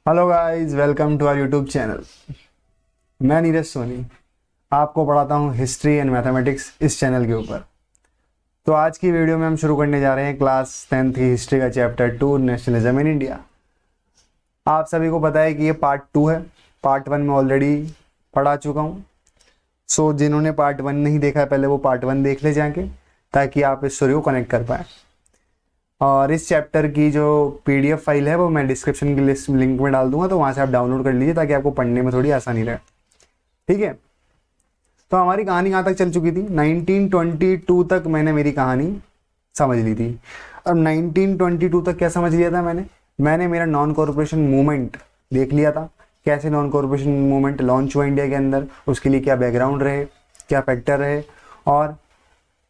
Hello guys, welcome to our YouTube channel. मैं नीरज सोनी आपको पढ़ाता हूँ हिस्ट्री एंड मैथमेटिक्स इस चैनल के ऊपर। तो आज की वीडियो में हम शुरू करने जा रहे हैं क्लास 10th की हिस्ट्री का चैप्टर 2 नेशनलिज्म इन इंडिया। आप सभी को पता है कि ये पार्ट 2 है। पार्ट 1 में ऑलरेडी पढ़ा चुका हूँ। सो जिन्होंने पार्ट 1 नहीं देखा है पहले वो पार्ट 1 देख ले जाके, ताकि आप इस स्टोरी को कनेक्ट कर पाएँ। और इस चैप्टर की जो PDF फाइल है वो मैं डिस्क्रिप्शन की लिंक में डाल दूंगा, तो वहाँ से आप डाउनलोड कर लीजिए ताकि आपको पढ़ने में थोड़ी आसानी रहे। ठीक है, तो हमारी कहानी कहाँ तक चल चुकी थी? 1922 तक मैंने मेरी कहानी समझ ली थी। अब 1922 तक क्या समझ लिया था मैंने मेरा नॉन कॉर्पोरेशन मूवमेंट देख लिया था। कैसे नॉन कॉर्पोरेशन मूवमेंट लॉन्च हुआ इंडिया के अंदर, उसके लिए क्या बैकग्राउंड रहे, क्या फैक्टर रहे, और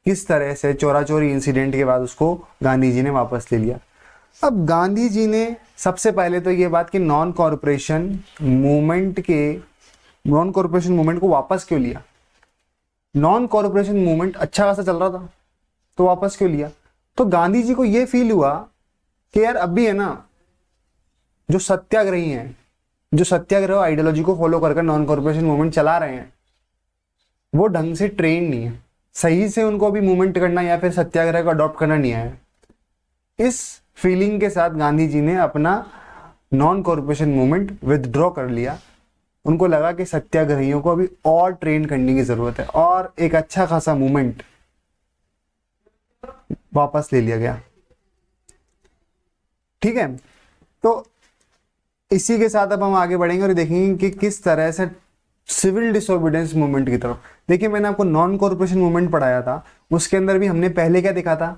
किस तरह से चोरा चोरी इंसिडेंट के बाद उसको गांधी जी ने वापस ले लिया। अब गांधी जी ने सबसे पहले तो ये बात कि नॉन कॉर्पोरेशन मूवमेंट को वापस क्यों लिया। नॉन कॉर्पोरेशन मूवमेंट अच्छा खासा चल रहा था तो वापस क्यों लिया? तो गांधी जी को ये फील हुआ कि यार अब भी है ना, जो सत्याग्रही हैं, जो सत्याग्रह आइडियोलॉजी को फॉलो कर नॉन कॉर्पोरेशन मूवमेंट चला रहे हैं, वो ढंग से ट्रेन नहीं है। सही से उनको अभी मूवमेंट करना या फिर सत्याग्रह को अडॉप्ट करना नहीं आया। इस फीलिंग के साथ गांधी जी ने अपना नॉन कॉर्पोरेशन मूवमेंट विथड्रॉ कर लिया। उनको लगा कि सत्याग्रहियों को अभी और ट्रेन करने की जरूरत है, और एक अच्छा खासा मूवमेंट वापस ले लिया गया। ठीक है, तो इसी के साथ अब हम आगे बढ़ेंगे और देखेंगे कि किस तरह से सिविल डिसोबीडियंस मूवमेंट की तरफ। देखिए, मैंने आपको नॉन कॉर्पोरेशन मूवमेंट पढ़ाया था, उसके अंदर भी हमने पहले क्या देखा था,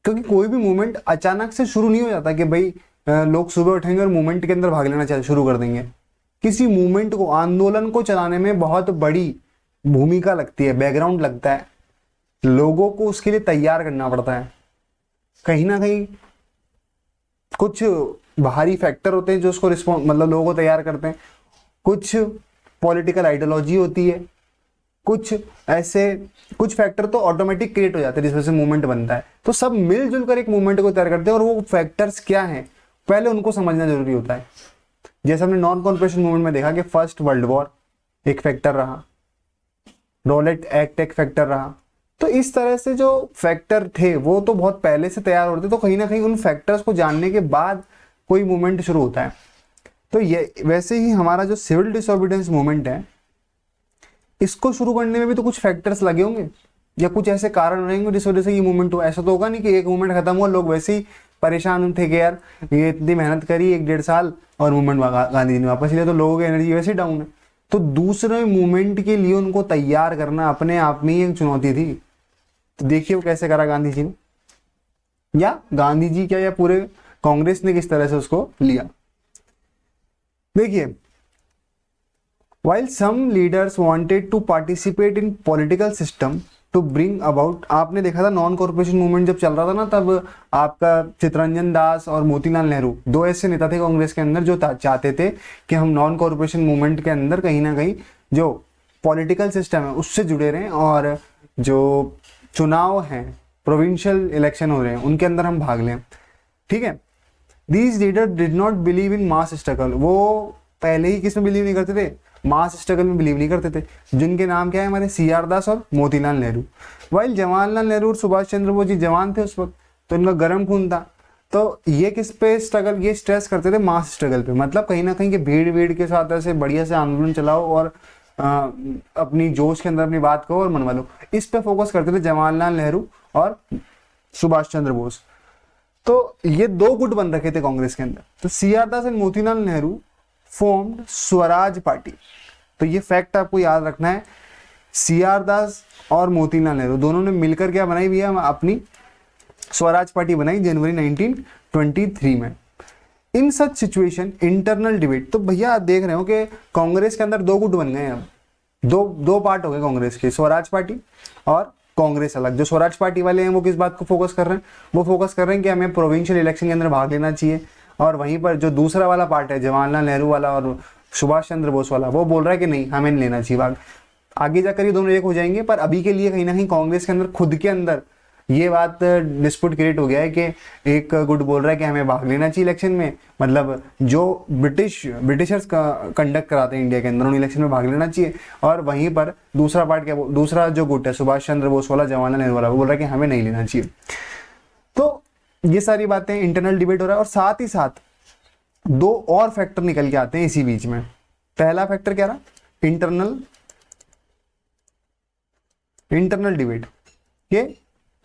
क्योंकि कोई भी मूवमेंट अचानक से शुरू नहीं हो जाता कि भाई लोग सुबह उठेंगे और मूवमेंट के अंदर भाग लेना शुरू कर देंगे। किसी मूवमेंट को, आंदोलन को चलाने में बहुत बड़ी भूमिका लगती है, बैकग्राउंड लगता है, लोगों को उसके लिए तैयार करना पड़ता है। कहीं ना कहीं कुछ बाहरी फैक्टर होते हैं जो उसको लोगों को तैयार करते हैं। कुछ पॉलिटिकल आइडियोलॉजी होती है, कुछ फैक्टर तो ऑटोमेटिक क्रिएट हो जाते हैं जिस वजह से मूवमेंट बनता है। तो सब मिलजुल कर एक मूवमेंट को तैयार करते हैं, और वो फैक्टर्स क्या हैं पहले उनको समझना जरूरी होता है। जैसे हमने नॉन कॉर्पोरेशन मूवमेंट में देखा कि फर्स्ट वर्ल्ड वॉर एक फैक्टर रहा, रॉलेट एक्ट एक फैक्टर रहा। तो इस तरह से जो फैक्टर थे वो तो बहुत पहले से तैयार होते, तो कहीं ना कहीं उन फैक्टर्स को जानने के बाद कोई मूवमेंट शुरू होता है। तो ये वैसे ही हमारा जो सिविल डिसोबीडियंस मूवमेंट है, इसको शुरू करने में भी तो कुछ फैक्टर्स लगे होंगे या कुछ ऐसे कारण रहेंगे जिस वजह से ये मूवमेंट हुआ। ऐसा तो होगा नहीं कि एक मूवमेंट खत्म हुआ, लोग वैसे ही परेशान थे कि यार ये इतनी मेहनत करी 1-1.5 साल और मूवमेंट गांधी जी ने वापस लिया, तो लोगों की एनर्जी वैसे ही डाउन है। तो दूसरे मूवमेंट के लिए उनको तैयार करना अपने आप में ही एक चुनौती थी। तो देखिए वो कैसे करा गांधी जी ने, या गांधी जी क्या, या पूरे कांग्रेस ने किस तरह से उसको लिया। देखिए, while some leaders wanted to participate in political system to bring about, आपने देखा था नॉन कॉर्पोरेशन मूवमेंट जब चल रहा था ना, तब आपका चित्तरंजन दास और मोतीलाल नेहरू, दो ऐसे नेता थे कांग्रेस के अंदर जो चाहते थे कि हम नॉन कॉर्पोरेशन मूवमेंट के अंदर कहीं ना कहीं जो पॉलिटिकल सिस्टम है उससे जुड़े रहें, और जो चुनाव हैं, प्रोविंशियल इलेक्शन हो रहे हैं, उनके अंदर हम भाग लें। ठीक है, these leader did not believe in mass struggle. वो पहले ही किस में बिलीव नहीं करते थे? मास स्ट्रगल में बिलीव नहीं करते थे, जिनके नाम क्या है हमारे CR दास और मोतीलाल नेहरू। वाइल जवाहरलाल नेहरू और सुभाष चंद्र बोस जी जवान थे उस वक्त, तो इनका गर्म खून था, तो ये किस पे स्ट्रगल, ये स्ट्रेस करते थे मास स्ट्रगल पे। मतलब कहीं ना कहीं कि भीड़ के साथ ऐसे बढ़िया से आंदोलन चलाओ और अपनी जोश के अंदर अपनी बात कहो और मनवा लो, इस पे फोकस करते थे जवाहरलाल नेहरू और सुभाष चंद्र बोस। तो ये दो गुट बन रखे थे कांग्रेस के अंदर। तो CR Das and Motilal Nehru formed Swaraj party. तो ये फैक्ट आपको याद रखना है, CR दास और मोतीलाल नेहरू दोनों ने मिलकर क्या बनाई भैया, अपनी स्वराज पार्टी बनाई जनवरी 1923 में। इन सच सिचुएशन इंटरनल डिबेट, तो भैया आप देख रहे हो कि कांग्रेस के अंदर दो गुट बन गए हैं। अब दो पार्ट हो गए कांग्रेस के, स्वराज पार्टी और कांग्रेस अलग। जो स्वराज पार्टी वाले हैं वो किस बात को फोकस कर रहे हैं? वो फोकस कर रहे हैं कि हमें प्रोविंशियल इलेक्शन के अंदर भाग लेना चाहिए, और वहीं पर जो दूसरा वाला पार्ट है जवाहरलाल नेहरू वाला और सुभाष चंद्र बोस वाला, वो बोल रहा है कि नहीं हमें नहीं लेना चाहिए भाग। आगे जाकर ये दोनों एक हो जाएंगे, पर अभी के लिए कहीं ना कहीं कांग्रेस के अंदर खुद के अंदर ये बात डिस्प्यूट क्रिएट हो गया है कि एक गुट बोल रहा है कि हमें भाग लेना चाहिए इलेक्शन में, मतलब जो ब्रिटिशर्स का कंडक्ट कराते हैं इंडिया के अंदर, उन इलेक्शन में भाग लेना चाहिए। और वहीं पर दूसरा पार्ट क्या, दूसरा जो गुट है सुभाष चंद्र बोस वाला, जवाहरलाल नेहरू वाला, वो बोल रहा है कि हमें नहीं लेना चाहिए। तो ये सारी बातें इंटरनल डिबेट हो रहा है। और साथ ही साथ दो और फैक्टर निकल के आते हैं इसी बीच में। पहला फैक्टर क्या रहा, इंटरनल डिबेट के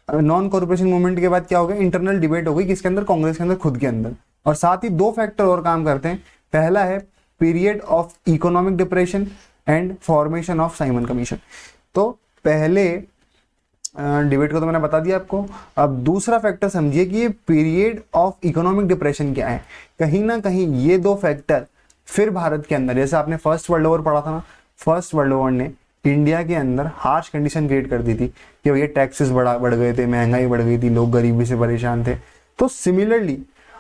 नॉन कॉर्पोरेशन मूवमेंट के बाद क्या हो गया, इंटरनल डिबेट हो गई किसके अंदर, कांग्रेस के अंदर खुद के अंदर। और साथ ही दो फैक्टर और काम करते हैं। पहला है period of economic depression and formation of Simon commission. तो पहले डिबेट को तो मैंने बता दिया आपको। अब दूसरा फैक्टर समझिए कि ये पीरियड ऑफ इकोनॉमिक डिप्रेशन क्या है। कहीं ना कहीं ये दो फैक्टर फिर भारत के अंदर, जैसे आपने फर्स्ट वर्ल्ड वॉर पढ़ा था ना, फर्स्ट वर्ल्ड वॉर ने इंडिया के अंदर हार्श कंडीशन क्रिएट कर दी थी कि भैया टैक्सेस बढ़ गए थे, महंगाई बढ़ गई थी, लोग गरीबी से परेशान थे। तो सिमिलरली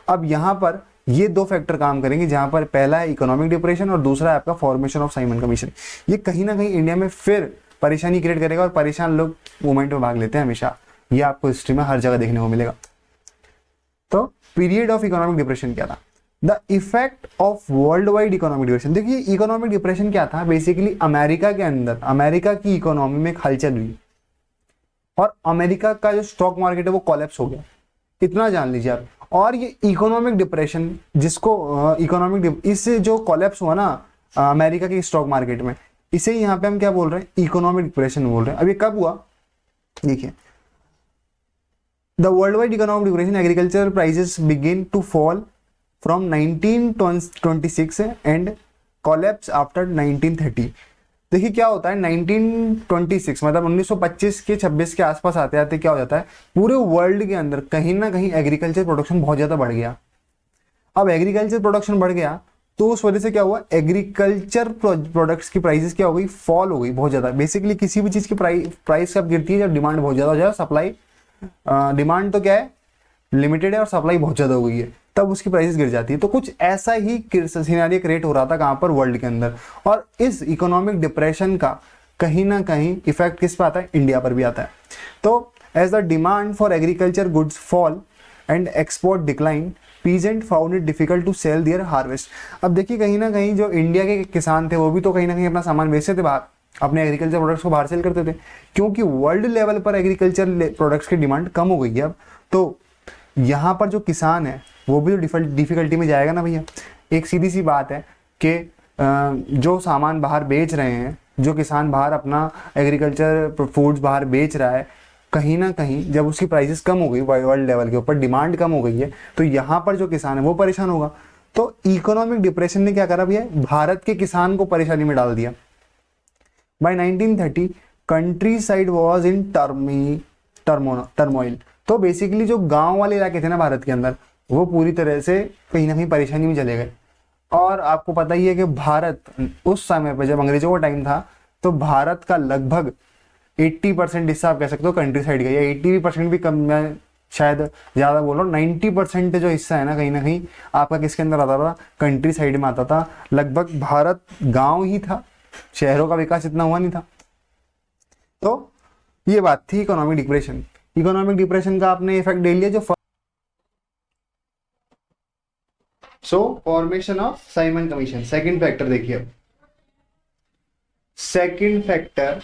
अब यहाँ पर ये दो फैक्टर काम करेंगे, जहां पर पहला है इकोनॉमिक डिप्रेशन और दूसरा है आपका फॉर्मेशन ऑफ साइमन कमीशन। ये कहीं ना कहीं इंडिया में फिर परेशानी क्रिएट करेगा और परेशान लोग मूवमेंट में भाग लेते हैं हमेशा। ये आपको हिस्ट्री में हर जगह देखने को मिलेगा। तो पीरियड ऑफ इकोनॉमिक डिप्रेशन क्या था, the effect of world wide economic depression. देखिए इकोनॉमिक डिप्रेशन क्या था, बेसिकली अमेरिका के अंदर, अमेरिका की इकोनॉमी में एक हलचल हुई और अमेरिका का जो स्टॉक मार्केट है वो कोलैप्स हो गया, इतना जान लीजिए आप। और ये इकोनॉमिक डिप्रेशन, जिसको इससे जो कोलैप्स हुआ ना अमेरिका के स्टॉक मार्केट में, इसे यहाँ पे हम क्या बोल रहे हैं, इकोनॉमिक डिप्रेशन बोल रहे हैं। अब ये कब हुआ, देखिए the world wide economic depression, agriculture prices begin to fall from 1926 and collapse after 1930। देखिए क्या होता है 1926 मतलब 1925 के 26 के आसपास आते आते क्या हो जाता है, पूरे वर्ल्ड के अंदर कहीं ना कहीं एग्रीकल्चर प्रोडक्शन बहुत ज्यादा बढ़ गया। अब एग्रीकल्चर प्रोडक्शन बढ़ गया तो उस वजह से क्या हुआ, एग्रीकल्चर प्रोडक्ट्स की प्राइसेस क्या हो गई, फॉल हो गई बहुत ज्यादा। बेसिकली किसी भी चीज की प्राइस कब गिरती है, जब डिमांड बहुत ज्यादा हो जाए, सप्लाई डिमांड तो क्या है लिमिटेड है और सप्लाई बहुत ज्यादा हो गई है, तब उसकी प्राइसेस गिर जाती है। तो कुछ ऐसा ही सिनेरियो क्रिएट हो रहा था कहां पर, वर्ल्ड के अंदर। और इस इकोनॉमिक डिप्रेशन का कहीं ना कहीं इफेक्ट किस पे आता है, इंडिया पर भी आता है। तो as the demand for agriculture goods fall and export decline, peasant found it difficult to sell their harvest. अब देखिए कहीं ना कहीं जो इंडिया के किसान थे वो भी तो कहीं ना कहीं अपना सामान बेचते थे बाहर, अपने एग्रीकल्चर प्रोडक्ट्स को बाहर सेल करते थे, क्योंकि वर्ल्ड लेवल पर एग्रीकल्चर प्रोडक्ट्स की डिमांड कम हो गई है अब। तो यहाँ पर जो किसान है वो भी तो डिफिकल्टी में जाएगा ना भैया। एक सीधी सी बात है कि जो सामान बाहर बेच रहे हैं, जो किसान बाहर अपना एग्रीकल्चर फूड्स बाहर बेच रहा है, कहीं ना कहीं जब उसकी प्राइसेस कम हो गई वर्ल्ड लेवल के ऊपर, डिमांड कम हो गई है, तो यहाँ पर जो किसान है वो परेशान होगा। तो इकोनॉमिक डिप्रेशन ने क्या करा भैया, भारत के किसान को परेशानी में डाल दिया। By 1930 countryside was in turmoil. तो बेसिकली जो गांव वाले इलाके थे ना भारत के अंदर, वो पूरी तरह से कहीं ना कहीं परेशानी में चले गए। और आपको पता ही है कि भारत उस समय पर जब अंग्रेजों का टाइम था, तो भारत का लगभग 80% हिस्सा आप कह सकते हो कंट्री साइड का, या 80% भी कम, मैं शायद ज्यादा बोल रहा हूँ, 90% जो हिस्सा है ना कहीं आपका किसके अंदर आता था, कंट्री साइड में आता था। लगभग भारत गांव ही था, शहरों का विकास इतना हुआ नहीं था। तो ये बात थी इकोनॉमिक डिप्रेशन। इकोनॉमिक डिप्रेशन का आपने इफेक्ट ले लिया। जो formation of Simon commission, second factor देखिए। अब second factor,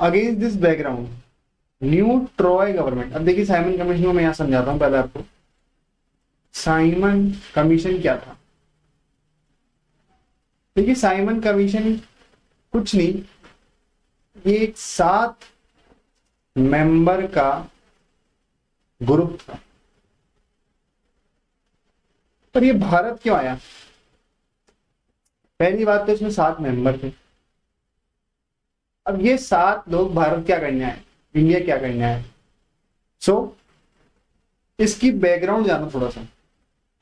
against this background new Troy government. अब देखिए साइमन कमीशन को मैं यहां समझाता हूं पहले आपको। साइमन कमीशन क्या था, देखिए साइमन कमीशन कुछ नहीं, ये एक 7 मेंबर का ग्रुप था। पर ये भारत क्यों आया, पहली बात तो इसमें 7 मेंबर थे। अब ये 7 लोग भारत क्या करने आए, इंडिया क्या करने आए। इसकी बैकग्राउंड जानो थोड़ा सा।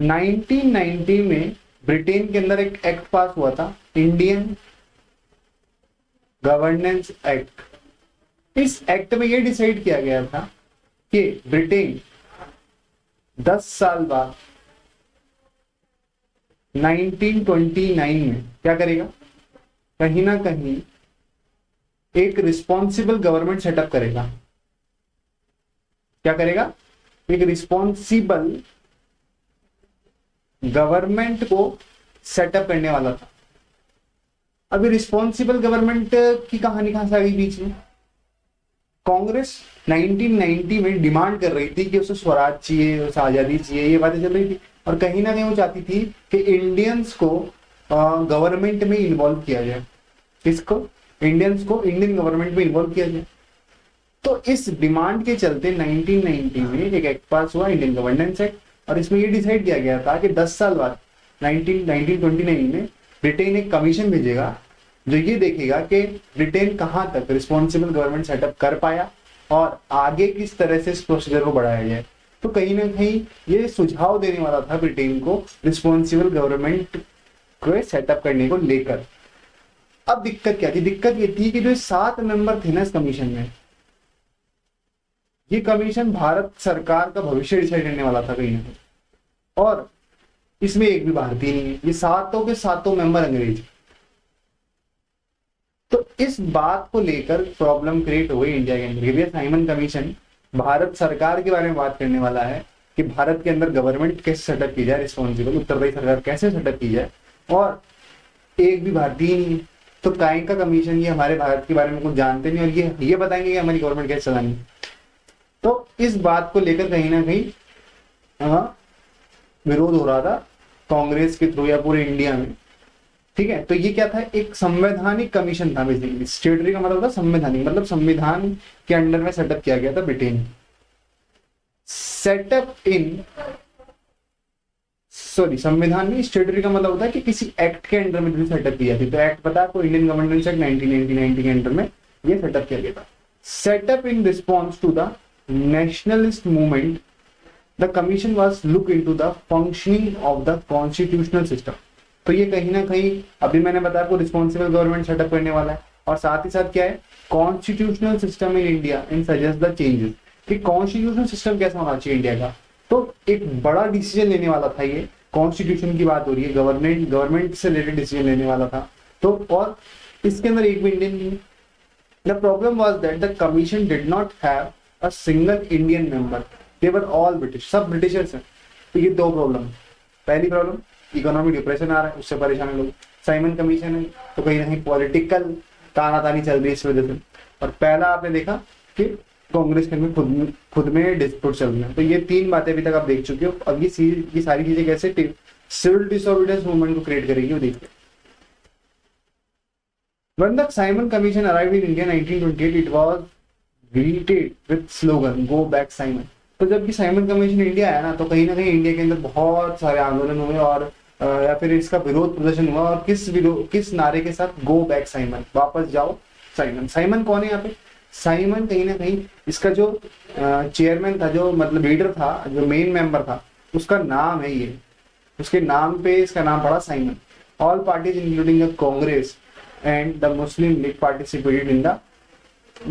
1990 में ब्रिटेन के अंदर एक एक्ट पास हुआ था, इंडियन गवर्नेंस एक्ट। इस एक्ट में यह डिसाइड किया गया था कि ब्रिटेन 10 साल बाद 1929 में क्या करेगा, कहीं ना कहीं एक रिस्पॉन्सिबल गवर्नमेंट सेटअप करेगा। क्या करेगा? एक रिस्पॉन्सिबल गवर्नमेंट को सेटअप करने वाला था। अभी रिस्पॉन्सिबल गवर्नमेंट की कहानी कहां से आ गई बीच में? कांग्रेस 1990 में डिमांड कर रही थी कि उसे स्वराज चाहिए, उसे आजादी चाहिए, ये बातें चल रही थी। और कहीं ना कहीं वो चाहती थी कि इंडियंस को गवर्नमेंट में इन्वॉल्व किया जाए। किसको? इंडियंस को इंडियन गवर्नमेंट में इन्वॉल्व किया जाए। तो इस डिमांड के चलते 1990 में एक एक्ट पास हुआ, इंडियन गवर्नेंस एक्ट, और इसमें ये डिसाइड किया गया था कि 10 साल बाद 1929 में ब्रिटेन एक कमीशन भेजेगा जो ये देखेगा कि ब्रिटेन कहां तक रिस्पॉन्सिबल गवर्नमेंट सेटअप कर पाया और आगे किस तरह से इस प्रोसीजर को बढ़ाया जाए। तो कहीं ना कहीं ये सुझाव देने वाला था ब्रिटेन को रिस्पॉन्सिबल गवर्नमेंट को सेटअप करने को लेकर। अब दिक्कत क्या थी? दिक्कत ये थी कि जो 7 मेंबर थे ना इस कमीशन में, ये कमीशन भारत सरकार का भविष्य डिसाइड करने वाला था कहीं ना कहीं, और इसमें एक भी भारतीय नहीं है। ये सातों के सातों मेंबर अंग्रेज। तो इस बात को लेकर प्रॉब्लम क्रिएट हो गई इंडिया के अंदर। भैया साइमन कमीशन भारत सरकार के बारे में बात करने वाला है कि भारत के अंदर गवर्नमेंट कैसे सेटअप की जाए, रिस्पॉन्सिबल उत्तरदायी सरकार कैसे सेटअप की जाए, और एक भी भारतीय नहीं है। तो काय का कमीशन? ये हमारे भारत के बारे में कुछ जानते नहीं और ये बताएंगे कि हमारी गवर्नमेंट कैसे चलानी। तो इस बात को लेकर कहीं ना कहीं विरोध हो रहा था कांग्रेस के थ्रू या पूरे इंडिया में। ठीक है, तो ये क्या था? एक संवैधानिक कमीशन था बेसिकली। स्टेटरी का मतलब था संवैधानिक, मतलब संविधान के अंडर में सेटअप किया गया था ब्रिटेन। सेटअप इन संविधान में स्टेटरी का मतलब होता है कि किसी एक्ट के अंडर में सेटअप किया जाती। तो एक्ट पता है आपको, इंडियन गवर्नेंस एक्ट 1990 के अंडर में ये सेटअप किया गया था। Setup in response to the nationalist movement, the commission was look into the functioning of the constitutional system. तो ये कहीं ना कहीं अभी मैंने बताया आपको रिस्पॉन्सिबल गवर्नमेंट सेटअप करने वाला है, और साथ ही साथ क्या है? Constitutional system in India in suggest the changes, कि कॉन्स्टिट्यूशनल सिस्टम कैसा होना चाहिए इंडिया का। तो एक बड़ा डिसीजन लेने वाला था ये। कॉन्स्टिट्यूशन की बात हो रही है, गवर्नमेंट से रिलेटेड डिसीजन लेने वाला था। तो और इसके अंदर एक भी इंडियन नहीं है। The problem was that the commission did not have a single Indian member, they were all British, सब ब्रिटिशर्स हैं। तो ये दो प्रॉब्लम। पहली प्रॉब्लम, इकोनॉमिक डिप्रेशन आ रहा है, उससे परेशान है लोग। साइमन कमीशन है तो कहीं ना कहीं पॉलिटिकल तानातानी चल रही है इस वजह से। और पहला आपने देखा कि कांग्रेस के में खुद में डिस्प्यूट चल रहे हैं। तो ये 3 बातें अभी तक आप देख चुके हो। अब ये सारी चीजें कैसे सिविल डिसोबीडियंस मूवमेंट को क्रिएट करेगी वो देखिए। When the Simon Commission arrived in India 1928, it was greeted with slogan "Go back Simon." तो जब साइमन कमीशन इंडिया आया ना, तो कहीं ना कहीं इंडिया के अंदर बहुत सारे आंदोलन हुए और या फिर इसका विरोध प्रदर्शन हुआ। और किस नारे के साथ? गो बैक साइमन, वापस जाओ साइमन। साइमन कौन है यहाँ पे? साइमन कहीं ना कहीं इसका जो चेयरमैन था, जो मतलब लीडर था, जो मेन मेंबर था, उसका नाम है ये। उसके नाम पे इसका नाम पड़ा Simon. All parties including the Congress and the Muslim league participated in the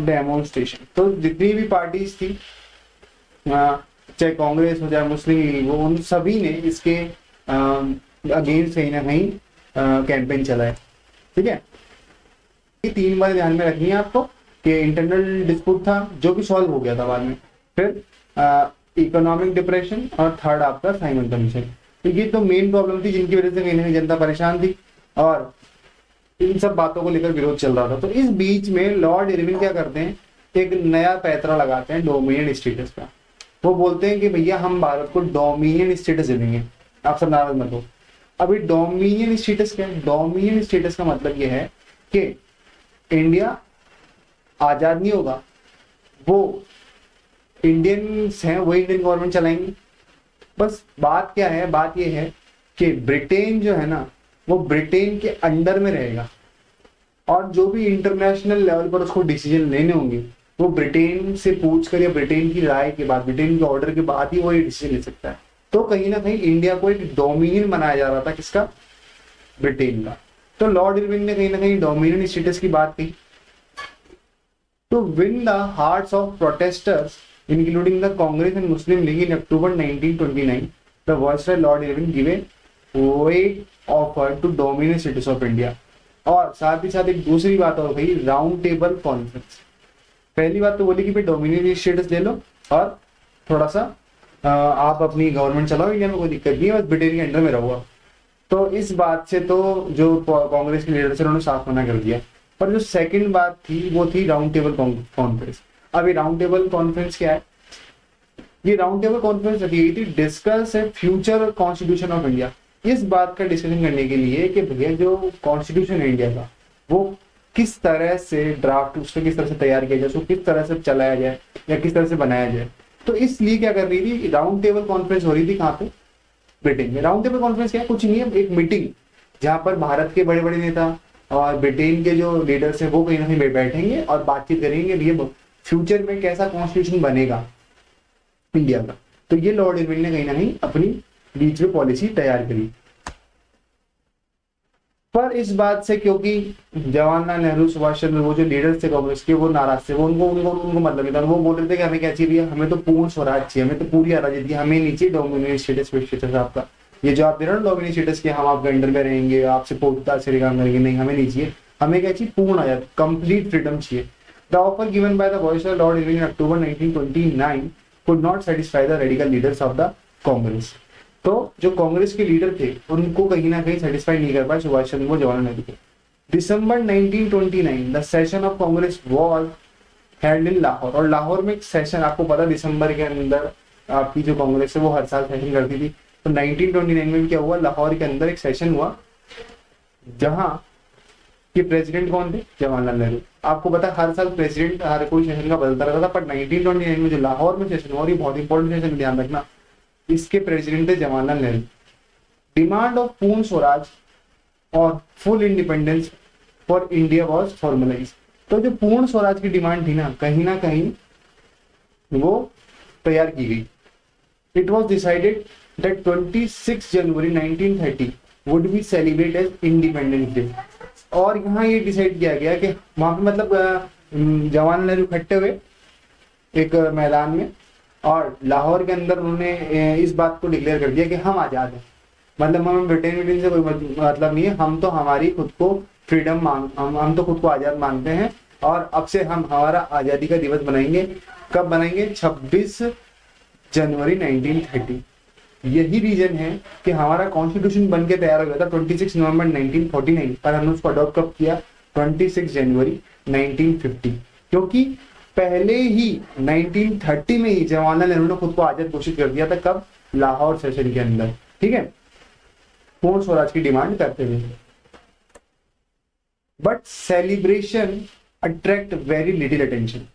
demonstration. तो जितनी भी पार्टीज थी, चाहे कांग्रेस हो चाहे मुस्लिम लीग हो, उन सभी ने इसके अगेंस्ट कहीं ना कहीं कैंपेन चलाया। ठीक है, ये 3 बार ध्यान में रखनी है आपको कि इंटरनल डिस्प्यूट था जो कि सॉल्व हो गया था बाद में, फिर इकोनॉमिक डिप्रेशन, और थर्ड आपका साइमन कमीशन। तो ये तो मेन प्रॉब्लम थी जिनकी वजह से कहीं ना कहीं जनता परेशान थी और इन सब बातों को लेकर विरोध चल रहा था। तो इस बीच में लॉर्ड इरविन क्या करते हैं? एक नया पैंतरा लगाते हैं डोमिनियन स्टेटस का। वो बोलते हैं कि भैया हम भारत को डोमिनियन स्टेटस दे देंगे, आप सब नाराज मत हो। अभी डोमिनियन स्टेटस क्या है? डोमिनियन स्टेटस का मतलब ये है कि इंडिया आजाद नहीं होगा, वो इंडियंस हैं, वो इंडियन गवर्नमेंट चलाएंगे। बस बात क्या है? बात ये है कि ब्रिटेन जो है ना, वो ब्रिटेन के अंडर में रहेगा, और जो भी इंटरनेशनल लेवल पर उसको डिसीजन लेने होंगे वो ब्रिटेन से पूछकर या ब्रिटेन की राय के बाद, ब्रिटेन के ऑर्डर के बाद ही वो ये डिसीजन ले सकता है। तो कहीं ना कहीं इंडिया को एक डोमिनियन बनाया जा रहा था, किसका? ब्रिटेन का। तो लॉर्ड इरविन ने कहीं ना कहीं डोमिनियन स्टेटस की बात कही। To win the hearts of protesters including the Congress and Muslim League in October 1929, the viceroy Lord Irwin give a vague offer to dominion status of India. और साथ ही साथ एक दूसरी बात और कही, राउंड टेबल कॉन्फ्रेंस। पहली बात तो बोली कि भाई डोमिनियन स्टेटस ले लो और थोड़ा सा आप अपनी गवर्नमेंट चलाओ, इंडिया में कोई दिक्कत नहीं है, बस ब्रिटेन के अंडर में रहो। तो इस बात से तो जो कांग्रेस के लीडर थे उन्होंने साफ मना कर दिया। पर जो सेकंड बात थी वो थी राउंड टेबल कॉन्फ्रेंस। अब ये राउंड टेबल कॉन्फ्रेंस क्या है? ये राउंड टेबल कॉन्फ्रेंस रखी गई थी discuss A future constitution of India. इस बात का डिस्कशन करने के लिए कि भैया जो कॉन्स्टिट्यूशन है इंडिया का वो किस तरह से ड्राफ्ट उसको किस तरह से तैयार किया जाए, उसको किस तरह से चलाया जाए या किस तरह से बनाया जाए। तो इसलिए क्या कर रही थी, राउंड टेबल कॉन्फ्रेंस हो रही थी कहाँ पे? ब्रिटेन में। राउंड टेबल कॉन्फ्रेंस क्या है? कुछ नहीं है, एक मीटिंग जहां पर भारत के बड़े बड़े नेता और ब्रिटेन के जो लीडर्स हैं वो कहीं ना कहीं बैठेंगे और बातचीत करेंगे ये फ्यूचर में कैसा कॉन्स्टिट्यूशन बनेगा इंडिया का। तो ये लॉर्ड इरविन ने कहीं ना कहीं अपनी बीच में पॉलिसी तैयार करी। पर इस बात से क्योंकि जवाहरलाल नेहरू, सुभाष चंद्र, वो जो लीडर्स थे कांग्रेस के, वो नाराज थे। वो उनको मतलब नहीं था। वो बोल रहे थे कि हमें क्या चाहिए, हमें तो पूर्ण स्वराज चाहिए, हमें तो पूरी आजादी चाहिए, हमें नीचे डोमिनियन स्टेटस आपका ये जो आप दे रहे हो डोमिनियन स्टेटस के, हम आपके अंडर में रहेंगे, आपसे पूछताछ से काम करेंगे, नहीं हमें नहीं चाहिए। हमें क्या चाहिए? पूर्ण आजादी, कंप्लीट फ्रीडम चाहिए। The offer given by the voice of Lord Irwin in October 1929 could not satisfy the radical leaders of the Congress। तो जो कांग्रेस के लीडर थे उनको कहीं ना कहीं सेटिस्फाई नहीं कर पाए सुभाष चंद्र बोस, जवाहरलाल नेहरू को। दिसंबर 1929 the session of Congress was held इन लाहौर। और लाहौर में एक सेशन, आपको पता दिसंबर के अंदर आपकी जो कांग्रेस है वो हर साल सेशन करती थी। तो 1929 में भी क्या हुआ, लाहौर के अंदर एक सेशन हुआ जहां कि प्रेसिडेंट कौन थे? जवाहरलाल नेहरू। आपको पता हर साल प्रेसिडेंट हर कोई सेशन का बदलता रहता था, पर 1929 में जो लाहौर में सेशन हुआ, और ये बहुत इंपॉर्टेंट सेशन, ध्यान रखना, इसके प्रेसिडेंट थे जवाहरलाल नेहरू। डिमांड ऑफ पूर्ण स्वराज और full independence for India was formalize. तो जो पूर्ण स्वराज की डिमांड थी ना कहीं वो तैयार की गई। It was decided that 26 January 1930 would be celebrate as independence day. और यहाँ ये डिसाइड किया गया कि वहां पे मतलब जवाहरलाल नेहरू इकट्ठे हुए एक मैदान में, और लाहौर के अंदर उन्होंने इस बात को डिक्लेयर कर दिया कि हम आजाद हैं, मतलब हमें ब्रिटेन से कोई मतलब नहीं है, हम तो हमारी खुद को फ्रीडम हम तो खुद को आजाद मानते हैं, और अब से हम हमारा आजादी का दिवस बनाएंगे। कब बनाएंगे? 26 जनवरी 1930। यही रीजन है कि हमारा कॉन्स्टिट्यूशन बन के तैयार हो गया था 26 नवंबर 1949, पर हमने उसको अडॉप्ट कब किया? 26 जनवरी 1950। क्योंकि पहले ही 1930 में ही जवाहरलाल नेहरू ने खुद को आजाद घोषित कर दिया था। कब? लाहौर सेशन के अंदर, ठीक है, पूर्ण स्वराज की डिमांड करते हुए। But celebration attract very little attention.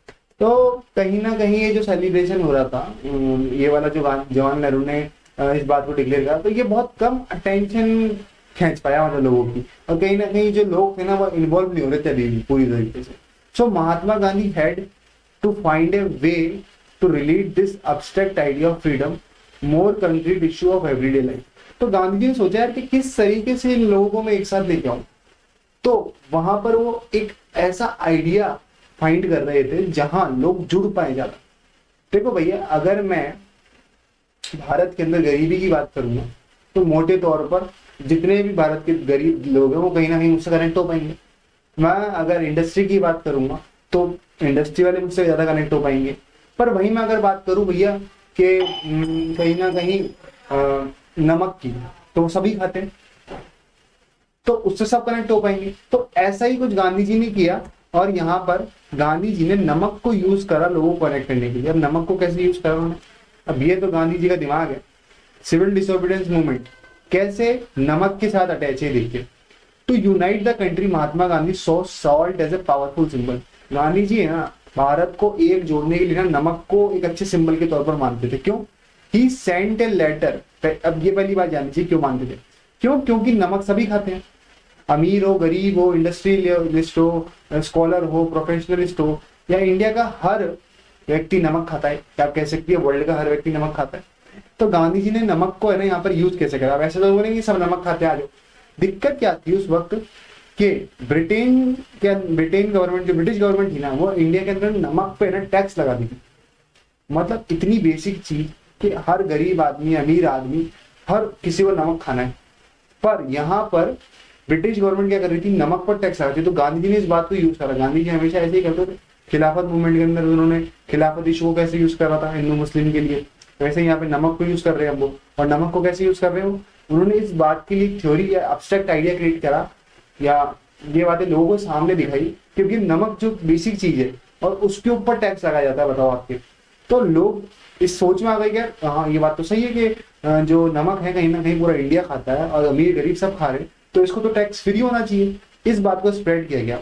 तो कहीं ना कहीं ये जो सेलिब्रेशन हो रहा था, ये वाला जो जवाहरलाल नेहरू ने इस बात को डिक्लेयर करा, तो ये बहुत कम अटेंशन खींच पाया मतलब लोगों की, और कहीं ना कहीं जो लोग थे ना वो इन्वॉल्व नहीं हो रहे थे अभी पूरी तरीके से। So Mahatma Gandhi had to find a way to relate this abstract idea of freedom more concrete issue of everyday life. तो गांधी जी ने सोचा यार कि किस तरीके से इन लोगों को मैं एक साथ लेके आऊं। तो वहां पर वो एक ऐसा आइडिया फाइंड कर रहे थे जहां लोग जुड़ पाए ज्यादा। देखो भैया, अगर मैं भारत के अंदर गरीबी की बात करूंगा तो मोटे तौर पर जितने भी भारत के गरीब लोग हैं वो कहीं ना कहीं मुझसे कनेक्ट हो पाएंगे। मैं अगर इंडस्ट्री की बात करूंगा तो इंडस्ट्री वाले मुझसे ज्यादा कनेक्ट हो पाएंगे। पर वहीं मैं अगर बात करूं भैया कि कहीं ना कहीं नमक की, तो वो सभी खाते हैं, तो उससे सब कनेक्ट हो पाएंगे। तो ऐसा ही कुछ गांधी जी ने किया, और यहाँ पर गांधी जी ने नमक को यूज करा लोगों को कनेक्ट करने के लिए। अब नमक को कैसे यूज करा उन्होंने? अब ये तो गांधी जी का दिमाग है। सिविल डिसोबीडियंस मूवमेंट कैसे नमक के साथ अटैच है, देखिए। To unite the country Mahatma Gandhi saw salt as a powerful symbol. Gandhi ji है ना भारत को एक जोड़ने के लिए ना नमक को एक अच्छे सिंबल के तौर पर मानते थे। क्यों? ही सेंट ए लेटर। अब ये पहली बात जाननी चाहिए क्यों मानते थे। क्यों? क्योंकि नमक सभी खाते हैं, अमीर हो, गरीब हो, इंडस्ट्रियलिस्ट हो, स्कॉलर हो, प्रोफेशनलिस्ट हो, या इंडिया का हर व्यक्ति नमक खाता है, क्या आप कह सकती है वर्ल्ड का हर व्यक्ति नमक खाता है। तो गांधी जी ने नमक को है ना यहाँ पर यूज कैसे करा? वैसे तो बोलेंगे सब नमक खाते हैं आ जाओ। दिक्कत क्या थी उस वक्त कि ब्रिटेन गवर्नमेंट, जो ब्रिटिश गवर्नमेंट थी ना, वो इंडिया के अंदर नमक पे ना टैक्स लगा दी थी। मतलब इतनी बेसिक चीज कि हर गरीब आदमी, अमीर आदमी, हर किसी को नमक खाना है। पर यहाँ पर ब्रिटिश गवर्नमेंट क्या कर रही थी, नमक पर टैक्स लगाती थी। तो गांधी जी ने इस बात को यूज करा। गांधी जी हमेशा ऐसे ही करते थे। खिलाफत मूवमेंट के अंदर उन्होंने खिलाफत इशू को कैसे यूज करा था हिंदू मुस्लिम के लिए, वैसे यहाँ पे नमक को यूज कर रहे हैं हम वो। और नमक को कैसे यूज कर रहे हो, उन्होंने इस बात के लिए थ्योरी या अब्स्ट्रैक्ट आइडिया क्रिएट करा, या ये बातें लोगों को सामने दिखाई, क्योंकि नमक जो बेसिक चीज है और उसके ऊपर टैक्स लगाया जाता है, बताओ आपके। तो लोग इस सोच में आ गए कि हाँ ये बात तो सही है कि जो नमक है कहीं ना कहीं पूरा इंडिया खाता है और अमीर गरीब सब खा रहे हैं, तो इसको तो टैक्स फ्री होना चाहिए। इस बात को स्प्रेड किया गया।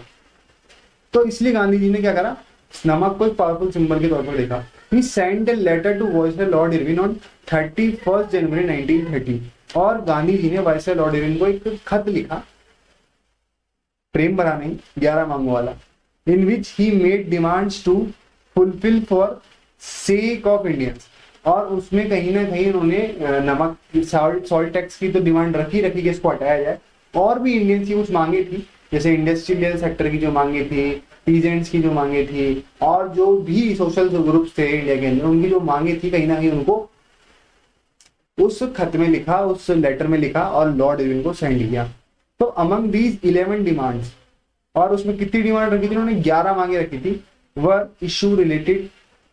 तो इसलिए गांधी जी ने क्या करा, नमक को एक पावरफुल सिंबल के तौर पर देखा। He send a letter to viceroy Lord Irwin on 31 January 1930। और गांधी जी ने वायसरॉय लॉर्ड इरविन को एक खत लिखा, प्रेम भरा नहीं, 11 मांगों वाला, in which he made demands to fulfil for sake of Indians. और उसमें कहीं ना कहीं उन्होंने नमक सॉल्ट टैक्स की तो डिमांड रखी कि इसको हटाया जाए। और भी इंडियंस की कुछ मांगे थी, जैसे इंडस्ट्रियल सेक्टर की जो मांगे थी, पीजेंट्स की जो मांगे थी, और जो भी सोशल ग्रुप्स थे इंडिया के अंदर, उनकी जो मांगे थी कहीं ना कहीं उनको उस खत में लिखा, उस लेटर में लिखा और लॉर्ड इरविन को सेंड किया। तो अमंग दीज 11 डिमांड्स, और उसमें कितनी डिमांड रखी थी उन्होंने, 11 मांगे रखी थी, were issue related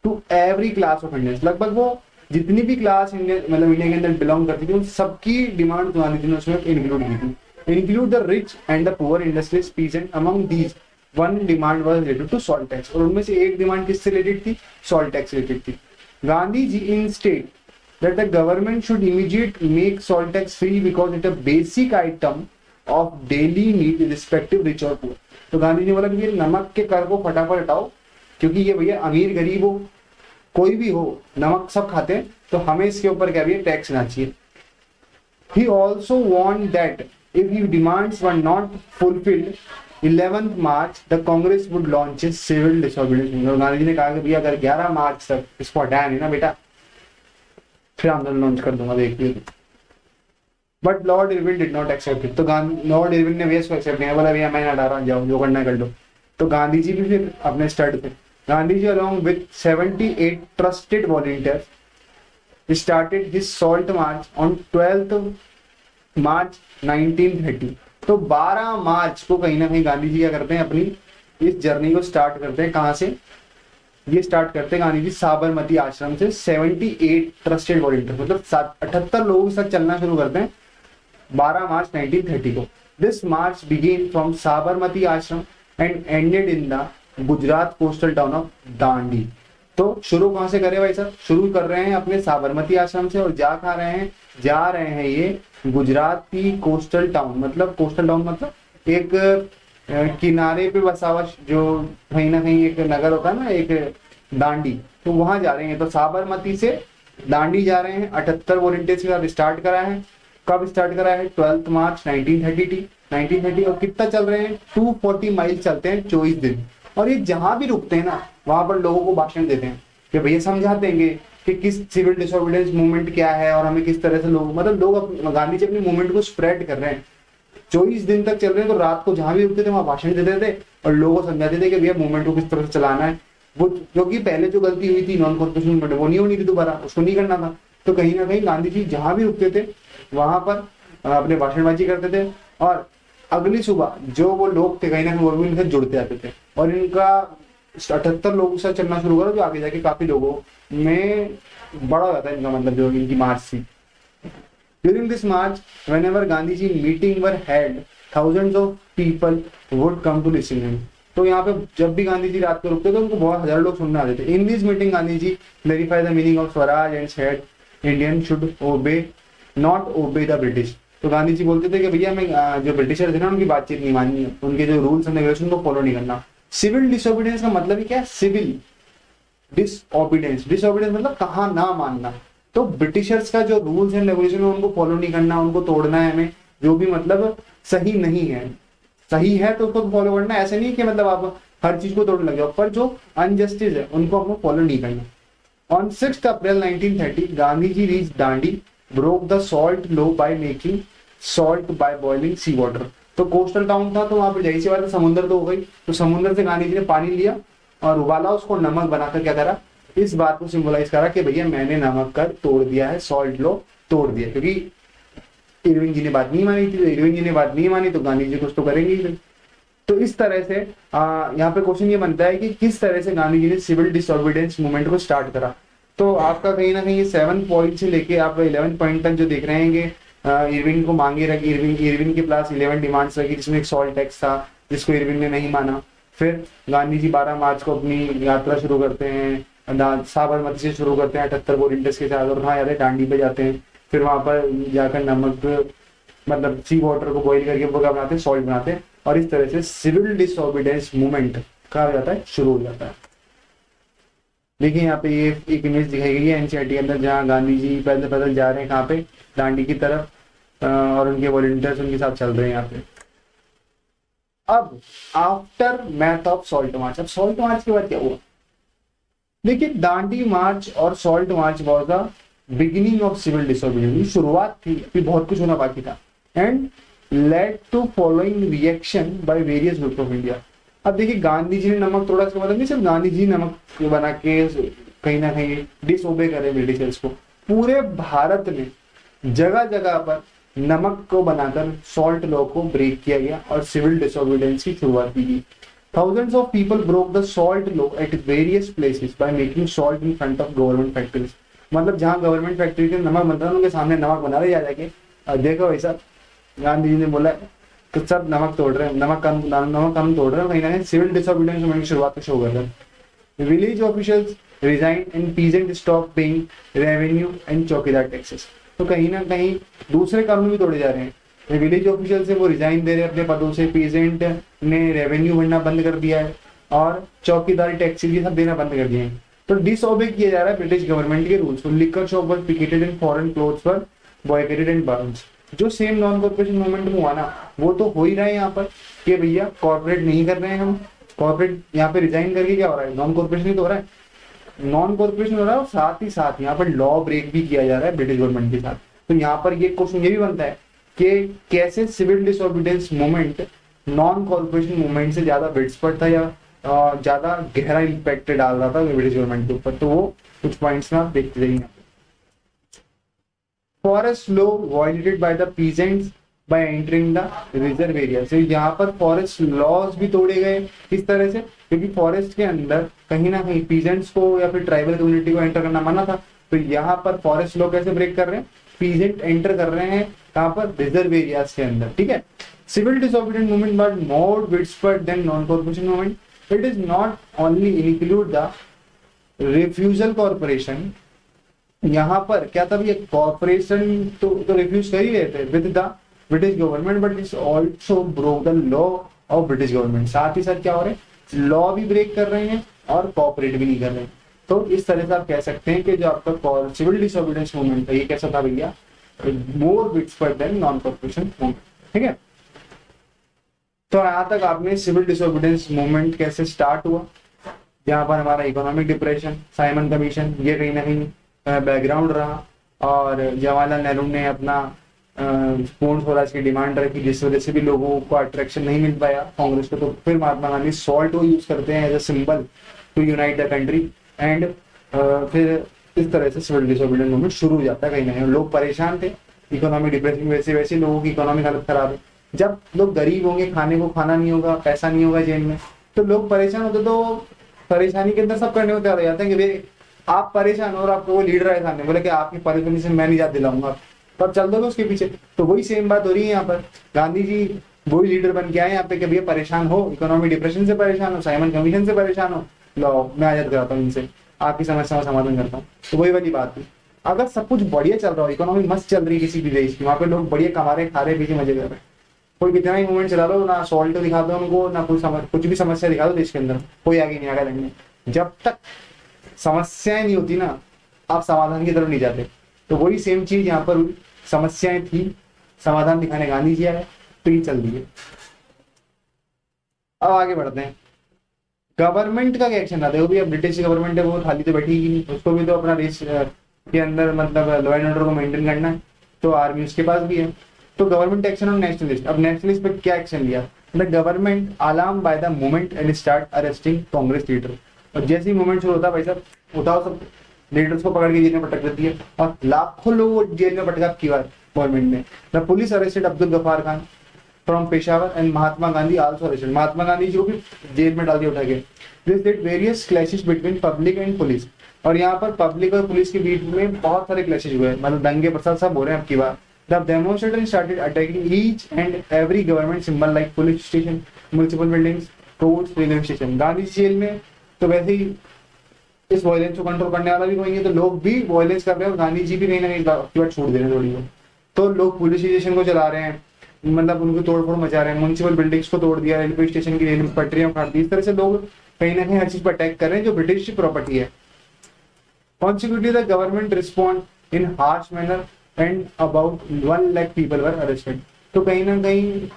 to every class of Indians. लगभग वो जितनी भी क्लास इंडिया मतलब इंडिया के अंदर बिलोंग करती थी उन सबकी डिमांड गांधी जी ने उसमें इंक्लूड की थी। Include the rich and the poor industrialist peasant. Among these one demand was related to salt tax. और उनमें से एक डिमांड किससे रिलेटेड थी, सॉल्ट टैक्स रिलेटेड थी। Gandhi ji insisted that the government should immediately make salt tax free because it a basic item of daily need irrespective rich or poor। तो गांधी जी बोला कि ये नमक के कर को फटाफट हटाओ, क्योंकि ये भैया अमीर गरीब हो कोई भी हो, नमक सब खाते हैं, तो हमें इसके ऊपर क्या भैया टैक्स ना चाहिए। He also warned that if his demands were not fulfilled 11th March the Congress would launch a civil disobedience। और गांधी जी ने कहा कि भैया अगर 11 मार्च तक इसको हटाया नहीं ना बेटा, फिर आंदोलन लॉन्च कर दूंगा, देखिए। But lord Irwin did not accept it. तो लॉर्ड इरविन ने भैया इसको एक्सेप्ट नहीं, बोला भैया मैं हटा रहा हूँ, जाओ जो करना कर लो। तो गांधी जी भी फिर अपने स्टड थे। Gandhi ji along with 78 trusted volunteers started his salt march on 12 मार्च 1930। तो 12 मार्च को कहीं ना कहीं गांधी जी क्या करते हैं, अपनी इस जर्नी को स्टार्ट करते हैं। कहाँ से ये स्टार्ट करते हैं गांधी जी, साबरमती आश्रम से। 78 ट्रस्टेड वॉलंटियर मतलब 78 लोगों के साथ चलना शुरू करते हैं 12 मार्च 1930 को। This march began from Sabarmati ashram and ended in the Gujarat coastal town of Dandi. तो शुरू कहाँ से करे भाई साहब, शुरू कर रहे हैं अपने साबरमती आश्रम से और जा रहे हैं ये गुजरात की कोस्टल टाउन। मतलब कोस्टल टाउन मतलब एक किनारे पे बसा हुआ जो कहीं ना कहीं एक नगर होता है ना, एक दांडी, तो वहां जा रहे हैं। तो साबरमती से दांडी जा रहे हैं। 78 वॉलंटियर्स के साथ स्टार्ट करा है। कब स्टार्ट करा है, 12 मार्च 1930। और कितना चल रहे हैं, 240 माइल चलते हैं 24 दिन। और ये जहां भी रुकते हैं ना वहां पर लोगों को भाषण देते हैं कि भैया समझा देंगे कि किस सिविल डिसोबीडियंस मूवमेंट क्या है और हमें किस तरह से लोग गांधी जी अपनी मूवमेंट को स्प्रेड कर रहे हैं। 24 दिन तक चल रहे हैं। तो रात को जहां भी रुकते थे वहां भाषण देते थे और लोगों को समझाते थे कि भैया मूवमेंट को किस तरह से चलाना है। वो क्योंकि पहले जो गलती हुई थी नॉन कॉर्पोरेशन मूवमेंट, वो नहीं होनी थी दोबारा, उसको नहीं करना था। तो कहीं ना कहीं गांधी जी जहां भी रुकते थे वहां पर अपने भाषणबाजी करते थे। और अगली सुबह जो वो लोग थे कहीं ना कहीं वो भी इनसे जुड़ते आते थे। और इनका 78 लोगों के साथ चलना शुरू करा, जो आगे जाके काफी लोगों में बड़ा हो जाता है इनका, मतलब जो इनकी मार्च थी। During this march, whenever Gandhiji meeting were held, thousands of people would come to listen him। तो यहाँ पे जब भी गांधी जी रात को रुकते थे उनको बहुत हजार लोग सुनने आते थे। In this meeting, Gandhi ji clarified the meaning of Swaraj and said Indian should obey, not obey the British। तो गांधी जी बोलते थे कि भैया हमें जो ब्रिटिशर थे ना उनकी बातचीत नहीं माननी है, उनके जो रूल्स एंड रेगुलेशन को फॉलो नहीं करना। सिविल डिसोबीडियंस का मतलब ही क्या है, सिविल डिसओबीडियंस। डिसओबीडियंस मतलब कहा ना मानना। तो ब्रिटिशर्स का जो रूल्स एंड रेगुलेशन है उनको फॉलो नहीं करना, उनको तोड़ना है हमें, जो भी मतलब सही नहीं है। सही है तो उसको फॉलो करना, ऐसे नहीं कि मतलब आप हर चीज को तोड़ने लगे, पर जो अनजस्टिस है उनको आपको फॉलो नहीं करना। On 6 April 1930 Gandhi ji reach Dandi, broke the salt law by making salt by boiling sea water. तो कोस्टल टाउन था तो वहां पर जाहिर सी बात है समुद्र तो हो गई, तो समुद्र से गांधी जी ने पानी लिया और उबाला, उसको नमक बनाकर क्या करा, इस बात को सिंबलाइज करा कि भैया मैंने नमक कर तोड़ दिया है, सॉल्ट लो तोड़ दिया। क्योंकि इरविन जी ने बात नहीं मानी थी, तो इरविन जी ने बात नहीं मानी तो गांधी जी कुछ तो करेंगे ही। तो इस तरह से यहाँ पे क्वेश्चन ये बनता है कि किस तरह से गांधी जी ने सिविल डिसोबीडियंस मूवमेंट को स्टार्ट करा। तो आपका कहीं ना कहीं ये 7 पॉइंट से लेके आप 11 पॉइंट तक जो देख रहे हैं, इरविन को मांगे रखी, इरविन के पास 11 डिमांड्स रखी, जिसमें एक सॉल्ट टैक्स था जिसको इरविन ने नहीं माना। फिर गांधी जी 12 मार्च को अपनी यात्रा शुरू करते हैं, साबरमती से शुरू करते हैं 78 वॉलंटियर्स के साथ, और वहाँ जाते हैं दांडी पे जाते हैं। फिर वहां पर जाकर नमक मतलब सी वाटर को बॉइल करके वो क्या बनाते हैं, सॉल्ट बनाते हैं, और इस तरह से सिविल डिसोबीडियंस मूवमेंट कहा जाता है, शुरू हो जाता है। देखिए यहाँ पे ये एक इमेज दिखाई गई है एनसीईआरटी के अंदर, जहाँ गांधी जी पैदल पैदल जा रहे हैं कहाँ पे, दांडी की तरफ, और उनके वॉलंटियर्स उनके साथ चल रहे हैं यहाँ पे। अब after math of salt march, अब सॉल्ट मार्च के बाद क्या हुआ? देखिए दांडी मार्च और salt march was the beginning of civil disobedience, शुरुआत थी, अभी बहुत कुछ होना बाकी था। And led to following reaction by various group of India. अब देखिए गांधी जी ने नमक तोड़ा, इसका मतलब नहीं सिर्फ गांधी जी नमक बना के कहीं ना कहीं डिसओबे करे ब्रिटिशर्स को, पूरे भारत में जगह जगह पर नमक को बनाकर सॉल्ट लॉ को ब्रेक किया गया और सिविल डिसोबीडियंस की शुरुआत की गई। Thousands of people broke the salt law at various places by making salt in front of government factories। मतलब जहाँ गवर्नमेंट फैक्ट्री के नमक बनता है उनके सामने नमक बना रहे जाके, देखो भाई साहब गांधी जी ने बोला तो सब नमक तोड़ रहे हैं, नमक कम तोड़ रहे हैं, कहीं ना कहीं सिविल डिसोबीडियंस मूवमेंट की शुरुआत को शो कर रहे हैं। Village officials resign and peasant stop paying revenue and चौकीदार टैक्सेस। तो कहीं ना कहीं दूसरे कानून भी तोड़े जा रहे हैं। विलेज ऑफिशियल से वो रिजाइन दे रहे हैं अपने पदों से, पीजेंट ने रेवेन्यू भरना बंद कर दिया है, और चौकीदार टैक्सेस ये सब देना बंद कर दिए हैं। तो डिसओबे किया जा रहा है ब्रिटिश गवर्नमेंट के rules. Liquor shop were picketed and foreign clothes were boycotted and burned. जो सेम नॉन कॉर्पोरेशन मूवमेंट में हुआ ना, वो तो हो ही रहा है यहाँ पर कि भैया कॉर्पोरेट नहीं कर रहे हैं हम, कॉर्पोरेट यहाँ पे रिजाइन करके क्या हो रहा है, नॉन कॉर्पोरेशन ही तो हो रहा है, नॉन कॉर्पोरेशन हो रहा है, और साथ ही साथ यहाँ पर लॉ ब्रेक भी किया जा रहा है ब्रिटिश गवर्नमेंट के साथ। तो यहाँ पर ये क्वेश्चन ये भी बनता है कि कैसे civil disobedience movement non corporation movement से ज्यादा विडस्प्रेड था या ज्यादा गहरा इम्पैक्ट डाल रहा था ब्रिटिश गवर्नमेंट के ऊपर। तो वो कुछ पॉइंट्स में आप देखते जाइए। Forest law violated by the peasants bye entering the reserve area. से यहाँ पर फॉरेस्ट लॉज भी तोड़े गए इस तरह से, क्योंकि फॉरेस्ट के अंदर कहीं ना कहीं पीजेंट्स को या फिर ट्राइबल कम्युनिटी को एंटर करना मना था। तो यहाँ पर फॉरेस्ट लॉ कैसे ब्रेक कर रहे हैं, पीजेंट एंटर कर रहे हैं कहाँ पर, रिजर्व एरियाज के अंदर, ठीक है। Civil disobedience movement but more widespread than non corporation movement. It is not only include the refusal cooperation. यहाँ पर क्या था भैया, कॉर्पोरेशन तो रिफ्यूज कर ही रहे थे with the British government, but it's also broke the law of British government. साथ ही साथ क्या हो रहे हैं, लॉ भी ब्रेक कर रहे हैं और कॉपरेट भी नहीं कर रहे हैं। तो इस तरह से आप कह सकते हैं कि जो आपका सिविल डिसोबीडियंस मूवमेंट था ये कैसा था भैया, मोर widespread than non corporation movement, ठीक है। तो यहाँ तक आपने सिविल डिसोबीडियंस मूवमेंट कैसे स्टार्ट हुआ, जहाँ पर हमारा इकोनॉमिक डिप्रेशन, साइमन कमीशन, ये कहीं ना कहीं बैकग्राउंड रहा, और जवाहरलाल नेहरू ने अपना पूर्ण स्वराज की डिमांड रखी, जिस वजह से भी लोगों को अट्रैक्शन नहीं मिल पाया कांग्रेस को। तो फिर महात्मा गांधी सॉल्ट को यूज करते हैं as a symbol to unite the country, and फिर इस तरह से सिविल डिसोबीडियंस मूवमेंट शुरू हो जाता है। कहीं ना कहीं लोग परेशान थे, इकोनॉमिक डिप्रेशन वैसे वैसे लोगों की इकोनॉमिक हालत खराब है। जब लोग गरीब होंगे, खाने को खाना नहीं होगा, पैसा नहीं होगा जेब में, तो लोग परेशान होते, तो परेशानी के अंदर सब करने को तैयार हो जाते हैं कि भाई आप परेशान हो और आपको वो लीडर है सामने, बोले कि आपकी परेशानी से मैं निजात दिलाऊंगा, तो आप चल दोगे उसके पीछे। तो वही सेम बात हो रही है यहाँ पर, गांधी जी वही लीडर बन के आए यहाँ पे कि भैया परेशान हो, इकोनॉमिक डिप्रेशन से परेशान हो, साइमन कमीशन से परेशान हो, लो मैं आजाद कराता हूँ इनसे, आपकी समस्या का समाधान करता हूँ। तो वही वाली बात थी, अगर सब कुछ बढ़िया चल रहा हो, इकोनॉमी मस्त चल रही है किसी भी देश की, वहाँ पे लोग बढ़िया कमा रहे, खा रहे, पीछे मजे कर रहे हैं, कोई कितना ही मूवमेंट चला लो ना, सॉल्ट दिखा दो उनको ना, कुछ भी समस्या दिखा दो देश के अंदर, कोई आगे नहीं आएगा लड़ने। जब तक समस्याएं नहीं होती ना, आप समाधान की तरफ नहीं जाते। तो वही सेम चीज यहाँ पर हुई, समस्याएं थी, समाधान दिखाने गांधी जी आए, तो ये चल रही है। अब आगे बढ़ते हैं, गवर्नमेंट का क्या एक्शन आता है। वो भी अब ब्रिटिश गवर्नमेंट है, वो खाली तो बैठी ही नहीं, उसको भी तो अपना देश के अंदर मतलब लॉ एंड ऑर्डर को मेंटेन करना है, तो आर्मी उसके पास भी है। तो गवर्नमेंट एक्शन ऑन नेशनलिस्ट। अब नेशनलिस्ट पे क्या एक्शन लिया, the government alarm by the movement and start arresting Congress leader. और जैसे ही मूवमेंट शुरू होता है भाई साहब उठाओ सब लीडर्स को पकड़ के जेल में पटक देती है, और लाखों लोग जेल में पटका की बार गवर्नमेंट ने। The police arrested Abdul Ghaffar Khan from Peshawar and Mahatma Gandhi also arrested, Mahatma Gandhi ji को भी जेल में डाल दिया उठा के। This led various clashes between public and police, और यहाँ पर पब्लिक और पुलिस के बीच में बहुत सारे क्लैशेस हुए, मतलब दंगे प्रसाद सब हो रहे हैं अब की बार। The demonstrators started attacking each and every government symbol like police station, municipal buildings, courts, railway station. Gandhi जेल में तो वैसे ही इस वायलेंस को कंट्रोल करने वाला भी कोई है, तो लोग भी वायलेंस कर रहे हैं और गांधी जी भी कहीं ना कहीं बात छूट दे रहे हैं थोड़ी। तो लोग पुलिस स्टेशन को चला रहे हैं, मतलब उनको तोड़फोड़ मचा रहे हैं, म्युनिसिपल बिल्डिंग्स को तोड़ दिया, रेलवे स्टेशन की रेलवे पटरियां उखाड़ दी। इस तरह से लोग कहीं ना कहीं हर चीज पर अटैक कर रहे हैं जो ब्रिटिश की प्रॉपर्टी है। Consequently, the government respond in harsh manner and about 1 lakh people were arrested. तो कहीं ना कहीं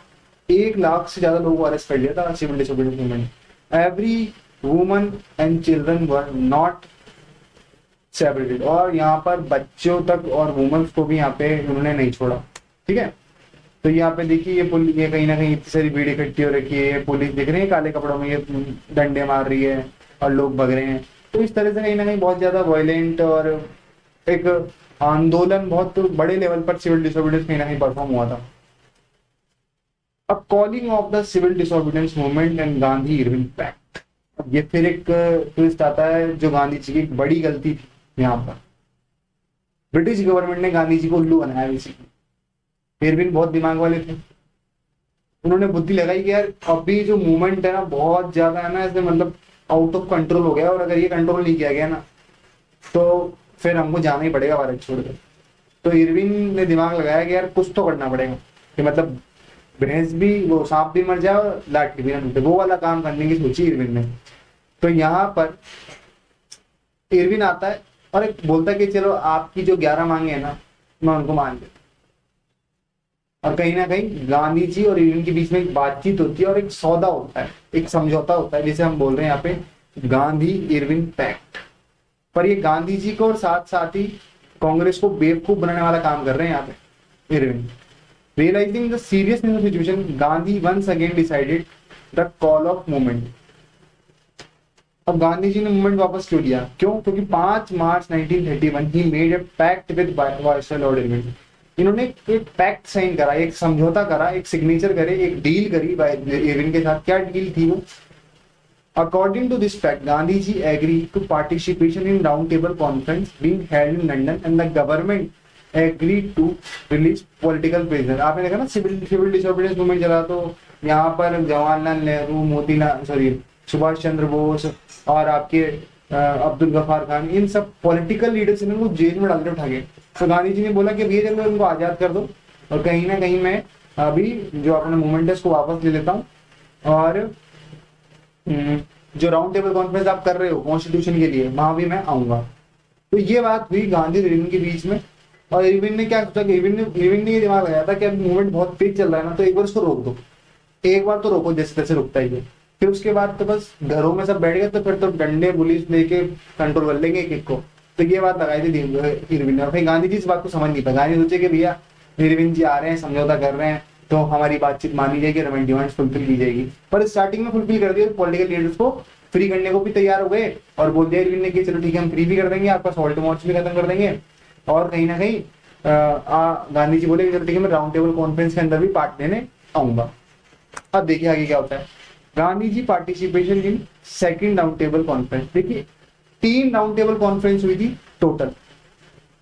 1 लाख से ज्यादा लोगों को अरेस्ट कर लिया था civil disobedience movement. Every woman and children were not separated, और यहाँ पर बच्चों तक और वुमेन्स को भी यहाँ पे उन्होंने नहीं छोड़ा। ठीक है, तो यहाँ पे देखिए ये कहीं ना कहीं इतनी सारी भीड़ इकट्ठी हो रखी है, पुलिस दिख रही है काले कपड़ों में, ये डंडे मार रही है और लोग भग रहे हैं। तो इस तरह से कहीं ना कहीं बहुत ज्यादा वायलेंट और एक आंदोलन बहुत बड़े लेवल पर सिविल डिसोबीडियंस कहीं ना कहीं परफॉर्म हुआ था। अब calling off the civil disobedience movement and Gandhi Irwin pact, अब ये फिर एक ट्विस्ट आता है जो गांधी जी की एक बड़ी गलती थी। यहाँ पर ब्रिटिश गवर्नमेंट ने गांधी जी को उल्लू बनाया बेसिकली। इरविन बहुत दिमाग वाले थे, उन्होंने बुद्धि लगाई कि यार अभी जो मूवमेंट है ना बहुत ज्यादा है ना, इसमें मतलब आउट ऑफ कंट्रोल हो गया, और अगर ये कंट्रोल नहीं किया गया ना तो फिर हमको जाना ही पड़ेगा भारत छोड़कर। तो इरविन ने दिमाग लगाया कि यार कुछ तो करना पड़ेगा कि मतलब भैंस भी, वो सांप भी मर जाए और लाठी भी ना टूटे, वो वाला काम करने की सोची इरविन ने। तो यहाँ पर इरविन आता है और एक बोलता है कि चलो आपकी जो 11 मांगे है ना मैं उनको मान लेता। और कहीं ना कहीं गांधी जी और इरविन के बीच में एक बातचीत होती है और एक सौदा होता है, एक समझौता होता है, जिसे हम बोल रहे हैं यहाँ पे गांधी इरविन पैक्ट। पर ये गांधी जी को और साथ साथ ही कांग्रेस को बेवकूफ बनाने वाला काम कर रहे हैं यहाँ पे Irwin. Realising the seriousness of situation, Gandhi once again decided the call off movement. अब गांधी जी ने मूवमेंट वापस क्यों लिया? क्यों? क्योंकि 5 March 1931 he made a pact with viceroy Lord Irwin. इन्होंने एक पैक्ट साइन करा, एक समझौता करा, एक सिग्नेचर करे, एक डील करी इरविन के साथ। क्या डील थी वो? According to this pact Gandhi ji agree to participation in round table conference being held in London and the government agree to release political prisoner. आपने देखा ना सिविल डिसोबीडियंस मूवमेंट चला, तो यहाँ पर जवाहरलाल नेहरू, सुभाष चंद्र बोस और आपके अब्दुल गफार खान, इन सब पॉलिटिकल लीडर्स ने वो जेल में डाल के उठा गए। तो गांधी जी ने बोला कि भैया जब उनको आजाद कर दो और कहीं ना कहीं मैं अभी जो अपना मूवमेंट है उसको वापस ले लेता हूँ, और जो राउंड टेबल कॉन्फ्रेंस आप कर रहे हो कॉन्स्टिट्यूशन के लिए वहां भी मैं आऊंगा। तो ये बात हुई गांधी और इरविन के बीच में। और इरविन ने क्या सोचा कि इरविन ने ये दिमाग लगाया था कि अब मूवमेंट बहुत तेज चल रहा है ना, तो एक बार उसको रोक दो, एक बार तो रोको जैसे तैसे रुकता ही है। फिर उसके बाद तो बस घरों में सब बैठ गए, तो फिर तो डंडे पुलिस लेके कंट्रोल कर लेंगे एक को। तो ये बात लगाई थी इरविन ने। फिर गांधी जी इस बात को समझ नहीं पाए। गांधी सोचे कि भैया इरविन जी आ रहे हैं, समझौता कर रहे हैं, तो हमारी बातचीत मानी जाएगी, हमारी डिमांड्स फुलफिल की जाएगी। पर स्टार्टिंग में फुलफिल कर दिया, पॉलिटिकल लीडर्स को फ्री करने को भी तैयार हो गए और बोल दिया इरविन ने कि चलो ठीक है हम फ्री भी कर देंगे, आपका सॉल्ट मार्च भी खत्म कर देंगे, और कहीं ना कहीं गांधी जी बोले चलो ठीक है मैं राउंड टेबल कॉन्फ्रेंस के अंदर भी पार्ट लेने आऊंगा। अब देखिए आगे क्या होता है। Gandhi ji participation in second round table conference. देखिए 3 राउंड टेबल कॉन्फ्रेंस हुई थी टोटल,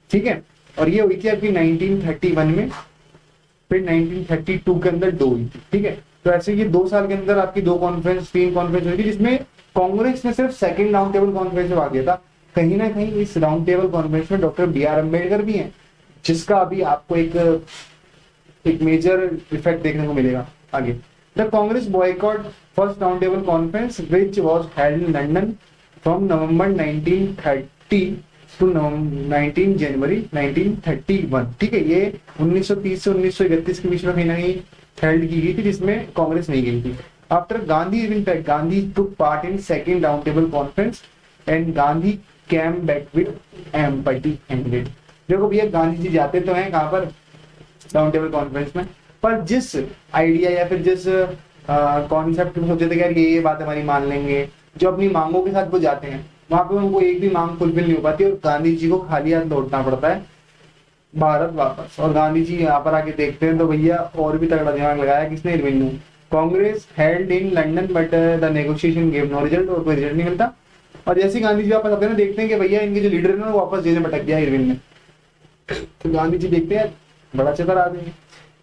ठीक है, और ये हुई थी आपकी 1931 में, फिर 1932 के अंदर 2 हुई थी, ठीक है। तो ऐसे ये 2 साल के अंदर आपकी 3 कॉन्फ्रेंस हुई थी, जिसमें कांग्रेस ने सिर्फ सेकंड राउंड टेबल कॉन्फ्रेंस में भाग लिया था। कहीं ना कहीं इस राउंड टेबल कॉन्फ्रेंस में डॉक्टर BR अम्बेडकर भी हैं, जिसका अभी आपको एक मेजर इफेक्ट देखने को मिलेगा आगे। The Congress boycott first round table conference which was held in London from November 1930 to 19 January 1931, ठीक है। ये 1930 से 1931 के बीच में कहीं ना कहीं हेल्ड की गई थी, जिसमें कांग्रेस नहीं गई थी। After Gandhi Irwin pact, Gandhi took part in second round table conference and Gandhi came back with empty handed. देखो भैया गांधी जी जाते तो हैं कहाँ पर, राउंड टेबल कॉन्फ्रेंस में, पर जिस आइडिया या फिर जिस कॉन्सेप्ट में सोचे थे कि यार ये बात हमारी मान लेंगे, जो अपनी मांगों के साथ वो जाते हैं वहां पे उनको एक भी मांग फुलफिल नहीं हो पाती और गांधी जी को खाली हाथ लौटना पड़ता है। भारत वापस। और गांधी जी यहाँ पर आके देखते हैं तो भैया और भी तगड़ा दिमाग लगाया किसने, इरविन ने। Congress held in London but the negotiation gave no result, और कोई रिजल्ट नहीं मिलता। और जैसे ही गांधी जी वापस आते हैं ना, देखते हैं कि भैया इनके जो लीडर है ना वो वापस जेल में भटक गया इरविन ने। तो गांधी जी देखते हैं बड़ा चक्कर आ गया।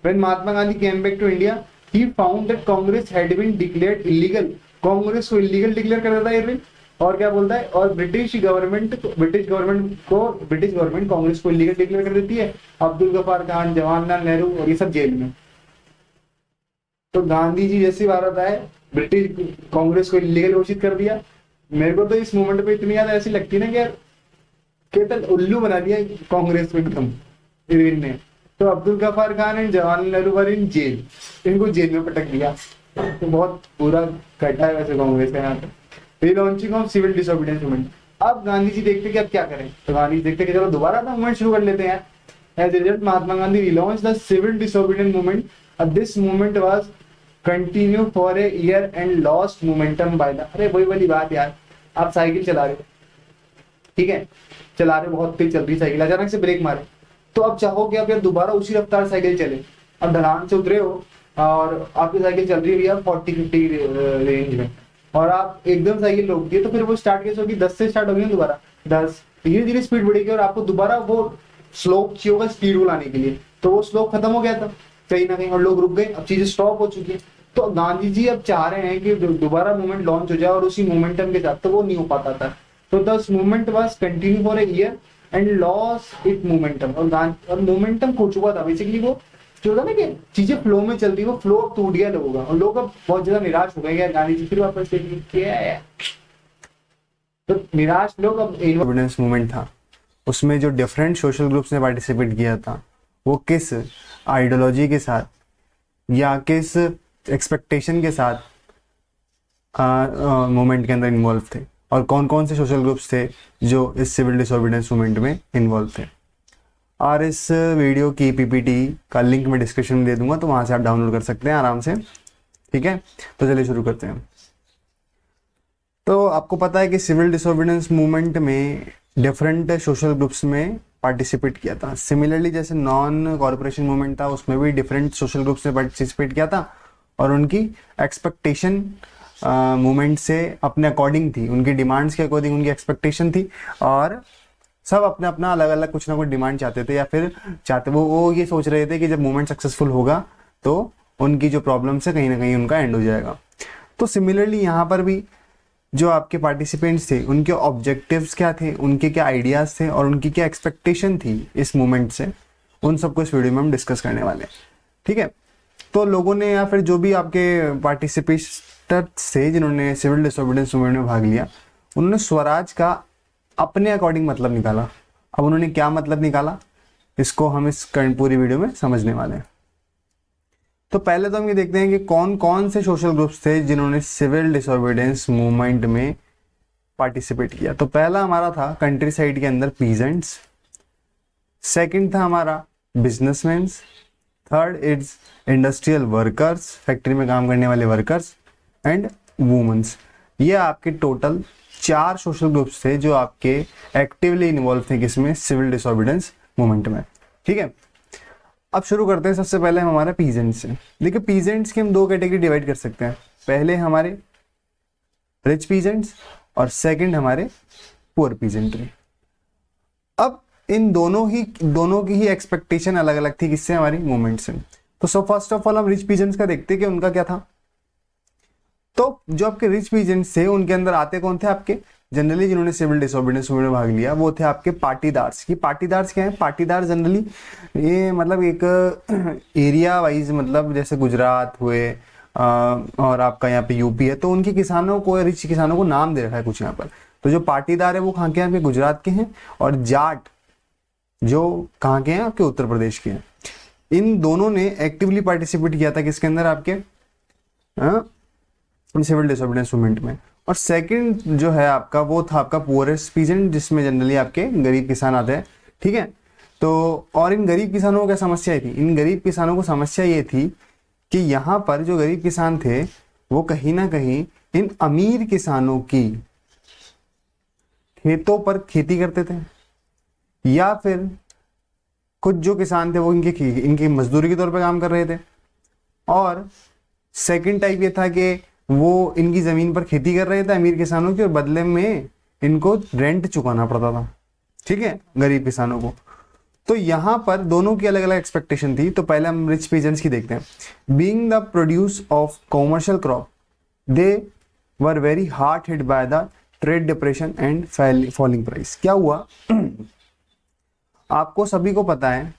When Mahatma Gandhi came back to India, he found that Congress had been declared illegal. Congress को इलीगल डिक्लेयर कर देता है इरविन। और क्या बोलता है, और ब्रिटिश गवर्नमेंट कांग्रेस को इलीगल डिक्लेयर कर देती है। अब्दुल गफार खान, जवाहरलाल नेहरू और ये सब जेल में। तो गांधी जी जैसे भारत आए, ब्रिटिश कांग्रेस को इलीगल घोषित कर दिया। मेरे को तो इस मोमेंट पे इतनी याद ऐसी लगती है ना कि यार केवल उल्लू बना दिया कांग्रेस को एकदम इरविन ने। तो Abdul Ghaffar Khan and Jawaharlal Nehru were in jail, इनको जेल में पटक दिया। तो बहुत बुरा घटा है वैसे कांग्रेस का यहाँ पे। Relaunching of civil disobedience movement. अब गांधी जी देखते कि अब क्या करें, तो गांधी जी देखते कि चलो दोबारा अपना मूवमेंट शुरू कर लेते हैं। As result Mahatma Gandhi relaunch the civil disobedience movement. This movement was continue for a year and lost momentum by the, अरे वही वाली बात यार, आप साइकिल चला रहे हो, ठीक है, चला रहे बहुत तेज चल रही साइकिल, अचानक से ब्रेक मारे, तो अब चाहो कि आप यार दोबारा उसी रफ्तार साइकिल चले। अब ढलान से उतरे हो और आपकी साइकिल चल रही है भैया 40-50 रेंज में, और आप एकदम साइकिल रोक दिए, तो फिर वो स्टार्ट कैसे होगी, 10 से स्टार्ट होगी ना दोबारा, 10, धीरे धीरे स्पीड बढ़ेगी और आपको दोबारा वो स्लोप चाहिए होगा स्पीड को लाने के लिए। तो वो स्लोप खत्म हो गया था कहीं ना कहीं और लोग रुक गए, अब चीजें स्टॉप हो चुकी है। तो गांधी जी अब चाह रहे हैं कि दोबारा मूवमेंट लॉन्च हो जाए और उसी मोमेंटम के साथ, तो वो नहीं हो पाता था। तो दस movement was continue for a year and loss it momentum. और मोमेंटम खो चुका था बेसिकली, वो जो होता ना कि चीजें फ्लो में चल रही, वो फ्लो टूट गया लोगों का, और लोग अब बहुत ज्यादा निराश हो गए। गांधी जी फिर वापस से क्या है, तो निराश लोग अब एविडेंस मूवमेंट था, उसमें जो डिफरेंट सोशल ग्रुप्स ने पार्टिसिपेट किया था, वो किस आइडियोलॉजी के साथ या किस एक्सपेक्टेशन के साथ मूवमेंट के अंदर इन्वॉल्व थे, और कौन कौन से सोशल ग्रुप्स थे जो इस सिविल डिसोबीडियंस मूवमेंट में इन्वॉल्व थे। और इस वीडियो की पीपीटी का लिंक मैं डिस्क्रिप्शन में दे दूंगा, तो वहाँ से आप डाउनलोड कर सकते हैं आराम से, ठीक है। तो चलिए शुरू करते हैं। तो आपको पता है कि सिविल डिसोबीडियंस मूवमेंट में डिफरेंट सोशल ग्रुप्स में पार्टिसिपेट किया था। सिमिलरली जैसे नॉन कॉर्पोरेशन मूवमेंट था, उसमें भी डिफरेंट सोशल ग्रुप्स ने पार्टिसिपेट किया था, और उनकी एक्सपेक्टेशन मूवमेंट से अपने अकॉर्डिंग थी, उनकी डिमांड्स के अकॉर्डिंग उनकी एक्सपेक्टेशन थी, और सब अपना अपना अलग अलग कुछ ना कुछ डिमांड चाहते थे, या फिर चाहते वो ये सोच रहे थे कि जब मूवमेंट सक्सेसफुल होगा तो उनकी जो प्रॉब्लम्स है कहीं ना कहीं उनका एंड हो जाएगा। तो सिमिलरली यहाँ पर भी जो आपके पार्टिसिपेंट्स थे, उनके ऑब्जेक्टिव्स क्या थे, उनके क्या आइडियाज थे, और उनकी क्या एक्सपेक्टेशन थी इस मूवमेंट से, उन सबको इस वीडियो में हम डिस्कस करने वाले हैं, ठीक है। तो लोगों ने या फिर जो भी आपके पार्टिसिपेटर्स थे जिन्होंने सिविल डिसोबीडियंस मूवमेंट में भाग लिया, उन्होंने स्वराज का अपने अकॉर्डिंग मतलब निकाला। अब उन्होंने क्या मतलब निकाला, इसको हम इस पूरी वीडियो में समझने वाले हैं। तो पहले तो हम ये देखते हैं कि कौन कौन से सोशल ग्रुप्स थे जिन्होंने सिविल डिसोबीडियंस मूवमेंट में पार्टिसिपेट किया। तो पहला हमारा था कंट्री साइड के अंदर पीजेंट्स, सेकंड था हमारा businessman, third is industrial workers, factory में काम करने वाले वर्कर्स, एंड वुमेन्स। ये आपके टोटल 4 सोशल ग्रुप्स थे जो आपके एक्टिवली इन्वॉल्व थे किसमें, सिविल डिसोबीडियंस मूवमेंट में, ठीक है। अब शुरू करते हैं सबसे पहले हम हमारे पीजेंट्स से। देखिए पीजेंट्स की हम 2 कैटेगरी डिवाइड कर सकते हैं, पहले हमारे रिच पीजेंट्स और सेकंड हमारे पुअर पीजेंट्री। अब इन दोनों की ही एक्सपेक्टेशन अलग अलग थी किससे, हमारी मूवमेंट से। तो फर्स्ट ऑफ ऑल हम रिच पीजेंट्स का देखते हैं कि उनका क्या था। तो जो आपके रिच पीजेंट्स थे उनके अंदर आते कौन थे, आपके जनरली जिन्होंने सिविल डिसोबीडियंस मूवमेंट में भाग लिया वो थे आपके पाटीदार्स। की पाटीदार्स क्या है, पाटीदार जनरली ये मतलब एक एरिया वाइज, मतलब जैसे गुजरात हुए और आपका यहाँ पे यूपी है, तो उनके किसानों को, रिच किसानों को नाम दे रखा है कुछ यहाँ पर। तो जो पाटीदार है वो कहाँ के हैं, आपके गुजरात के हैं, और जाट जो कहाँ के हैं, आपके उत्तर प्रदेश के हैं। इन दोनों ने एक्टिवली पार्टिसिपेट किया था किसके अंदर, आपके सिविल डिसोबीडियंस मूवमेंट में। और सेकंड जो है आपका वो था आपका पुअरेस्ट पीजेंट, जिसमें जनरली आपके गरीब किसान आते हैं, ठीक है। तो और इन गरीब किसानों को क्या समस्या थी, इन गरीब किसानों को समस्या ये थी कि यहाँ पर जो गरीब किसान थे वो कहीं ना कहीं इन अमीर किसानों की खेतों पर खेती करते थे, या फिर कुछ जो किसान थे वो इनकी मजदूरी के तौर पे काम कर रहे थे, और सेकंड टाइप ये था कि वो इनकी जमीन पर खेती कर रहे थे अमीर किसानों की, और बदले में इनको रेंट चुकाना पड़ता था, ठीक है, गरीब किसानों को। तो यहाँ पर दोनों की अलग अलग एक्सपेक्टेशन थी। तो पहले हम रिच पीजेंट्स की देखते हैं। Being the produce of commercial crop they were very hard hit by the trade depression and falling price. क्या हुआ, आपको सभी को पता है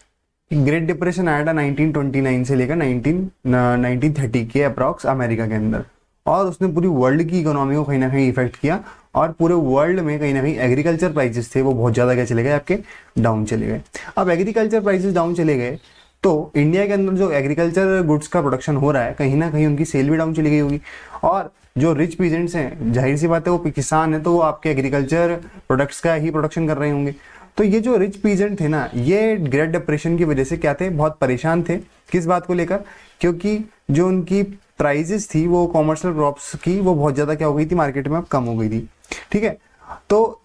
कि ग्रेट डिप्रेशन आया था 1929 से लेकर 1930 के अप्रॉक्स अमेरिका के अंदर, और उसने पूरी वर्ल्ड की इकोनॉमी को कहीं ना कहीं इफेक्ट किया, और पूरे वर्ल्ड में कहीं ना कहीं एग्रीकल्चर प्राइसेस थे वो बहुत ज़्यादा क्या चले गए, आपके डाउन चले गए। अब एग्रीकल्चर प्राइसेस डाउन चले गए तो इंडिया के अंदर जो एग्रीकल्चर गुड्स का प्रोडक्शन हो रहा है कहीं ना कहीं उनकी सेल भी डाउन चली गई होगी। और जो रिच पीजेंट्स हैं, जाहिर सी बात है वो किसान है, तो वो आपके एग्रीकल्चर प्रोडक्ट्स का ही प्रोडक्शन कर रहे होंगे। तो ये जो रिच पीजेंट थे ना, ये ग्रेट डिप्रेशन की वजह से क्या थे, बहुत परेशान थे। किस बात को लेकर, क्योंकि जो उनकी प्राइजेस थी वो कॉमर्शियल क्रॉप्स की वो बहुत ज़्यादा क्या हो गई थी, मार्केट में अब कम हो गई थी, ठीक है। तो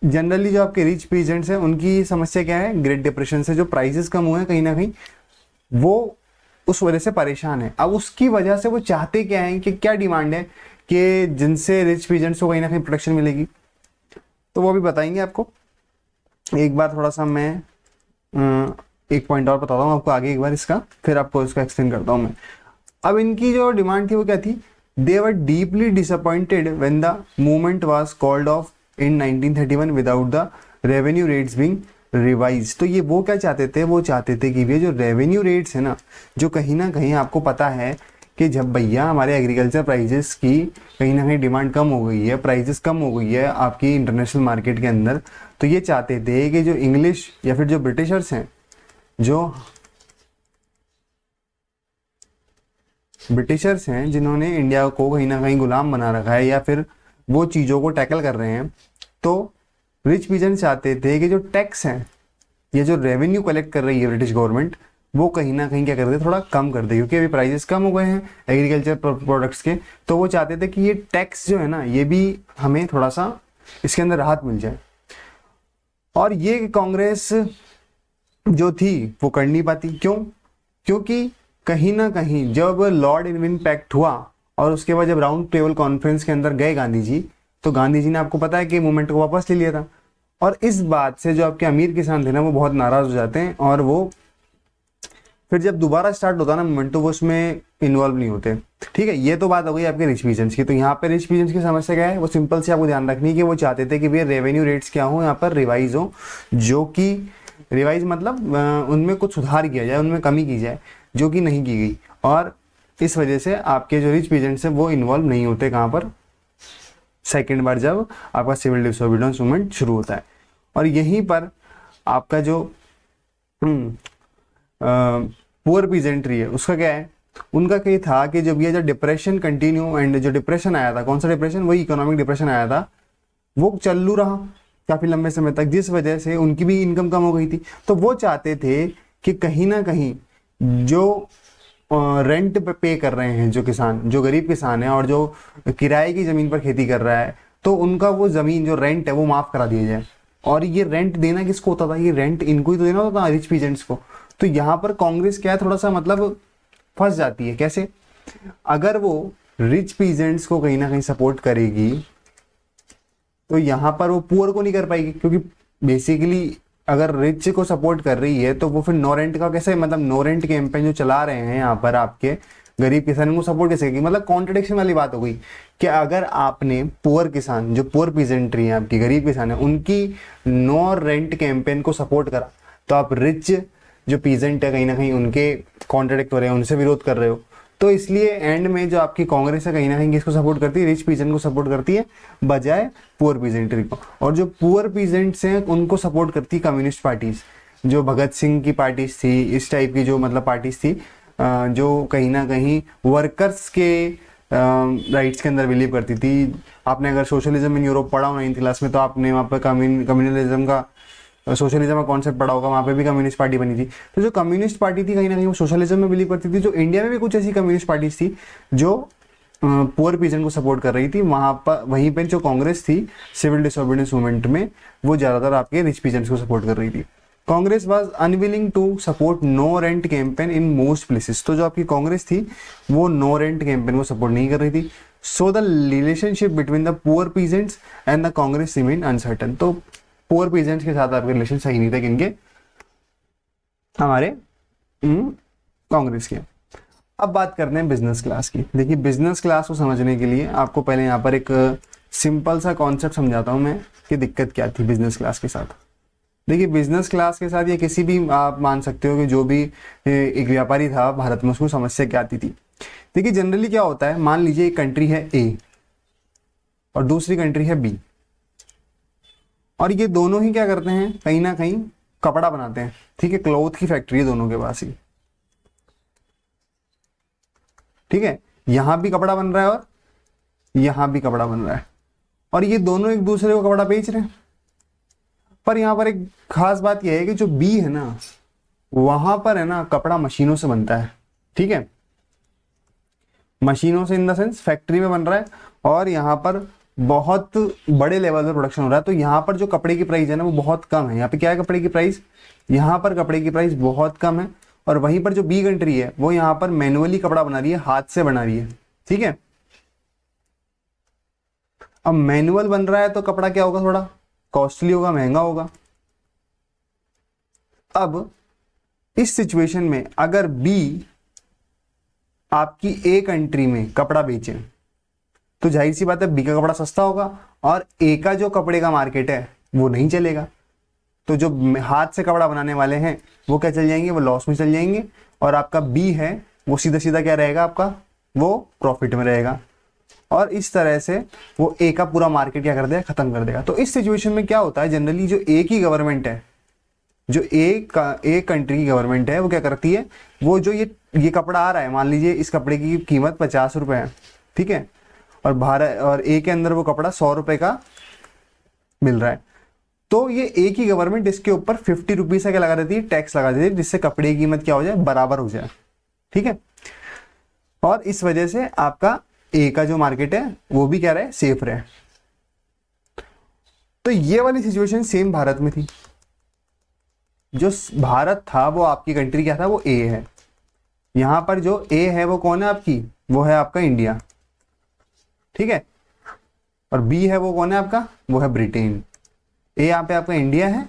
जनरली जो आपके रिच पीजेंट्स हैं उनकी समस्या क्या है, ग्रेट डिप्रेशन से जो प्राइसेस कम हुए हैं कहीं ना कहीं वो उस वजह से परेशान है। अब उसकी वजह से वो चाहते क्या है, कि क्या डिमांड है कि जिनसे रिच पीजेंट्स को कहीं ना कहीं प्रोटेक्शन मिलेगी, तो वो भी बताएंगे आपको। एक बार थोड़ा सा मैं एक पॉइंट और बताता हूँ आपको आगे एक बार इसका, फिर आपको इसका एक्सप्लेन करता हूँ मैं। अब इनकी जो डिमांड थी वो क्या थी, they were deeply disappointed when the movement was called off in 1931 without the revenue rates being revise. तो ये वो क्या चाहते थे, वो चाहते थे कि ये जो रेवेन्यू रेट्स है ना, जो कहीं ना कहीं आपको पता है कि जब भैया हमारे एग्रीकल्चर प्राइजेस की कहीं ना कहीं डिमांड कम हो गई है, प्राइजेस कम हो गई है आपकी इंटरनेशनल मार्केट के अंदर, तो ये चाहते थे कि जो इंग्लिश या फिर जो ब्रिटिशर्स हैं, जो ब्रिटिशर्स हैं जिन्होंने इंडिया को कहीं ना कहीं गुलाम बना रखा है या फिर वो चीज़ों को टैकल कर रहे हैं, तो रिच पीजेंट चाहते थे कि जो टैक्स हैं, ये जो रेवेन्यू कलेक्ट कर रही है ब्रिटिश गवर्नमेंट, वो कहीं ना कहीं क्या कर दे, थोड़ा कम कर दे, क्योंकि अभी प्राइजेस कम हो गए हैं एग्रीकल्चर प्रोडक्ट्स के। तो वो चाहते थे कि ये टैक्स जो है ना, ये भी हमें थोड़ा सा इसके अंदर राहत मिल जाए। और ये कांग्रेस जो थी वो कर नहीं पाती, क्यों, क्योंकि कहीं ना कहीं जब लॉर्ड इरविन पैक्ट हुआ और उसके बाद जब राउंड टेबल कॉन्फ्रेंस के अंदर गए गांधी जी, तो गांधी जी ने आपको पता है कि मूवमेंट को वापस ले लिया था। और इस बात से जो आपके अमीर किसान थे ना, वो बहुत नाराज हो जाते हैं, और वो फिर जब दोबारा स्टार्ट होता है ना मूवमेंट, तो वो उसमें इन्वॉल्व नहीं होते, ठीक है। ये तो बात हो गई आपके रिच पीजेंट्स की। तो यहाँ पे रिच पीजेंट्स की समस्या क्या है, वो सिंपल से आपको ध्यान रखनी है कि वो चाहते थे कि भैया रेवेन्यू रेट्स क्या हो, यहाँ पर रिवाइज हो, जो कि रिवाइज मतलब उनमें कुछ सुधार किया जाए, उनमें कमी की जाए, जो कि नहीं की गई। और इस वजह से आपके जो रिच पीजेंट्स हैं वो इन्वॉल्व नहीं होते कहाँ पर, सेकेंड बार जब आपका सिविल डिसोबीडियंस मूवमेंट शुरू होता है। और यहीं पर आपका जो पुअर पीजेंट्री है उसका क्या है, उनका क्या था कि जब ये जो डिप्रेशन कंटिन्यू एंड जो डिप्रेशन आया था, कौन सा डिप्रेशन, वही इकोनॉमिक डिप्रेशन आया था, वो चालू रहा काफी लंबे समय तक, जिस वजह से उनकी भी इनकम कम हो गई थी। तो वो चाहते थे कि कहीं ना कहीं जो रेंट पे कर रहे हैं जो किसान, जो गरीब किसान है और जो किराए की जमीन पर खेती कर रहा है, तो उनका वो जमीन जो रेंट है वो माफ करा दिया जाए। और ये रेंट देना किसको होता था, ये रेंट इनको ही तो देना होता था, रिच पीजेंट्स को। तो यहाँ पर कांग्रेस क्या है, थोड़ा सा मतलब फंस जाती है। कैसे, अगर वो रिच पीजेंट्स को कहीं ना कहीं सपोर्ट करेगी तो यहाँ पर वो पुअर को नहीं कर पाएगी, क्योंकि बेसिकली अगर रिच को सपोर्ट कर रही है तो वो फिर नो रेंट का कैसे, मतलब नो रेंट कैंपेन जो चला रहे हैं यहाँ पर आपके गरीब किसानों को सपोर्ट कैसे करेगी, मतलब कॉन्ट्रडिक्शन वाली बात हो गई कि अगर आपने पुअर किसान, जो पुअर पीजेंट्री है आपकी, गरीब किसान है, उनकी नो रेंट कैंपेन को सपोर्ट करा, तो आप रिच जो पीजेंट है कहीं ना कहीं उनके कॉन्ट्रडिक्ट हो रहे हैं, उनसे विरोध कर रहे हो। तो इसलिए एंड में जो आपकी कांग्रेस है कहीं ना कहीं किसको सपोर्ट करती है, रिच पीजेंट को सपोर्ट करती है बजाय पुअर पीजेंट्री को। और जो पुअर पीजेंट्स हैं उनको सपोर्ट करती है कम्युनिस्ट पार्टीज, जो भगत सिंह की पार्टीज थी, इस टाइप की जो मतलब पार्टीज थी, जो कहीं ना कहीं वर्कर्स के राइट्स के अंदर बिलीव करती थी। आपने अगर सोशलिज्म इन यूरोप पढ़ा हो 9th क्लास में, तो आपने वहाँ पर कम्युनलिज्म का, सोशलिज्म का कॉन्सेप्ट पढ़ा होगा, वहाँ पे भी कम्युनिस्ट पार्टी बनी थी। तो जो कम्युनिस्ट पार्टी थी कहीं ना कहीं वो सोशलिज्म में बिलीव करती थी। जो इंडिया में भी कुछ ऐसी कम्युनिस्ट पार्टीज थी जो पुअर पीजेंट को सपोर्ट कर रही थी, वहाँ पर वहीं पर जो कांग्रेस थी सिविल डिसोबीडियंस मूवमेंट में, वो ज़्यादातर आपके रिच पीजेंट्स को सपोर्ट कर रही थी। Congress was unwilling to support no rent campaign in most places. तो जो आपकी कांग्रेस थी वो नो रेंट कैंपेन को सपोर्ट नहीं कर रही थी। So the relationship between the poor peasants and the Congress remain uncertain. तो पुअर पीजेंट्स के साथ आपके रिलेशन सही नहीं थे किनके, हमारे कांग्रेस के। अब बात करते हैं बिजनेस क्लास की। देखिए बिजनेस क्लास को समझने के लिए आपको पहले यहाँ पर एक सिंपल सा कॉन्सेप्ट समझाता हूँ मैं कि दिक्कत क्या थी बिजनेस क्लास के साथ। देखिए बिजनेस क्लास के साथ या किसी भी आप मान सकते हो कि जो भी एक व्यापारी था भारत में, उसको समस्या क्या आती थी। देखिए जनरली क्या होता है, मान लीजिए एक कंट्री है ए और दूसरी कंट्री है बी, और ये दोनों ही क्या करते हैं, कहीं ना कहीं कपड़ा बनाते हैं। ठीक है, क्लॉथ की फैक्ट्री है दोनों के पास ही। ठीक है, यहां भी कपड़ा बन रहा है और यहां भी कपड़ा बन रहा है, और ये दोनों एक दूसरे को कपड़ा बेच रहे हैं। पर यहां पर एक खास बात यह है कि जो बी है ना, वहां पर है ना कपड़ा मशीनों से बनता है। ठीक है, मशीनों से इन द सेंस फैक्ट्री में बन रहा है, और यहाँ पर बहुत बड़े लेवल पर प्रोडक्शन हो रहा है। तो यहाँ पर जो कपड़े की प्राइस है ना वो बहुत कम है। यहाँ पे क्या है कपड़े की प्राइस, यहाँ पर कपड़े की प्राइस बहुत कम है, और वहीं पर जो बी कंट्री है वो यहाँ पर मैनुअली कपड़ा बना रही है, हाथ से बना रही है। ठीक है, अब मैनुअल बन रहा है तो कपड़ा क्या होगा, थोड़ा कॉस्टली होगा, महंगा होगा। अब इस सिचुएशन में अगर बी आपकी ए कंट्री में कपड़ा बेचे तो जाहिर सी बात है बी का कपड़ा सस्ता होगा, और ए का जो कपड़े का मार्केट है वो नहीं चलेगा। तो जो हाथ से कपड़ा बनाने वाले हैं वो क्या चल जाएंगे, वो लॉस में चल जाएंगे, और आपका बी है वो सीधा सीधा क्या रहेगा आपका, वो प्रॉफिट में रहेगा। और इस तरह से वो ए का पूरा मार्केट क्या कर देगा, खत्म कर देगा। तो इस सिचुएशन में क्या होता है, जनरली जो ए की गवर्नमेंट है, जो एक कंट्री की गवर्नमेंट है, वो क्या करती है, वो जो ये कपड़ा आ रहा है, मान लीजिए इस कपड़े की कीमत 50 रुपए है। ठीक है, और भारत और ए के अंदर वो कपड़ा 100 रुपए का मिल रहा है, तो ये ए की गवर्नमेंट इसके ऊपर 50 रुपीज का क्या लगा देती है, टैक्स लगा देती है, जिससे कपड़े की कीमत क्या हो जाए, बराबर हो जाए। ठीक है, और इस वजह से आपका ए का जो मार्केट है वो भी क्या रहे, सेफ रहे। तो ये वाली सिचुएशन सेम भारत में थी। जो भारत था वो आपकी कंट्री क्या था, वो ए है। यहां पर जो ए है वो कौन है आपकी, वो है आपका इंडिया। ठीक है, और बी है वो कौन है आपका, वो है ब्रिटेन। ए यहाँ पे आपका इंडिया है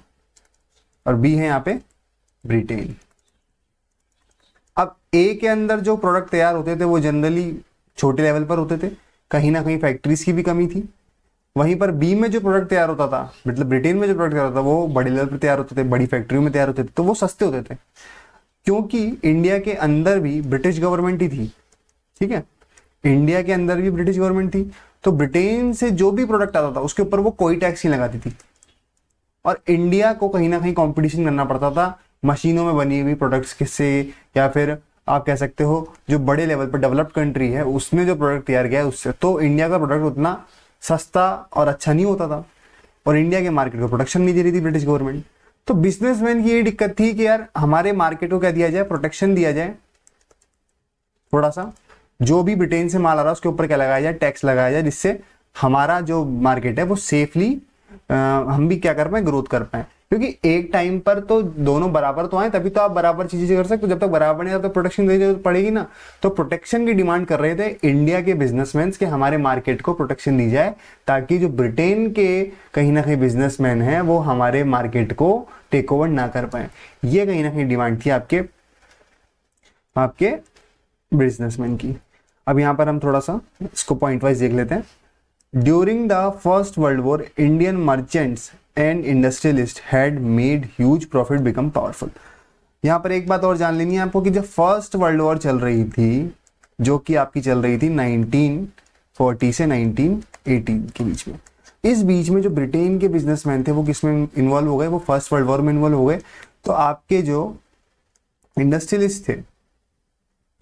और बी है यहाँ पे ब्रिटेन। अब ए के अंदर जो प्रोडक्ट तैयार होते थे वो जनरली छोटे लेवल पर होते थे, कहीं ना कहीं फैक्ट्रीज की भी कमी थी। वहीं पर बी में जो प्रोडक्ट तैयार होता था, मतलब ब्रिटेन में जो प्रोडक्ट तैयार होता था, वो बड़े लेवल पर तैयार होते थे, बड़ी फैक्ट्रियों में तैयार होते थे, तो वो सस्ते होते थे, क्योंकि इंडिया के अंदर भी ब्रिटिश गवर्नमेंट ही थी। ठीक है, इंडिया के अंदर भी ब्रिटिश गवर्नमेंट थी, तो ब्रिटेन से जो भी प्रोडक्ट आता था उसके ऊपर वो कोई टैक्स नहीं लगाती थी, और इंडिया को कहीं ना कहीं कंपटीशन करना पड़ता था मशीनों में बनी हुई प्रोडक्ट्स किससे, या फिर आप कह सकते हो जो बड़े लेवल पर डेवलप्ड कंट्री है उसने जो प्रोडक्ट तैयार किया है उससे। तो इंडिया का प्रोडक्ट उतना सस्ता और अच्छा नहीं होता था, और इंडिया के मार्केट को प्रोटेक्शन नहीं दे रही थी ब्रिटिश गवर्नमेंट। तो बिजनेसमैन की ये दिक्कत थी कि यार हमारे मार्केट को क्या दिया जाए, प्रोटेक्शन दिया जाए, थोड़ा सा जो भी ब्रिटेन से माल आ रहा है उसके ऊपर क्या लगाया जाए, टैक्स लगाया जाए, जिससे हमारा जो मार्केट है वो सेफली हम भी क्या कर पाए, ग्रोथ कर पाए। क्योंकि एक टाइम पर तो दोनों बराबर तो आए, तभी तो आप बराबर चीजें कर सकते हो। जब तक बराबर नहीं, तब तक प्रोटेक्शन की जरूरत पड़ेगी ना। तो प्रोटेक्शन की डिमांड कर रहे थे इंडिया के बिजनेसमैन के, हमारे मार्केट को प्रोटेक्शन दी जाए, ताकि जो ब्रिटेन के कहीं ना कहीं बिजनेसमैन हैं वो हमारे मार्केट को टेक ओवर ना कर पाए। ये कहीं ना कहीं डिमांड थी आपके बिजनेसमैन की। अब यहाँ पर हम थोड़ा सा इसको पॉइंट वाइज देख लेते हैं। During the first world war Indian merchants and industrialist had made huge profit become powerful. यहाँ पर एक बात और जान लेनी है आपको कि जब फर्स्ट वर्ल्ड वॉर चल रही थी, जो कि आपकी चल रही थी 1940 से 1918 के बीच में, इस बीच में जो ब्रिटेन के बिजनेसमैन थे वो किसमें इन्वॉल्व हो गए, वो फर्स्ट वर्ल्ड वॉर में इन्वॉल्व हो गए। तो आपके जो इंडस्ट्रियलिस्ट थे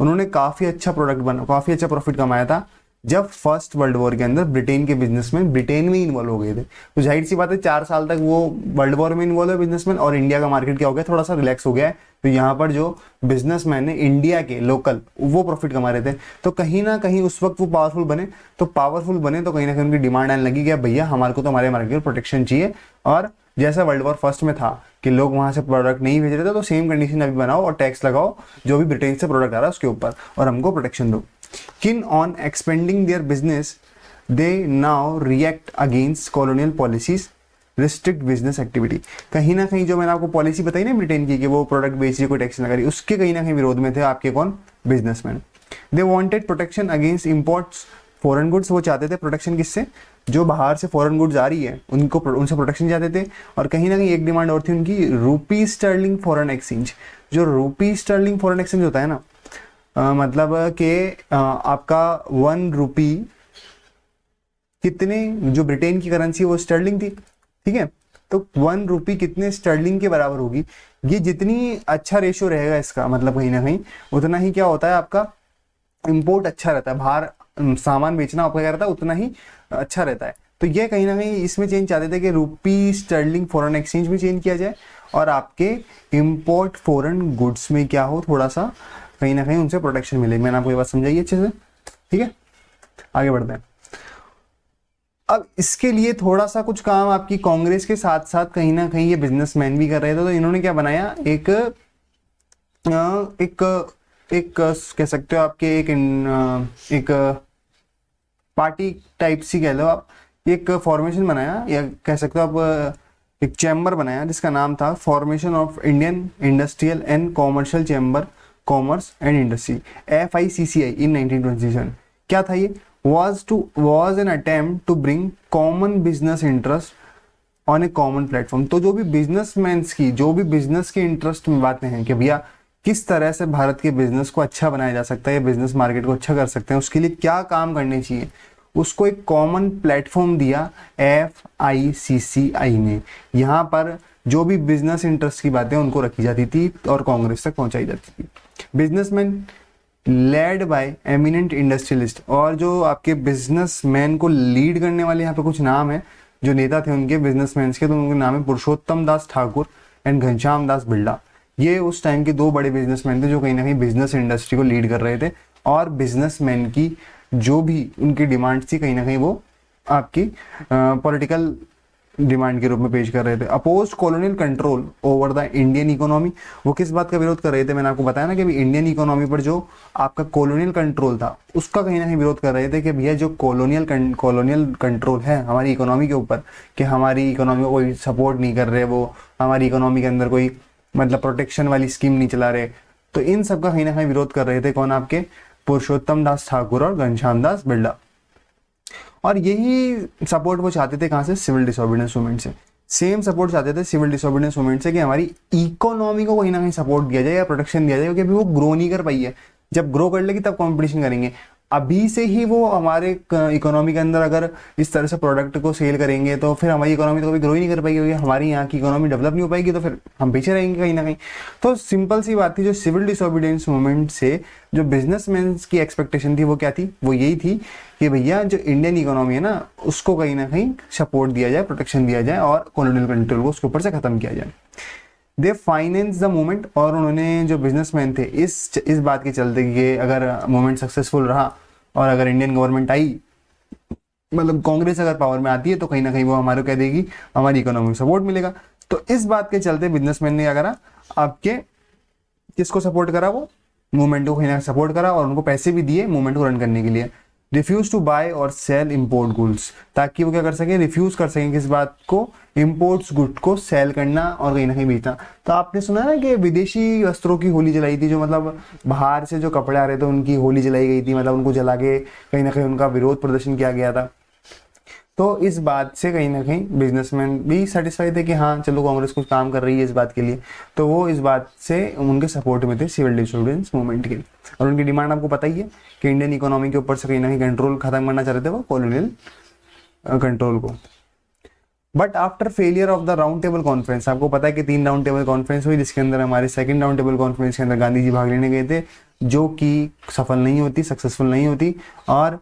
उन्होंने काफी अच्छा प्रॉफिट कमाया था जब फर्स्ट वर्ल्ड वॉर के अंदर ब्रिटेन के बिजनेसमैन ब्रिटेन में इन्वॉल्व हो गए थे। तो जाहिर सी बात है 4 साल तक वो वर्ल्ड वॉर में इन्वॉल्व है बिजनेसमैन, और इंडिया का मार्केट क्या हो गया, थोड़ा सा रिलैक्स हो गया है। तो यहाँ पर जो बिजनेसमैन है इंडिया के लोकल, वो प्रॉफिट कमा रहे थे। तो कहीं ना कहीं उस वक्त वो पावरफुल बने, तो कहीं ना कहीं उनकी डिमांड आने लगी कि भैया हमारे को तो हमारे मार्केट में प्रोटेक्शन चाहिए। और जैसा वर्ल्ड वॉर फर्स्ट में था कि लोग वहाँ से प्रोडक्ट नहीं भेज रहे थे, तो सेम कंडीशन अभी बनाओ और टैक्स लगाओ जो भी ब्रिटेन से प्रोडक्ट आ रहा है उसके ऊपर, और हमको प्रोटेक्शन दो। किन on expanding their business they now react against colonial policies restrict business activity. कहीं ना कहीं जो मैंने आपको पॉलिसी बताई ना ब्रिटेन की कि वो प्रोडक्ट बेच रही कोई टैक्स लगा रही, उसके कहीं ना कहीं विरोध में थे आपके कौन, businessman. They wanted protection against imports foreign goods, वो चाहते थे प्रोटेक्शन किससे, जो बाहर से फॉरेन गुड्स आ रही है उनको, उनसे प्रोटेक्शन चाहते थे। और कहीं ना कहीं एक डिमांड और थी उनकी, रूपी स्टर्लिंग फॉरेन एक्सचेंज। जो रूपी स्टर्लिंग फॉरेन एक्सचेंज होता है ना, मतलब कि आपका 1 रुपी कितने, जो ब्रिटेन की करेंसी वो स्टर्लिंग थी, ठीक है, तो 1 रुपी कितने स्टर्लिंग के बराबर होगी। ये जितनी अच्छा रेशियो रहेगा इसका, मतलब कहीं ना कहीं उतना ही क्या होता है आपका इंपोर्ट अच्छा रहता है, बाहर सामान बेचना आपका क्या रहता है उतना ही अच्छा रहता है। तो ये कहीं ना कहीं इसमें चेंज चाहते थे कि रूपी स्टर्लिंग फॉरेन एक्सचेंज में चेंज किया जाए, और आपके इंपोर्ट फॉरेन गुड्स में क्या हो, थोड़ा सा कहीं ना कहीं उनसे प्रोटेक्शन मिले। मैंने आपको ये बात समझाई अच्छे से, ठीक है, आगे बढ़ते हैं। अब इसके लिए थोड़ा सा कुछ काम आपकी कांग्रेस के साथ साथ कहीं ना कहीं ये बिजनेसमैन भी कर रहे थे, तो इन्होंने क्या बनाया, एक कह सकते हो आपके एक पार्टी टाइप सी कह लो आप, एक फॉर्मेशन बनाया, या कह सकते हो आप एक चैम्बर बनाया जिसका नाम था formation of Indian industrial and commercial chamber commerce and industry, FICCI इन 1927। क्या था ये, was an attempt to bring common business interest on a common platform। तो जो भी बिजनेसमैन्स की, जो भी बिजनेस के इंटरेस्ट में बातें हैं कि भैया किस तरह से भारत के बिजनेस को अच्छा बनाया जा सकता है या बिजनेस मार्केट को अच्छा कर सकते हैं, उसके लिए क्या काम करने चाहिए, उसको एक कॉमन प्लेटफॉर्म दिया FICCI ने। यहाँ पर जो भी बिजनेस इंटरेस्ट की बातें उनको रखी जाती थी और कांग्रेस तक पहुंचाई जाती थी। Businessman led by eminent industrialist, और जो आपके बिजनेसमैन को लीड करने वाले यहाँ पे कुछ नाम है, जो नेता थे उनके बिजनेसमैन के, तो उनके नाम है पुरुषोत्तम दास ठाकुर एंड घनश्याम दास बिरला। ये उस टाइम के 2 बड़े बिजनेसमैन थे जो कहीं ना कहीं बिजनेस इंडस्ट्री को लीड कर रहे थे, और बिजनेसमैन की जो भी उनकी डिमांड थी कहीं ना कहीं वो आपकी पॉलिटिकल डिमांड के रूप में पेश कर रहे थे। Opposed colonial control over the Indian economy, वो किस बात का विरोध कर रहे थे, मैंने आपको बताया ना कि इंडियन इकोनॉमी पर जो आपका कॉलोनियल कंट्रोल था उसका कहीं ना कहीं विरोध कर रहे थे कि भैया जो कॉलोनियल कंट्रोल है हमारी इकोनॉमी के ऊपर, कि हमारी इकोनॉमी को कोई सपोर्ट नहीं कर रहे, वो हमारी इकोनॉमी के अंदर कोई मतलब प्रोटेक्शन वाली स्कीम नहीं चला रहे, तो इन सब का कहीं ना कहीं विरोध कर रहे थे कौन, आपके पुरुषोत्तम दास ठाकुर और घनश्याम दास बिरला। और यही सपोर्ट वो चाहते थे कहाँ से, सिविल डिसोबीडियंस मूवमेंट से। सेम सपोर्ट चाहते थे सिविल डिसोबीडियंस मूवमेंट से कि हमारी इकोनॉमी को कहीं ना कहीं सपोर्ट दिया जाए या प्रोटेक्शन दिया जाए, क्योंकि अभी वो ग्रो नहीं कर पाई है। जब ग्रो कर लेगी तब कंपटीशन करेंगे। अभी से ही वो हमारे इकोनॉमी के अंदर अगर इस तरह से प्रोडक्ट को सेल करेंगे तो फिर हमारी इकोनॉमी तो कभी ग्रो ही नहीं कर पाएगी, क्योंकि हमारी यहाँ की इकोनॉमी डेवलप नहीं हो पाएगी, तो फिर हम पीछे रहेंगे कहीं ना कहीं। तो सिंपल सी बात थी, जो सिविल डिसोबीडियंस मूवमेंट से जो बिजनेसमैन की एक्सपेक्टेशन थी वो क्या थी, वो यही थी कि भैया जो इंडियन इकोनॉमी है ना उसको कहीं ना कहीं सपोर्ट दिया जाए, प्रोटेक्शन दिया जाए, और कॉलोनियल कंट्रोल को उसके ऊपर से खत्म किया जाए। दे फाइनेंस द मूवमेंट, और उन्होंने जो बिजनेसमैन थे इस बात के चलते कि अगर मूवमेंट सक्सेसफुल रहा और अगर इंडियन गवर्नमेंट आई, मतलब कांग्रेस अगर पावर में आती है, तो कहीं ना कहीं वो हमारे कह देगी हमारी इकोनॉमी को सपोर्ट मिलेगा। तो इस बात के चलते बिजनेसमैन ने क्या करा, आपके किसको सपोर्ट करा, वो मूवमेंट को कहीं ना सपोर्ट करा और उनको पैसे भी दिए मूवमेंट को रन करने के लिए। रिफ्यूज टू बाय और सेल इम्पोर्ट गुड्स, ताकि वो क्या कर सके, रिफ्यूज कर सकें किस बात को, इम्पोर्ट्स गुड को सेल करना और कहीं ना कहीं बेचना। तो आपने सुना ना कि विदेशी वस्त्रों की होली जलाई थी, जो मतलब बाहर से जो कपड़े आ रहे थे उनकी होली जलाई गई थी, मतलब उनको जला के कहीं ना कहीं उनका विरोध प्रदर्शन किया गया था। तो इस बात से कहीं ना कहीं बिजनेसमैन भी सेटिस्फाई थे कि हाँ चलो कांग्रेस कुछ काम कर रही है इस बात के लिए, तो वो इस बात से उनके सपोर्ट में थे सिविल डिसोबीडियंस मूवमेंट के। और उनकी डिमांड आपको पता ही है कि इंडियन इकोनॉमी के ऊपर से कहीं ना कहीं कंट्रोल खत्म करना चाह रहे थे वो कॉलोनियल कंट्रोल को। But after failure of the round table conference, आपको पता है कि 3 राउंड टेबल कॉन्फ्रेंस हुई, जिसके अंदर हमारे सेकंड राउंड टेबल कॉन्फ्रेंस के अंदर गांधी जी भाग लेने गए थे, जो कि सफल नहीं होती, सक्सेसफुल नहीं होती। और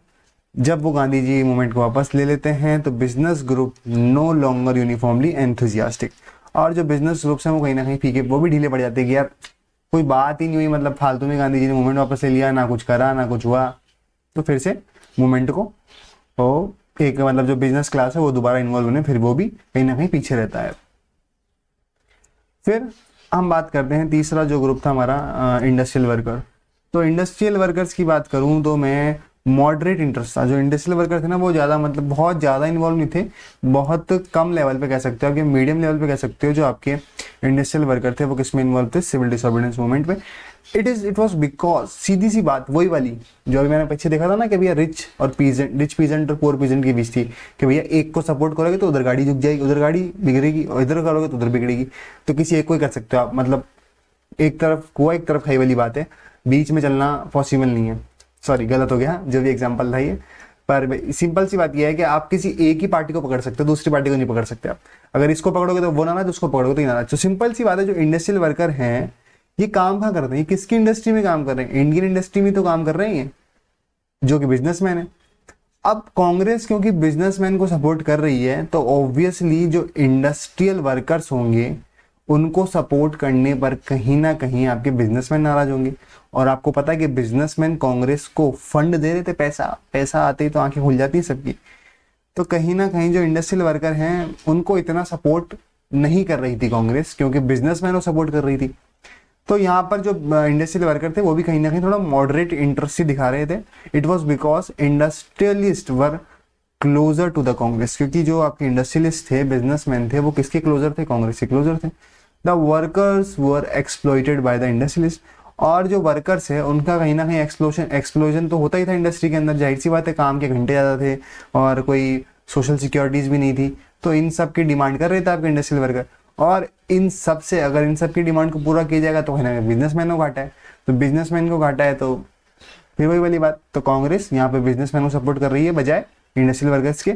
जब वो गांधी जी मूवमेंट को वापस ले लेते हैं तो business group no longer uniformly enthusiastic, और जो बिजनेस ग्रुप्स हैं वो कहीं ना कहीं फीके, वो भी ढीले पड़ जाते हैं कि यार कोई बात ही नहीं हुई, मतलब फालतू में गांधी जी ने मूवमेंट वापस ले लिया, ना कुछ करा ना कुछ हुआ। तो फिर से मूवमेंट को वो एक मतलब जो बिजनेस क्लास है वो दोबारा इन्वॉल्व होने, फिर वो भी कहीं ना कहीं पीछे रहता है। फिर हम बात करते हैं तीसरा जो ग्रुप था हमारा इंडस्ट्रियल वर्कर। तो इंडस्ट्रियल वर्कर्स की बात करूं तो मैं मॉडरेट इंटरेस्ट था। जो इंडस्ट्रियल वर्कर थे ना वो ज़्यादा मतलब बहुत ज़्यादा इन्वॉल्व नहीं थे, बहुत कम लेवल पे कह सकते हो, आपके मीडियम लेवल पे कह सकते हो। जो आपके इंडस्ट्रियल वर्कर थे वो किस में इन्वॉल्व थे? सिविल डिसोबीडियंस मूवमेंट में। इट वॉज बिकॉज, सीधी सी बात वही वाली जो अभी मैंने पीछे देखा था ना कि भैया रिच पीजेंट और पुअर पीजेंट की बीच थी कि भैया एक को सपोर्ट करोगे तो उधर गाड़ी झुक जाएगी, उधर गाड़ी बिगड़ेगी, और इधर करोगे तो उधर बिगड़ेगी। तो किसी एक को ही कर सकते हो आप, मतलब एक तरफ कुआ एक तरफ खाई वाली बात है, बीच में चलना पॉसिबल नहीं है। सॉरी गलत हो गया जो भी एग्जांपल था ये, पर सिंपल सी बात यह है कि आप किसी एक ही पार्टी को पकड़ सकते हो, दूसरी पार्टी को नहीं पकड़ सकते आप। अगर इसको पकड़ोगे तो वो नाराज, उसको पकड़ोगे तो ये नाराज। तो सिंपल सी बात है, जो इंडस्ट्रियल वर्कर हैं ये काम कहाँ करते हैं? ये किसकी इंडस्ट्री में काम कर रहे हैं? इंडियन इंडस्ट्री में तो काम कर रहे हैं, जो कि बिजनेसमैन है। अब कांग्रेस क्योंकि बिजनेसमैन को सपोर्ट कर रही है तो ऑब्वियसली जो इंडस्ट्रियल वर्कर्स होंगे उनको सपोर्ट करने पर कहीं ना कहीं आपके बिजनेसमैन नाराज होंगे। और आपको पता है कि बिजनेसमैन कांग्रेस को फंड दे रहे थे, पैसा आते ही तो आंखें खुल जाती है सबकी। तो कहीं ना कहीं जो इंडस्ट्रियल वर्कर हैं उनको इतना सपोर्ट नहीं कर रही थी कांग्रेस, क्योंकि बिजनेसमैन को सपोर्ट कर रही थी। तो यहाँ पर जो इंडस्ट्रियल वर्कर थे वो भी कहीं ना कहीं थोड़ा मॉडरेट इंटरेस्ट ही दिखा रहे थे। It was because industrialist were closer to the Congress, क्योंकि जो आपके इंडस्ट्रियलिस्ट थे, बिजनेसमैन थे, वो किसके क्लोजर थे? कांग्रेस के क्लोजर थे। The workers were exploited by the industrialist. और जो वर्कर्स है उनका कहीं ना कहीं एक्सप्लोजन तो होता ही था इंडस्ट्री के अंदर, जाहिर सी बात है, काम के घंटे ज़्यादा थे और कोई सोशल सिक्योरिटीज़ भी नहीं थी। तो इन सब की डिमांड कर रहे थे आपके इंडस्ट्रियल वर्कर। और इन सब से अगर इन सब की डिमांड को पूरा किया जाएगा तो कहीं ना कहीं बिजनेसमैन को घाटा है। तो बिजनेसमैन को घाटा है तो फिर वही वाली बात, तो कांग्रेस यहाँ पे बिजनेसमैन को सपोर्ट कर रही है बजाय इंडस्ट्रियल वर्कर्स के।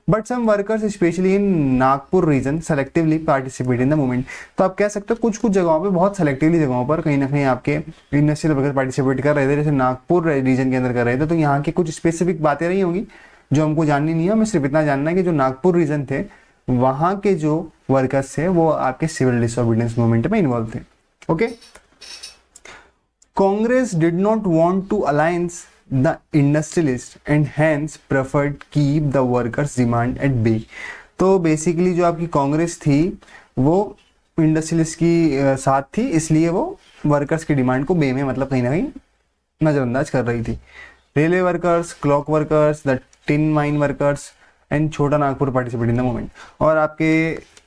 But some workers specially in Nagpur region selectively participate in the movement. तो आप कह सकते हो कुछ कुछ जगहों पे, बहुत सेलेक्टिवली जगहों पर कहीं ना कहीं आपके इंडस्ट्रियल वर्कर पार्टिसिपेट कर रहे थे, जैसे नागपुर रीजन के अंदर कर रहे थे। तो यहाँ की कुछ स्पेसिफिक बातें रही होंगी जो हमको जाननी नहीं है, हमें सिर्फ इतना जानना है कि जो नागपुर रीजन थे वहाँ के जो वर्कर्स थे वो आपके सिविल डिसोबीडियंस मूवमेंट में इन्वॉल्व थे। Okay, Congress did not want to alliance the industrialist and hence preferred keep the workers demand at bay. तो बेसिकली जो आपकी कांग्रेस थी वो इंडस्ट्रियलिस्ट की साथ थी, इसलिए वो वर्कर्स की डिमांड को बे में, मतलब कहीं ना कहीं नजरअंदाज कर रही थी। Railway workers, clock workers, the tin mine workers and Chota Nagpur participate in the movement. और आपके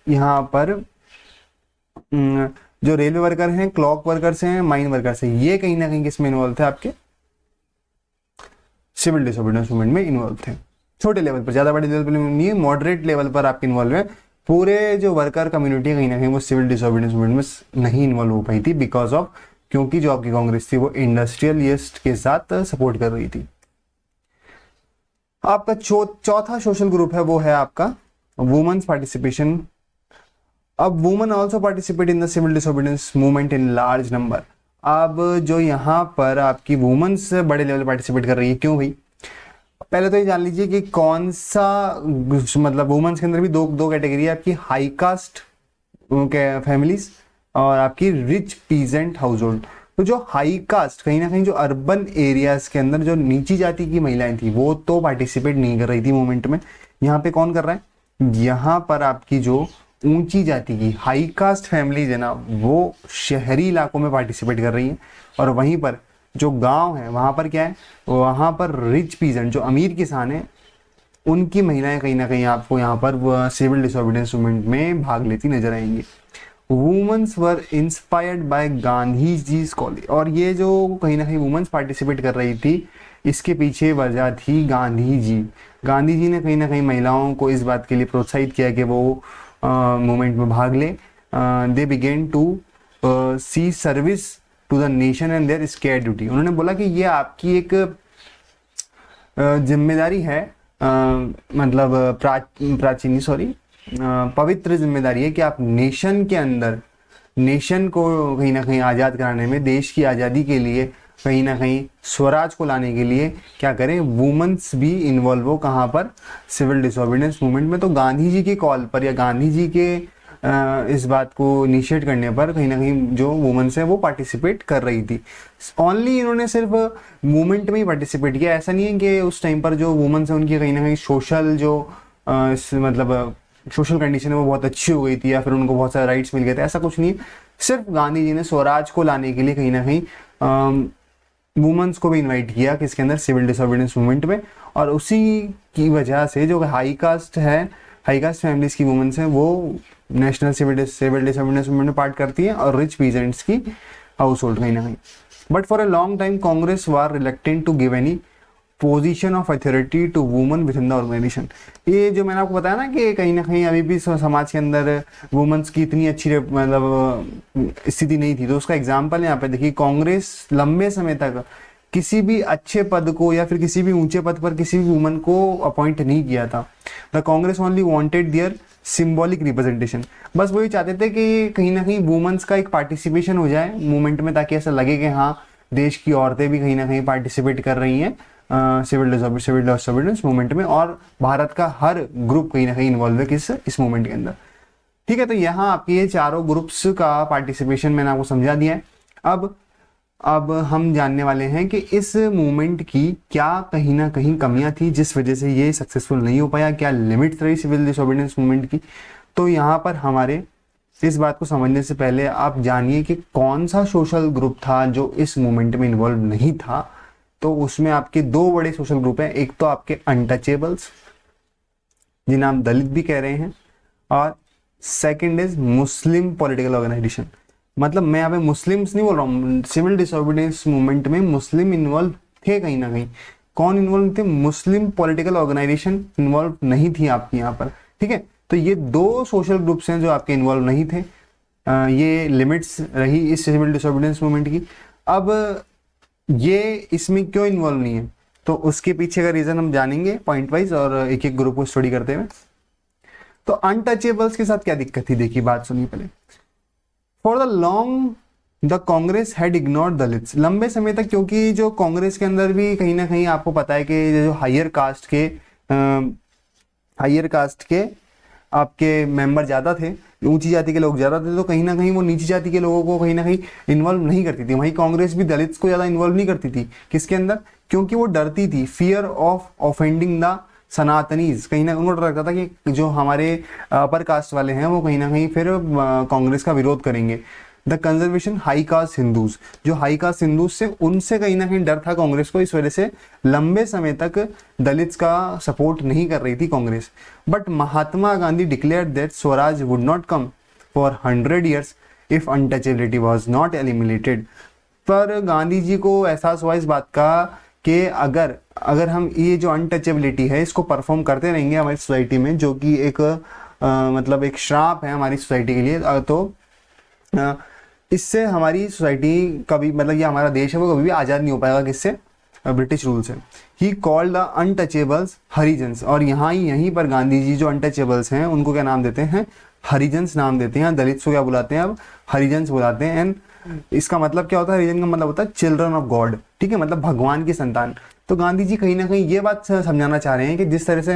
यहाँ पर जो रेलवे वर्कर हैं, क्लॉक वर्कर्स हैं, माइन वर्कर्स हैं, ये कहीं ना कहीं किस में इन्वॉल्व थे? आपके सिविल डिसोबीडियंस मूवमेंट में इन्वॉल्व थे। छोटे लेवल पर, ज्यादा बड़े लेवल पर नहीं है, मॉडरेट लेवल पर आपके इन्वॉल्व है। पूरे जो वर्कर कम्युनिटी कहीं ना कहीं वो सिविल डिसोबीडियंस मूवमेंट में नहीं इन्वॉल्व हो पाई थी, बिकॉज ऑफ, क्योंकि जो आपकी कांग्रेस थी वो इंडस्ट्रियलिस्ट के साथ सपोर्ट कर रही थी। आपका चौथा सोशल ग्रुप है वो है आपका वुमेन्स पार्टिसिपेशन। अब women also participate in the civil disobedience movement in large number. अब जो यहाँ पर आपकी वुमेन्स बड़े लेवल पार्टिसिपेट कर रही है, क्यों भाई? पहले तो ये जान लीजिए कि कौन सा, मतलब वुमेन्स के अंदर भी दो कैटेगरी है आपकी, हाई कास्ट फैमिलीज और आपकी रिच पीजेंट हाउस होल्ड। तो जो हाई कास्ट, कहीं ना कहीं जो अर्बन एरियाज के अंदर जो नीची जाति की महिलाएं थी वो तो पार्टिसिपेट नहीं कर रही थी मूवमेंट में। यहाँ पे कौन कर रहा है? यहाँ पर आपकी जो ऊंची जाति की हाई कास्ट फैमिलीज है ना वो शहरी इलाकों में पार्टिसिपेट कर रही हैं, और वहीं पर जो गांव है वहां पर क्या है, वहां पर रिच पीजेंट जो अमीर किसान है उनकी महिलाएं कहीं ना कहीं आपको यहाँ पर सिविल डिसोबीडियंस मूवमेंट में भाग लेती नजर आएंगी। Women's were inspired by Gandhi ji college. और ये जो कहीं ना कहीं वुमेन्स पार्टिसिपेट कर रही थी इसके पीछे वजह थी गांधी जी। गांधी जी ने कहीं ना कहीं महिलाओं को इस बात के लिए प्रोत्साहित किया कि वो मूवमेंट में भाग ले। They began to see service to the nation and their sacred duty. उन्होंने बोला कि ये आपकी एक जिम्मेदारी है, मतलब पवित्र जिम्मेदारी है कि आप नेशन के अंदर, नेशन को कहीं ना कहीं आज़ाद कराने में, देश की आज़ादी के लिए, कहीं ना कहीं स्वराज को लाने के लिए क्या करें, वुमेन्स भी इन्वॉल्व हो। कहाँ पर? सिविल डिसोबीडियंस मूवमेंट में। तो गांधी जी की कॉल पर या गांधी जी के इस बात को इनिशिएट करने पर कहीं ना कहीं जो वुमेन्स है वो पार्टिसिपेट कर रही थी। ओनली इन्होंने सिर्फ मूवमेंट में ही पार्टिसिपेट किया, ऐसा नहीं है कि उस टाइम पर जो वुमेन्स है उनकी कहीं ना कहीं सोशल जो मतलब सोशल कंडीशन है वो बहुत अच्छी हो गई थी या फिर उनको बहुत सारे राइट्स मिल गए थे, ऐसा कुछ नहीं। सिर्फ गांधी जी ने स्वराज को लाने के लिए कहीं ना कहीं वुमेन्स को भी इनवाइट किया किसके अंदर, सिविल डिसोबीडियंस मूवमेंट में। और उसी की वजह से जो हाई कास्ट है, हाई कास्ट फैमिलीज की वुमेन्स हैं वो नेशनल सिविल डिसोबीडियंस मूवमेंट में पार्ट करती हैं, और रिच पीजेंट्स की हाउस होल्ड कहीं ना कहीं। But for a long time Congress were reluctant to give any position of authority to woman within the organisation. ये जो मैंने आपको बताया ना कि कहीं ना कहीं अभी भी समाज के अंदर वुमेन्स की इतनी अच्छी मतलब स्थिति नहीं थी, तो उसका एग्जाम्पल यहाँ पे देखिए, कांग्रेस लंबे समय तक किसी भी अच्छे पद को या फिर किसी भी ऊंचे पद पर किसी भी वुमन को अपॉइंट नहीं किया था। The Congress only wanted their symbolic representation. बस वही चाहते थे कि कहीं ना कहीं वुमेन्स का एक पार्टिसिपेशन हो जाए मूवमेंट में, ताकि ऐसा लगे कि हाँ देश की औरतें भी कहीं ना कहीं पार्टिसिपेट कर रही हैं सिविल डिसोबीडियंस मूवमेंट में, और भारत का हर ग्रुप कहीं ना कहीं इन्वॉल्व है इस मूवमेंट के अंदर। ठीक है, तो यहाँ आपके ये चारों ग्रुप्स का पार्टिसिपेशन मैंने आपको समझा दिया है। अब हम जानने वाले हैं कि इस मूवमेंट की क्या कहीं ना कहीं कमियां थी जिस वजह से ये सक्सेसफुल नहीं हो पाया, क्या लिमिट्स रही सिविल डिसोबीडियंस मूवमेंट की। तो यहाँ पर हमारे इस बात को समझने से पहले आप जानिए कि कौन सा सोशल ग्रुप था जो इस मूवमेंट में इन्वॉल्व नहीं था। तो उसमें आपके दो बड़े सोशल ग्रुप हैं, एक तो आपके अनटचेबल्स जिन्हें आप दलित भी कह रहे हैं, और second is Muslim political organisation. मतलब मैं यहाँ पे मुस्लिम्स नहीं बोल रहा हूँ, सिविल डिसोबीडियंस मूवमेंट में मुस्लिम इन्वॉल्व थे कहीं ना कहीं। कौन इन्वॉल्व थे? मुस्लिम पॉलिटिकल ऑर्गेनाइजेशन इन्वॉल्व नहीं थी आपकी यहाँ पर। ठीक है, तो ये दो सोशल ग्रुप्स हैं जो आपके इन्वॉल्व नहीं थे। ये लिमिट्स रही इस सिविल डिसोबीडियंस मूवमेंट की। अब ये इसमें क्यों इन्वॉल्व नहीं है, तो उसके पीछे का रीजन हम जानेंगे पॉइंट वाइज और एक एक ग्रुप को स्टडी करते हुए। तो अनटचेबल्स के साथ क्या दिक्कत थी, देखिए बात सुनिए पहले। For the long the Congress had ignored Dalits. लंबे समय तक, क्योंकि जो कांग्रेस के अंदर भी कहीं ना कहीं आपको पता है कि जो हायर कास्ट के आपके मेंबर ज़्यादा थे, ऊंची जाति के लोग ज़्यादा थे, तो कहीं ना कहीं वो नीची जाति के लोगों को कहीं ना कहीं इन्वॉल्व नहीं करती थी। वहीं कांग्रेस भी दलित्स को ज़्यादा इन्वॉल्व नहीं करती थी। किसके अंदर? क्योंकि वो डरती थी, फियर ऑफ ऑफेंडिंग द सनातनीज। कहीं ना उनको डर लगता था कि जो हमारे अपर कास्ट वाले हैं वो कहीं ना कहीं फिर कांग्रेस का विरोध करेंगे। The conservation high cast Hindus, जो हाई कास्ट हिंदूज से उनसे कहीं ना कहीं डर था कांग्रेस को, इस वजह से लंबे समय तक दलित्स का सपोर्ट नहीं कर रही थी Congress. But Mahatma Gandhi declared that Swaraj would not come for 100 years if untouchability was not eliminated. पर गांधी जी को एहसास हुआ इस बात का कि अगर हम ये जो अनटचेबिलिटी है इसको परफॉर्म करते रहेंगे हमारी सोसाइटी में, जो कि एक मतलब एक श्राप है हमारी सोसाइटी के लिए, तो इससे हमारी सोसाइटी कभी, मतलब ये हमारा देश है वो कभी भी आज़ाद नहीं हो पाएगा। किससे? ब्रिटिश रूल से। He called the untouchables Harijans. और यहीं पर गांधी जी जो अनटचेबल्स हैं उनको क्या नाम देते हैं? हरिजन्स नाम देते हैं। दलित्स को क्या बुलाते हैं? अब हरिजन्स बुलाते हैं। एंड इसका मतलब क्या होता है? हरिजन का मतलब होता है चिल्ड्रन ऑफ गॉड। ठीक है, मतलब भगवान की संतान। तो गांधी जी कहीं ना कहीं ये बात समझाना चाह रहे हैं कि जिस तरह से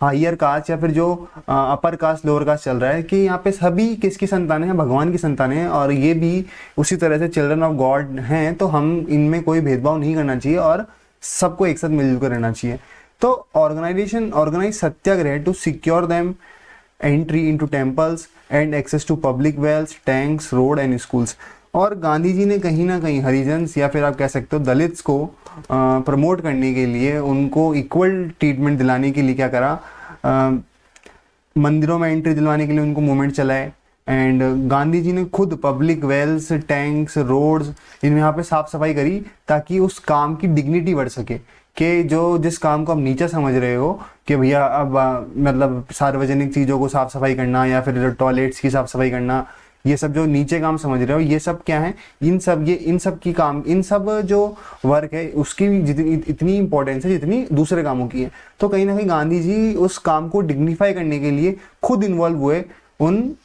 हायर कास्ट या फिर जो अपर कास्ट लोअर कास्ट चल रहा है, कि यहाँ पे सभी किसकी संतानें हैं? भगवान की संतानें हैं, और ये भी उसी तरह से चिल्ड्रन ऑफ गॉड हैं। तो हम इनमें कोई भेदभाव नहीं करना चाहिए और सबको एक साथ मिलजुल कर रहना चाहिए। तो organise satyagraha to secure them entry into temples and access to public wells, tanks, road and schools. और गांधी जी ने कहीं ना कहीं हरिजन्स या फिर आप कह सकते हो दलित्स को प्रमोट करने के लिए, उनको इक्वल ट्रीटमेंट दिलाने के लिए क्या करा? मंदिरों में एंट्री दिलवाने के लिए उनको मूवमेंट चलाए। एंड गांधी जी ने खुद पब्लिक वेल्स, टैंक्स, रोड्स, इनमें यहाँ पे साफ सफाई करी ताकि उस काम की डिग्निटी बढ़ सके। कि जो जिस काम को आप नीचा समझ रहे हो कि भैया अब मतलब सार्वजनिक चीज़ों को साफ सफाई करना या फिर टॉयलेट्स की साफ सफाई करना, ये सब जो नीचे काम समझ रहे हो, ये सब क्या है? इन सब जो वर्क है उसकी इतनी इंपॉर्टेंस है जितनी दूसरे कामों की है। तो कहीं ना कहीं गांधी जी उस काम को डिग्निफाई करने के लिए खुद इन्वॉल्व हुए उन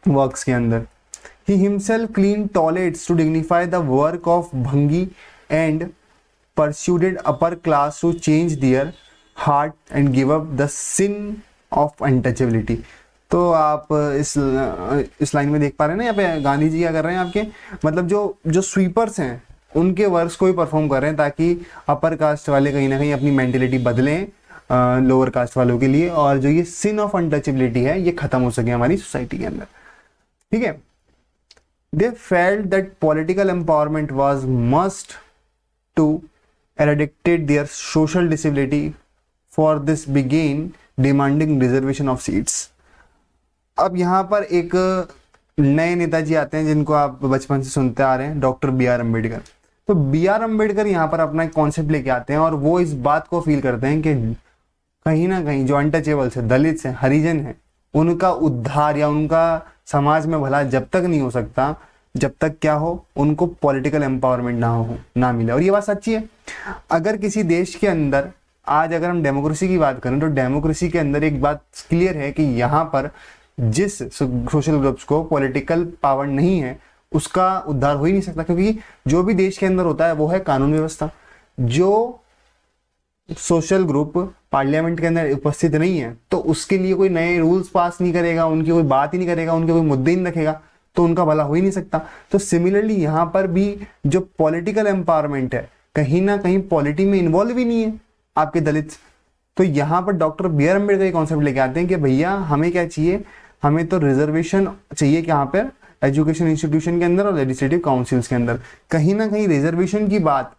वर्क्स के अंदर। He himself clean toilets to dignify the work of bhangi and persuaded upper class to change their heart and give up the sin of untouchability. तो आप इस लाइन में देख पा रहे हैं ना, यहाँ पे गांधी जी क्या कर रहे हैं आपके, मतलब जो स्वीपर्स हैं उनके वर्क्स को भी परफॉर्म कर रहे हैं ताकि अपर कास्ट वाले कहीं ना कहीं अपनी मेंटेलिटी बदलें लोअर कास्ट वालों के लिए, और जो ये सिन ऑफ अनटचेबिलिटी है ये खत्म हो सके हमारी सोसाइटी के अंदर। ठीक है, they felt that political empowerment was must to eradicate their social disability. For this began demanding reservation of seats. अब यहाँ पर एक नए नेताजी आते हैं जिनको आप बचपन से सुनते आ रहे हैं, डॉक्टर बी आर अम्बेडकर। तो बी आर अम्बेडकर यहाँ पर अपना एक कॉन्सेप्ट लेके आते हैं और वो इस बात को फील करते हैं कि कहीं ना कहीं जो अनटचेबल्स है, दलित है, हरिजन है, उनका उद्धार या उनका समाज में भला जब तक नहीं हो सकता जब तक क्या हो, उनको पॉलिटिकल एम्पावरमेंट ना मिले। और ये बात सच्ची है। अगर किसी देश के अंदर आज अगर हम डेमोक्रेसी की बात करें तो डेमोक्रेसी के अंदर एक बात क्लियर है कि यहाँ पर जिस सोशल ग्रुप्स को पॉलिटिकल पावर नहीं है उसका उद्धार हो ही नहीं सकता, क्योंकि जो भी देश के अंदर होता है वो है कानून व्यवस्था। जो सोशल ग्रुप पार्लियामेंट के अंदर उपस्थित नहीं है तो उसके लिए कोई नए रूल्स पास नहीं करेगा, उनकी कोई बात ही नहीं करेगा, उनके कोई मुद्दे ही नहीं रखेगा, तो उनका भला हो ही नहीं सकता। तो सिमिलरली यहाँ पर भी जो पॉलिटिकल एम्पावरमेंट है, कहीं ना कहीं पॉलिटी में इन्वॉल्व ही नहीं है आपके दलित। तो यहाँ पर डॉक्टर बी आर अम्बेडकर ये कॉन्सेप्ट लेके आते हैं कि भैया हमें क्या चाहिए, हमें तो रिजर्वेशन चाहिए कि यहाँ पर एजुकेशन इंस्टीट्यूशन के अंदर और लेजिस्लेटिव काउंसिल्स के अंदर कहीं ना कहीं रिजर्वेशन की बात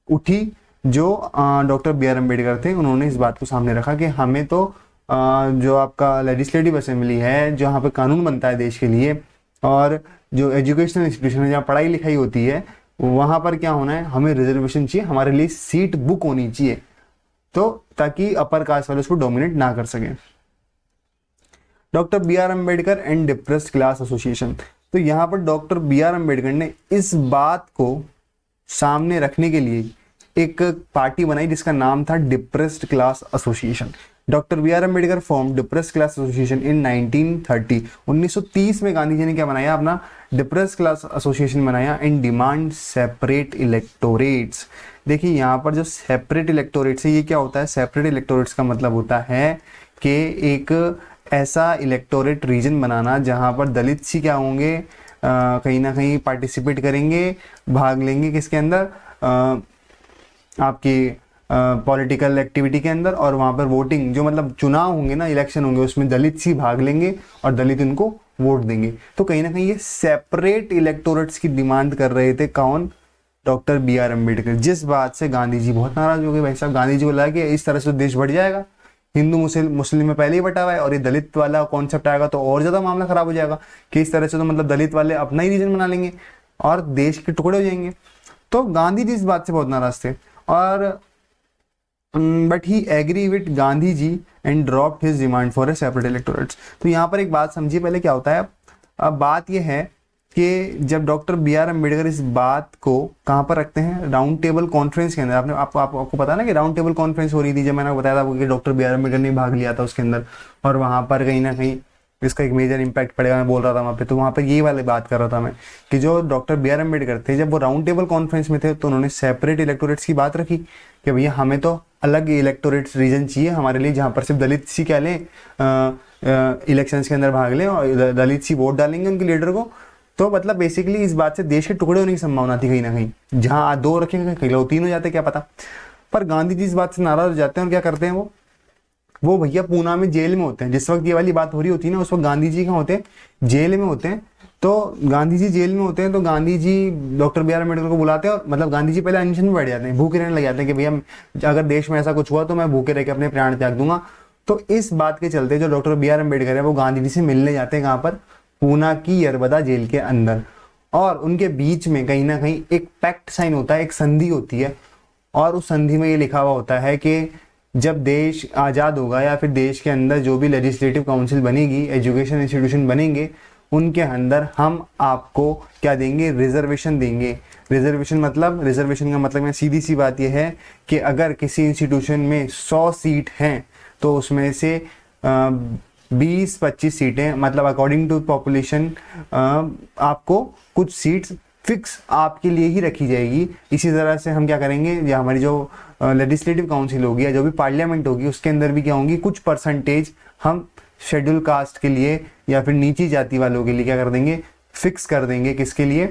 उठी। जो डॉक्टर बी आर अम्बेडकर थे उन्होंने इस बात को सामने रखा कि हमें तो जो आपका लेजिस्लेटिव असेंबली है, जहाँ पे कानून बनता है देश के लिए, और जो एजुकेशनल इंस्टीट्यूशन है जहाँ पढ़ाई लिखाई होती है, वहाँ पर क्या होना है, हमें रिजर्वेशन चाहिए, हमारे लिए सीट बुक होनी चाहिए, तो ताकि अपर कास्ट वाले उसको डोमिनेट ना कर सके। Doctor B R Ambedkar and depressed class association. तो यहाँ पर डॉक्टर बी आर अम्बेडकर ने इस बात को सामने रखने के लिए एक पार्टी बनाई जिसका नाम था depressed class association. Doctor B R Ambedkar form depressed class association in 1930। 1930 में गांधी जी ने क्या बनाया, अपना डिप्रेस्ड क्लास एसोसिएशन बनाया एंड डिमांड सेपरेट इलेक्टोरेट्स। देखिए यहाँ पर जो सेपरेट इलेक्टोरेट्स है, ये क्या होता है, सेपरेट इलेक्टोरेट्स का मतलब होता है कि एक ऐसा इलेक्टोरेट रीजन बनाना जहाँ पर दलित सी क्या होंगे, कहीं ना कहीं पार्टिसिपेट करेंगे, भाग लेंगे किसके अंदर, आपकी पॉलिटिकल एक्टिविटी के अंदर, और वहाँ पर वोटिंग जो मतलब चुनाव होंगे ना, इलेक्शन होंगे, उसमें दलित सी भाग लेंगे और दलित उनको वोट देंगे। तो कहीं ना कहीं ये सेपरेट इलेक्टोरेट्स की डिमांड कर रहे थे कौन, डॉक्टर बी आर अम्बेडकर। जिस बात से गांधी जी बहुत नाराज हो गए। भाई साहब, गांधी जी को लगा कि इस तरह से देश बढ़ जाएगा, हिंदू मुस्लिम में पहले ही बटा हुआ है और ये दलित वाला कॉन्सेप्ट आएगा तो और ज्यादा मामला खराब हो जाएगा कि इस तरह से तो मतलब दलित वाले अपना ही रीजन बना लेंगे और देश के टुकड़े हो जाएंगे। तो गांधी जी इस बात से बहुत नाराज थे, और but he agree with Gandhi ji and dropped his demand for a separate electorates. तो यहाँ पर एक बात समझिए पहले क्या होता है। अब बात यह है कि जब डॉक्टर बी आर अम्बेडकर इस बात को कहाँ पर रखते हैं, राउंड टेबल कॉन्फ्रेंस के अंदर। आपको पता ना कि राउंड टेबल कॉन्फ्रेंस हो रही थी, जब मैंने बताया था कि डॉक्टर बी आर अम्बेडकर ने भाग लिया था उसके अंदर, और वहाँ पर कहीं ना कहीं इसका एक मेजर इंपैक्ट पड़ेगा, मैं बोल रहा था वहाँ पे। तो वहाँ पर यही वाली बात कर रहा था मैं कि जो डॉक्टर बी आर अम्बेडकर थे जब वो राउंड टेबल कॉन्फ्रेंस में थे तो उन्होंने सेपरेट इलेक्टोरेट्स की बात रखी कि भैया हमें तो अलग इलेक्टोरेट्स रीजन चाहिए हमारे लिए, जहाँ पर सिर्फ दलित सी क्या लें, इलेक्शंस के अंदर भाग लें और दलित सी वोट डालेंगे उनके लीडर को। तो मतलब बेसिकली इस बात से देश के टुकड़े होने की संभावना थी कहीं ना कहीं, जहाँ दो रखेंगे कहीं लोग तीन हो जाते क्या पता। पर गांधी जी इस बात से नाराज हो जाते हैं और क्या करते हैं, वो भैया पूना में जेल में होते हैं। जिस वक्त ये वाली बात हो रही होती है ना, उस वक्त गांधी जी कहाँ होते हैं, जेल में होते हैं। तो गांधी जी जेल में होते हैं तो गांधी जी डॉक्टर बी आर अम्बेडकर को बुलाते हैं और मतलब गांधी जी पहले अनशन में बैठ जाते हैं, भूखे रहने लग जाते हैं कि भैया अगर देश में ऐसा कुछ हुआ तो मैं भूखे रह के अपने प्राण त्याग दूंगा। तो इस बात के चलते जो डॉक्टर बी आर अम्बेडकर है वो गांधी जी से मिलने जाते हैं, कहाँ पर, पूना की यरबदा जेल के अंदर। और उनके बीच में कहीं ना कहीं एक पैक्ट साइन होता है, एक संधि होती है, और उस संधि में ये लिखा हुआ होता है कि जब देश आज़ाद होगा या फिर देश के अंदर जो भी लेजिस्लेटिव काउंसिल बनेगी, एजुकेशन इंस्टीट्यूशन बनेंगे, उनके अंदर हम आपको क्या देंगे, रिजर्वेशन देंगे। रिजर्वेशन का मतलब में सीधी सी बात यह है कि अगर किसी इंस्टीट्यूशन में 100 सीट हैं तो उसमें से 20-25 सीटें, मतलब अकॉर्डिंग टू पॉपुलेशन आपको कुछ सीट्स फिक्स आपके लिए ही रखी जाएगी। इसी तरह से हम क्या करेंगे, या हमारी जो लेजिस्लेटिव काउंसिल होगी या जो भी पार्लियामेंट होगी उसके अंदर भी क्या होंगी, कुछ परसेंटेज हम शेड्यूल कास्ट के लिए या फिर नीची जाति वालों के लिए क्या कर देंगे, फिक्स कर देंगे। किसके लिए,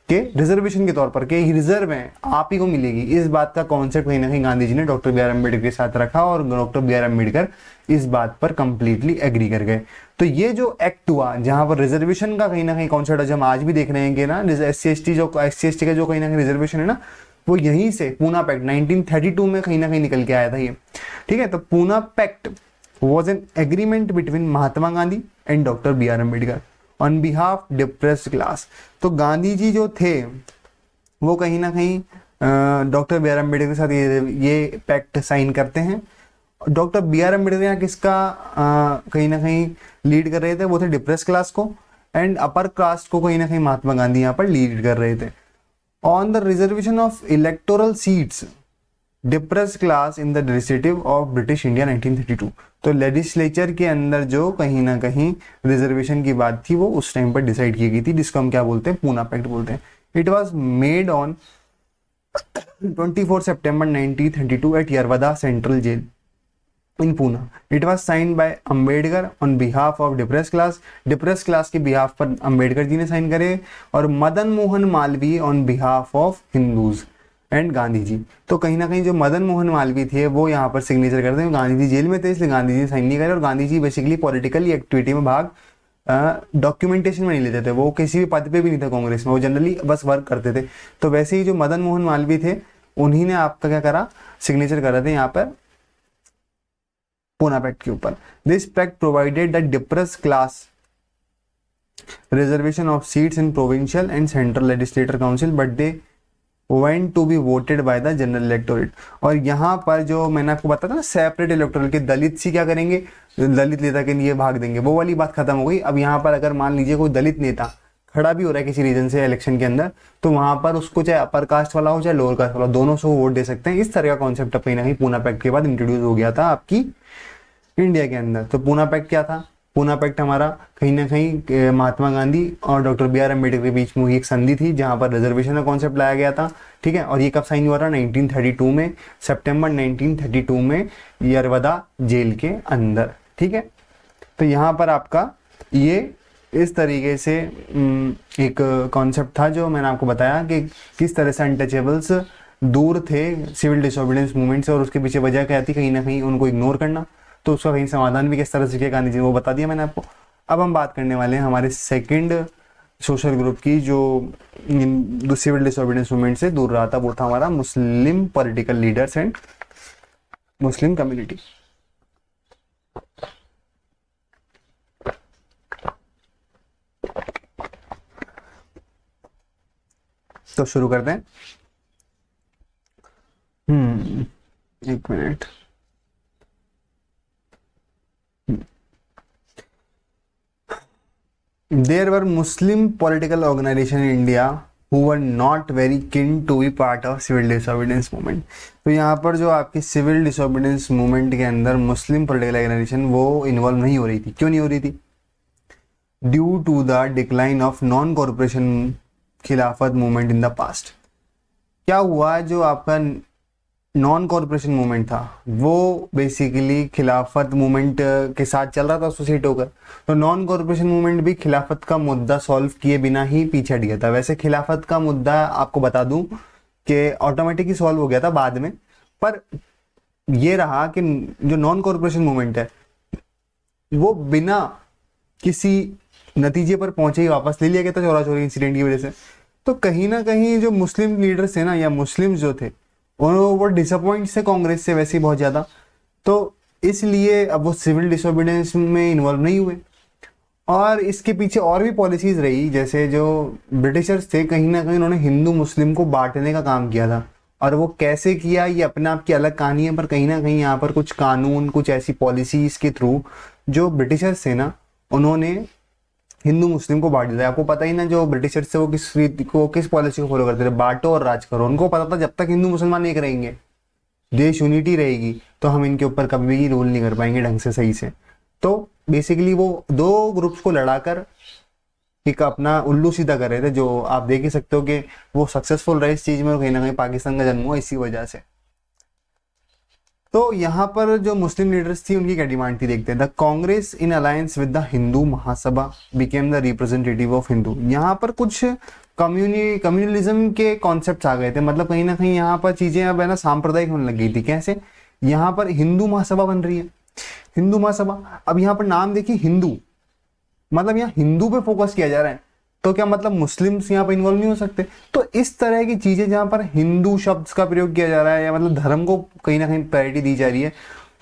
के रिजर्वेशन के तौर पर कि रिजर्व है आप ही को मिलेगी, इस बात का कॉन्सेप्ट कहीं ना कहीं गांधी जी ने डॉक्टर बी आर अम्बेडकर के साथ रखा और डॉक्टर बी आर अम्बेडकर इस बात पर कंप्लीटली एग्री कर गए। तो ये जो एक्ट हुआ जहां पर रिजर्वेशन का कहीं ना कहीं कॉन्सेप्ट है, जो हम आज भी देख रहे हैं कि ना SC ST का जो कहीं ना कहीं रिजर्वेशन है ना, वो यहीं से पूना पैक्ट 1932 में कहीं ना कहीं निकल के आया था ये। ठीक है, तो Poona pact was an agreement between Mahatma Gandhi and doctor B R Ambedkar on behalf depressed class. तो गांधी जी जो थे वो कहीं ना कहीं डॉक्टर बी आर अम्बेडकर के साथ ये पैक्ट साइन करते हैं। डॉक्टर बी आर अम्बेडकर यहाँ किसका कहीं ना कहीं लीड कर रहे थे, वो थे डिप्रेस क्लास को, एंड अपर कास्ट को कहीं ना कहीं महात्मा गांधी यहाँ पर लीड कर रहे थे। On the reservation of electoral seats depress class in the legislative of British India 1932। तो लेजिस्लेचर के अंदर जो कहीं ना कहीं रिजर्वेशन की बात थी वो उस टाइम पर डिसाइड की गई थी, जिसको हम क्या बोलते हैं, पूना पैक्ट बोलते हैं। It was made on 24 September 1932 at Yerwada central jail in Poona. It was sign by Ambedkar on behalf of depress class. Depress class के बिहाफ पर अम्बेडकर जी ने साइन करे, और Madan Mohan Malaviya on behalf of Hindus and Gandhi ji. तो कहीं ना कहीं जो मदन मोहन मालवीय थे वो यहाँ पर सिग्नेचर करते हैं। गांधी जी जेल में थे इसलिए गांधी जी साइन नहीं करे, और गांधी जी बेसिकली पॉलिटिकल एक्टिविटी में भाग डॉक्यूमेंटेशन में नहीं लेते थे, वो किसी भी पद पे भी नहीं था कांग्रेस में, वो जनरली बस वर्क करते थे। तो वैसे ही जो मदन मोहन मालवीय थे उन्हीं ने आपका क्या करा, सिग्नेचर करा थे यहाँ पर पूना पैक्ट के ऊपर। This pact provided the depress class reservation of seats in provincial and central legislator council but they went to be voted by the general electorate। और यहाँ पर जो मैंने आपको बताया था ना सेपरेट इलेक्टोरल के, दलित सी क्या करेंगे, दलित नेता के लिए भाग देंगे, वो वाली बात खत्म हो गई। अब यहाँ पर अगर मान लीजिए कोई दलित नेता खड़ा भी हो रहा है किसी रीजन से इलेक्शन के अंदर, तो वहां पर उसको चाहे अपर कास्ट वाला हो चाहे लोअर कास्ट वाला, दोनों से वोट दे सकते हैं। इस तरह का कॉन्सेप्ट कहीं ना कहीं पूना पैक्ट के बाद इंट्रोड्यूस हो गया था आपकी इंडिया के अंदर। तो पूना पैक्ट क्या था, पूना पैक्ट हमारा कहीं ना कहीं महात्मा गांधी और डॉक्टर बी आर अम्बेडकर के बीच में एक संधि थी जहां पर रिजर्वेशन का कॉन्सेप्ट लाया गया था। ठीक है, और ये कब साइन हुआ था, 1932 में, सितंबर 1932 में यरवदा जेल के अंदर। ठीक है, तो यहाँ पर आपका ये इस तरीके से एक कॉन्सेप्ट था जो मैंने आपको बताया कि किस तरह से अनटचेबल्स दूर थे सिविल डिसोबीडियंस मूवमेंट से, और उसके पीछे वजह क्या थी, कहीं ना कहीं उनको इग्नोर करना। तो उसका कहीं समाधान भी किस तरह से किया गांधी जी ने, वो बता दिया मैंने आपको। अब हम बात करने वाले हैं हमारे सेकंड सोशल ग्रुप की जो सिविल डिसोबीडियंस मूवमेंट से दूर रहा था, वो था हमारा मुस्लिम political leaders and Muslim community. तो शुरू करते हैं। एक minute. There were Muslim political organization in India who were not very keen to be part of civil disobedience movement। तो यहाँ पर जो आपकी सिविल डिसोबीडियंस मूवमेंट के अंदर मुस्लिम पॉलिटिकल ऑर्गेनाइजेशन वो इन्वॉल्व नहीं हो रही थी। क्यों नहीं हो रही थी, due to the decline of non corporation Khilafat movement in the past. क्या हुआ, जो आपका नॉन कॉर्पोरेशन मूवमेंट था वो बेसिकली खिलाफत मूवमेंट के साथ चल रहा था एसोसिएट होकर। तो नॉन कॉर्पोरेशन मूवमेंट भी खिलाफत का मुद्दा सॉल्व किए बिना ही पीछे हट गया था। वैसे खिलाफत का मुद्दा आपको बता दूं कि ऑटोमेटिकली सॉल्व हो गया था बाद में, पर ये रहा कि जो नॉन कॉर्पोरेशन मूवमेंट है वो बिना किसी नतीजे पर पहुंचे ही वापस ले लिया गया था चोरा चोरी इंसिडेंट की वजह से। तो कहीं ना कहीं जो मुस्लिम लीडर्स थे ना, या मुस्लिम जो थे वो डिसअपॉइंट से कांग्रेस से वैसे ही बहुत ज़्यादा, तो इसलिए अब वो सिविल डिसोबीडियंस में इन्वॉल्व नहीं हुए। और इसके पीछे और भी पॉलिसीज रही, जैसे जो ब्रिटिशर्स थे कहीं ना कहीं उन्होंने हिंदू मुस्लिम को बांटने का काम किया था, और वो कैसे किया ये अपने आप की अलग कहानी है। पर कहीं ना कहीं यहाँ पर कुछ कानून, कुछ ऐसी पॉलिसीज के थ्रू जो ब्रिटिशर्स थे ना, उन्होंने हिंदू मुस्लिम को बांट दिया। आपको पता ही ना जो ब्रिटिशर्स थे वो किस पॉलिसी को फॉलो करते थे, बांटो और राज करो। उनको पता था जब तक हिंदू मुसलमान एक रहेंगे, देश यूनिटी रहेगी, तो हम इनके ऊपर कभी भी रूल नहीं कर पाएंगे ढंग से, सही से। तो बेसिकली वो दो ग्रुप्स को लड़ाकर एक अपना उल्लू सीधा कर रहे थे, जो आप देख ही सकते हो कि वो सक्सेसफुल रहे इस चीज में, कहीं ना कहीं पाकिस्तान का जन्म हुआ इसी वजह से। तो यहाँ पर जो मुस्लिम लीडर्स थी उनकी क्या डिमांड थी देखते हैं। The Congress in alliance with the Hindu Mahasabha became the representative of Hindu. यहाँ पर कुछ कम्युनलिज्म के कॉन्सेप्ट्स आ गए थे, मतलब कहीं ना कहीं यहाँ पर चीजें अब है ना सांप्रदायिक होने लग गई थी। कैसे? यहाँ पर हिंदू महासभा बन रही है, हिंदू महासभा। अब यहाँ पर नाम देखिए हिंदू, मतलब यहाँ हिंदू पे फोकस किया जा रहा है, तो क्या मतलब मुस्लिम्स यहाँ पर इन्वॉल्व नहीं हो सकते? तो इस तरह की चीजें जहाँ पर हिंदू शब्द का प्रयोग किया जा रहा है या मतलब धर्म को कहीं ना कहीं प्रायोरिटी दी जा रही है,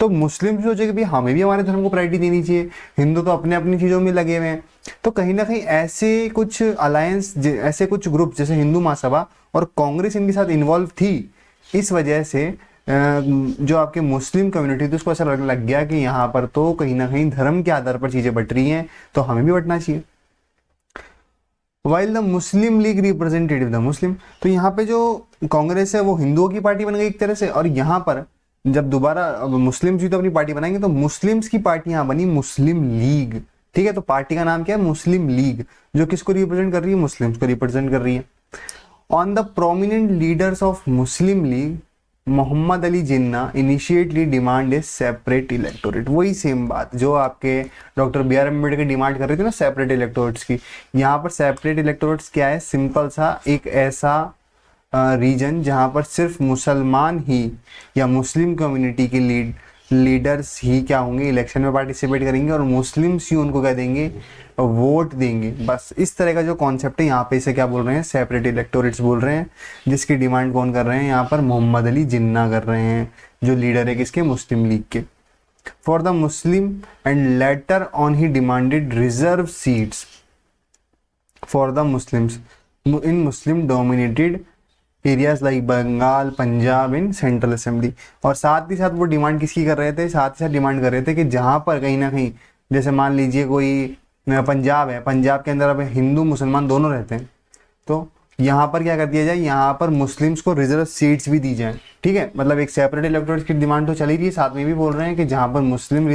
तो मुस्लिम सोचे कि भाई हमें भी हमारे धर्म को प्रायोरिटी देनी चाहिए, हिंदू तो अपने अपनी चीजों में लगे हुए हैं। तो कहीं ना कहीं ऐसे कुछ अलायंस, ऐसे कुछ ग्रुप जैसे हिंदू महासभा और कांग्रेस इनके साथ इन्वॉल्व थी। इस वजह से जो आपके मुस्लिम कम्युनिटी थी उसको ऐसा लगने लग गया कि यहाँ पर तो कहीं ना कहीं धर्म के आधार पर चीजें बट रही हैं, तो हमें भी बटना चाहिए। While the Muslim league representative the Muslim, तो यहाँ पे जो कांग्रेस है वो हिंदुओं की पार्टी बन गई एक तरह से, और यहाँ पर जब दोबारा मुस्लिम्स भी तो अपनी पार्टी बनाएंगे, तो मुस्लिम्स की पार्टी यहाँ बनी मुस्लिम लीग। ठीक है, तो पार्टी का नाम क्या है? मुस्लिम लीग, जो किसको रिप्रेजेंट कर रही है? मुस्लिम्स को रिप्रेजेंट कर रही है। On the prominent leaders of Muslim League Mohammad Ali Jinnah initially demand a separate electorate. वही सेम बात जो आपके doctor B R Ambedkar demand कर रहे थे ना सेपरेट इलेक्टोरेट्स की। यहाँ पर सेपरेट इलेक्टोरेट्स क्या है? सिंपल सा एक ऐसा रीजन जहाँ पर सिर्फ मुसलमान ही या मुस्लिम कम्युनिटी के लीडर्स ही क्या होंगे? इलेक्शन में पार्टिसिपेट करेंगे और मुस्लिम्स ही उनको क्या देंगे? वोट देंगे। बस इस तरह का जो कॉन्सेप्ट है यहाँ पे इसे क्या बोल रहे हैं? सेपरेट इलेक्टोरेट्स बोल रहे हैं, जिसकी डिमांड कौन कर रहे हैं? यहाँ पर मोहम्मद अली जिन्ना कर रहे हैं, जो लीडर है किसके? मुस्लिम लीग के। For the Muslim and later on he demanded reserve seats for the Muslims in Muslim dominated areas like Bengal, Punjab in central assembly. और साथ ही साथ वो डिमांड किसकी कर रहे थे? साथ ही साथ डिमांड कर रहे थे कि जहाँ पर कहीं ना कहीं, जैसे मान लीजिए कोई पंजाब है, पंजाब के अंदर अब हिंदू मुसलमान दोनों रहते हैं, तो यहाँ पर क्या कर दिया जाए? यहाँ पर मुस्लिम्स को रिजर्व सीट्स भी दी जाए। ठीक है, मतलब एक सेपरेट इलेक्टोरेट की डिमांड तो चली रही है, साथ में भी बोल रहे हैं कि जहाँ पर मुस्लिम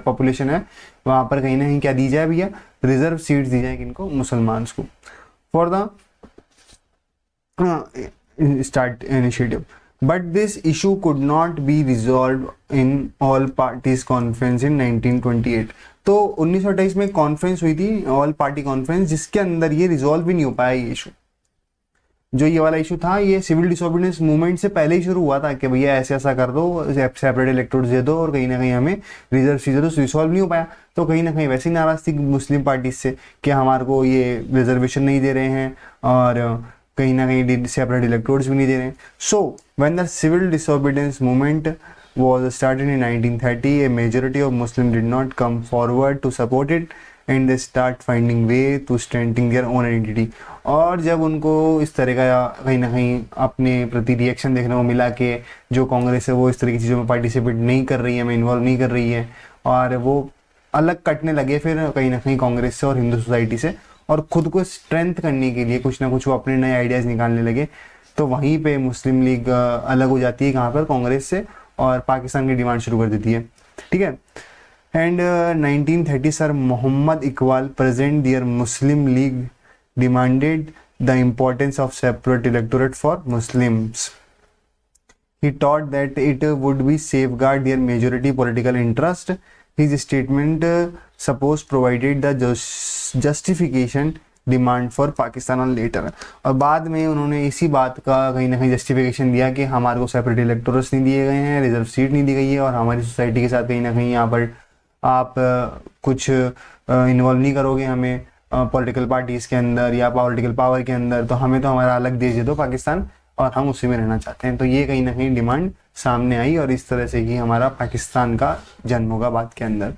पॉपुलेशन है वहाँ पर कहीं ना कहीं क्या दी जाए भैया? रिजर्व सीट्स दी जाए किनको? मुसलमान को। For the start initiative, but this issue could not be resolved in all parties conference in 1928। तो 1928 में कॉन्फ्रेंस हुई थी, ऑल पार्टी कॉन्फ्रेंस, जिसके अंदर ये रिजॉल्व भी नहीं हो पाया ये इशू। जो ये वाला इशू था ये सिविल डिसोबीडियंस मूवमेंट से पहले ही शुरू हुआ था कि भैया ऐसे ऐसा कर दो, सेपरेट इलेक्टोरेट्स दे दो और कहीं ना कहीं हमें रिजर्व सीट दे दो, रिसॉल्व नहीं हो पाया। तो कहीं ना कहीं वैसे ही नाराज थी मुस्लिम पार्टी से कि हमारे को ये रिजर्वेशन नहीं दे रहे हैं और कहीं ना कहीं सेपरेट इलेक्टोरेट्स भी नहीं दे रहे हैं। So when the civil disobedience movement was started in 1930, a majority of Muslims did not come forward to support it and they start finding way to strengthening their own identity। और जब उनको इस तरह का कहीं ना कहीं अपने प्रति रिएक्शन देखने को मिला कि जो कांग्रेस है वो इस तरह की चीज़ों में पार्टिसिपेट नहीं कर रही है, में इन्वॉल्व नहीं कर रही है, और वो अलग कटने लगे फिर कहीं ना कहीं कांग्रेस से और हिंदू सोसाइटी से, और खुद को स्ट्रेंथ करने के लिए कुछ ना कुछ वो अपने नए आइडियाज़ निकालने लगे। तो वहीं पे मुस्लिम लीग अलग हो जाती है कहाँ पर? कांग्रेस से, और पाकिस्तान की डिमांड शुरू कर देती है। ठीक है, and 1930 sir Muhammad Iqbal present their Muslim League demanded the importance of separate electorate for Muslims. He taught that it would be safeguard their majority political interest. His statement suppose provided the justification demand for Pakistan on later। और बाद में उन्होंने इसी बात का कहीं ना कहीं जस्टिफिकेशन दिया कि हमारे को सेपरेट इलेक्टोरेट्स नहीं दिए गए हैं, रिजर्व सीट नहीं दी गई है, और हमारी सोसाइटी के साथ कहीं ना कहीं यहाँ पर आप कुछ इन्वॉल्व नहीं करोगे हमें पॉलिटिकल पार्टीज़ के अंदर या पॉलिटिकल पावर के अंदर, तो हमें तो हमारा अलग देश दे दो पाकिस्तान, और हम उसी में रहना चाहते हैं। तो ये कहीं ना कहीं डिमांड सामने आई और इस तरह से ही हमारा पाकिस्तान का जन्म होगा बाद के अंदर।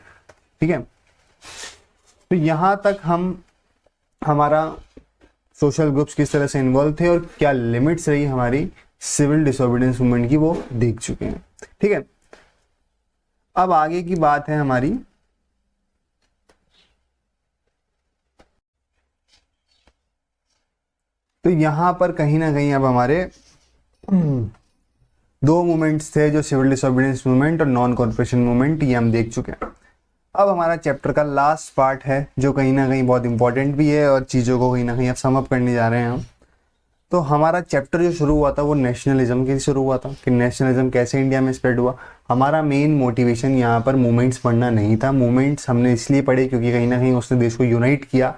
ठीक है, तो यहाँ तक हम हमारा सोशल ग्रुप्स किस तरह से इन्वॉल्व थे और क्या लिमिट्स रही हमारी सिविल डिसोबीडियंस मूवमेंट की, वो देख चुके हैं। ठीक है, अब आगे की बात है हमारी तो यहाँ पर कहीं ना कहीं अब हमारे दो मूवमेंट्स थे, जो सिविल डिसोबीडियंस मूवमेंट और नॉन कॉर्पोरेशन मूवमेंट, ये हम देख चुके हैं। अब हमारा चैप्टर का लास्ट पार्ट है जो कहीं ना कहीं बहुत इंपॉर्टेंट भी है और चीज़ों को कहीं ना कहीं अब सम अप करने जा रहे हैं हम। तो हमारा चैप्टर जो शुरू हुआ था वो नेशनलिज्म के शुरू हुआ था कि नेशनलिज्म कैसे इंडिया में स्प्रेड हुआ। हमारा मेन मोटिवेशन यहाँ पर मूवमेंट्स पढ़ना नहीं था। मूवमेंट्स हमने इसलिए पढ़े क्योंकि कहीं ना कहीं उसने देश को यूनाइट किया,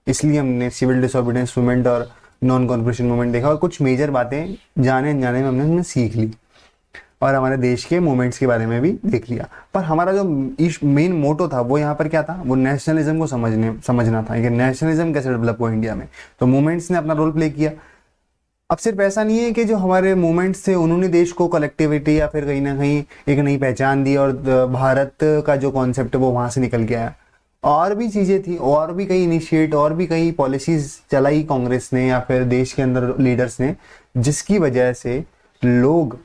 इसलिए हमने सिविल डिसोबीडियंस मूवमेंट और नॉन कॉर्पोरेशन मूवमेंट देखा और कुछ मेजर बातें जाने अनजाने में हमने उनमें सीख ली और हमारे देश के मूवमेंट्स के बारे में भी देख लिया। पर हमारा जो मेन मोटो था वो यहाँ पर क्या था, वो नेशनलिज्म को समझना था कि नेशनलिज्म कैसे डेवलप हुआ इंडिया में। तो मूवमेंट्स ने अपना रोल प्ले किया। अब सिर्फ ऐसा नहीं है कि जो हमारे मूवमेंट्स थे उन्होंने देश को कलेक्टिविटी या फिर कहीं ना कहीं एक नई पहचान दी और भारत का जो कॉन्सेप्ट है वो वहाँ से निकल के आया। और भी चीज़ें थी, और भी कई इनिशिएट, और भी कई पॉलिसीज चलाई कांग्रेस ने या फिर देश के अंदर लीडर्स ने, जिसकी वजह से लोग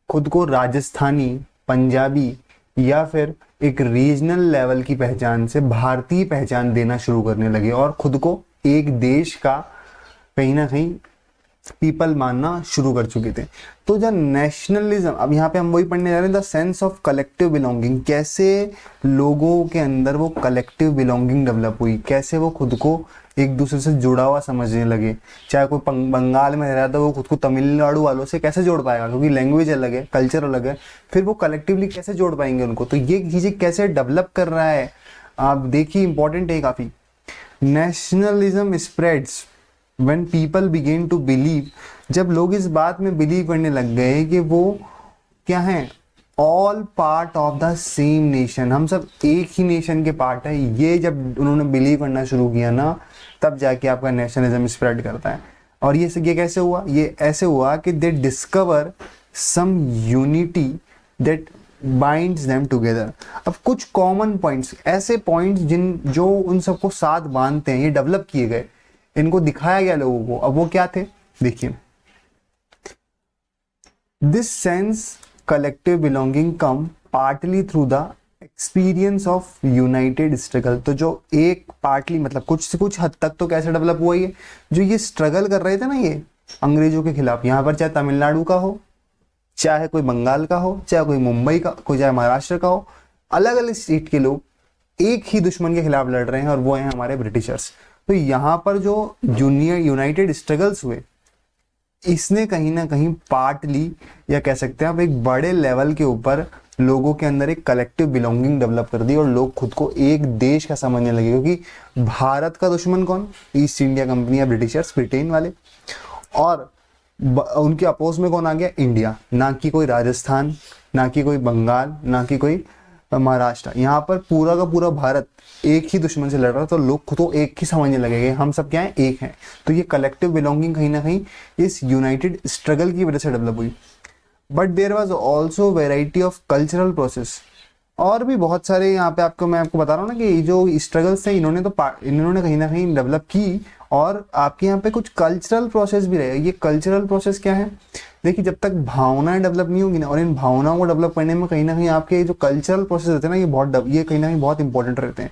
खुद को राजस्थानी, पंजाबी या फिर एक रीजनल लेवल की पहचान से भारतीय पहचान देना शुरू करने लगे और खुद को एक देश का कहीं ना कहीं पीपल मानना शुरू कर चुके थे। तो जो नेशनलिज्म, अब यहाँ पे हम वही पढ़ने जा रहे हैं, the sense of collective belonging, कैसे लोगों के अंदर वो कलेक्टिव बिलोंगिंग डेवलप हुई, कैसे वो खुद को एक दूसरे से जुड़ा हुआ समझने लगे। चाहे कोई बंगाल में रह रहा था, वो खुद को तमिलनाडु वालों से कैसे जोड़ पाएगा, क्योंकि लैंग्वेज अलग है, कल्चर अलग है, फिर वो कलेक्टिवली कैसे जोड़ पाएंगे उनको। तो ये चीज़ें कैसे डेवलप कर रहा है आप देखिए, इंपॉर्टेंट है काफ़ी। Nationalism spreads when people begin to believe, जब लोग इस बात में बिलीव करने लग गए कि वो क्या है, all part of the same nation, हम सब एक ही नेशन के पार्ट है, ये जब उन्होंने बिलीव करना शुरू किया ना, तब जाके आपका नेशनलिज्म स्प्रेड करता है। और ये कैसे हुआ, ये ऐसे हुआ कि they discover some unity that binds them together. अब कुछ कॉमन पॉइंट्स, ऐसे पॉइंट्स जो उन सबको साथ बांधते हैं, ये डेवलप किए गए, इनको दिखाया गया लोगों को। अब वो क्या थे देखिए, this sense collective belonging come partly through the experience of United struggle. तो जो एक पार्टली मतलब कुछ से कुछ हद तक तो कैसे डेवलप हुआ, ये जो ये स्ट्रगल कर रहे थे ना ये अंग्रेजों के खिलाफ, यहाँ पर चाहे तमिलनाडु का हो, चाहे कोई बंगाल का हो, चाहे कोई मुंबई का, कोई चाहे महाराष्ट्र का हो, अलग अलग स्टेट के लोग एक ही दुश्मन के खिलाफ लड़ रहे हैं और वो हैं हमारे ब्रिटिशर्स। तो यहाँ पर जो यूनाइटेड स्ट्रगल्स हुए, इसने कहीं ना कहीं पार्टली या कह सकते हैं आप एक बड़े लेवल के ऊपर लोगों के अंदर एक कलेक्टिव बिलोंगिंग डेवलप कर दी और लोग खुद को एक देश का समझने लगे। क्योंकि भारत का दुश्मन कौन, ईस्ट इंडिया कंपनी या ब्रिटिशर्स, ब्रिटेन वाले, और उनके अपोज में कौन आ गया, इंडिया, ना कि कोई राजस्थान, ना कि कोई बंगाल, ना कि कोई महाराष्ट्र। यहाँ पर पूरा का पूरा भारत एक ही दुश्मन से लड़ रहा, तो लोग खुद को एक ही समझने लगेंगे, हम सब क्या है, एक हैं। तो ये कलेक्टिव बिलोंगिंग कहीं ना कहीं इस यूनाइटेड स्ट्रगल की वजह से डेवलप हुई। But there was also variety of cultural process, और भी बहुत सारे यहाँ पे मैं आपको बता रहा हूँ ना कि जो स्ट्रगल्स थे इन्होंने कहीं ना कहीं डेवलप की, और आपके यहाँ पे कुछ कल्चरल प्रोसेस भी रहे। ये कल्चरल प्रोसेस क्या है, देखिए जब तक भावनाएं डेवलप नहीं होगी ना, और इन भावनाओं को डेवलप करने में कहीं ना कहीं आपके जो कल्चरल प्रोसेस रहते हैं ना, ये कहीं ना कहीं बहुत इंपॉर्टेंट रहते हैं।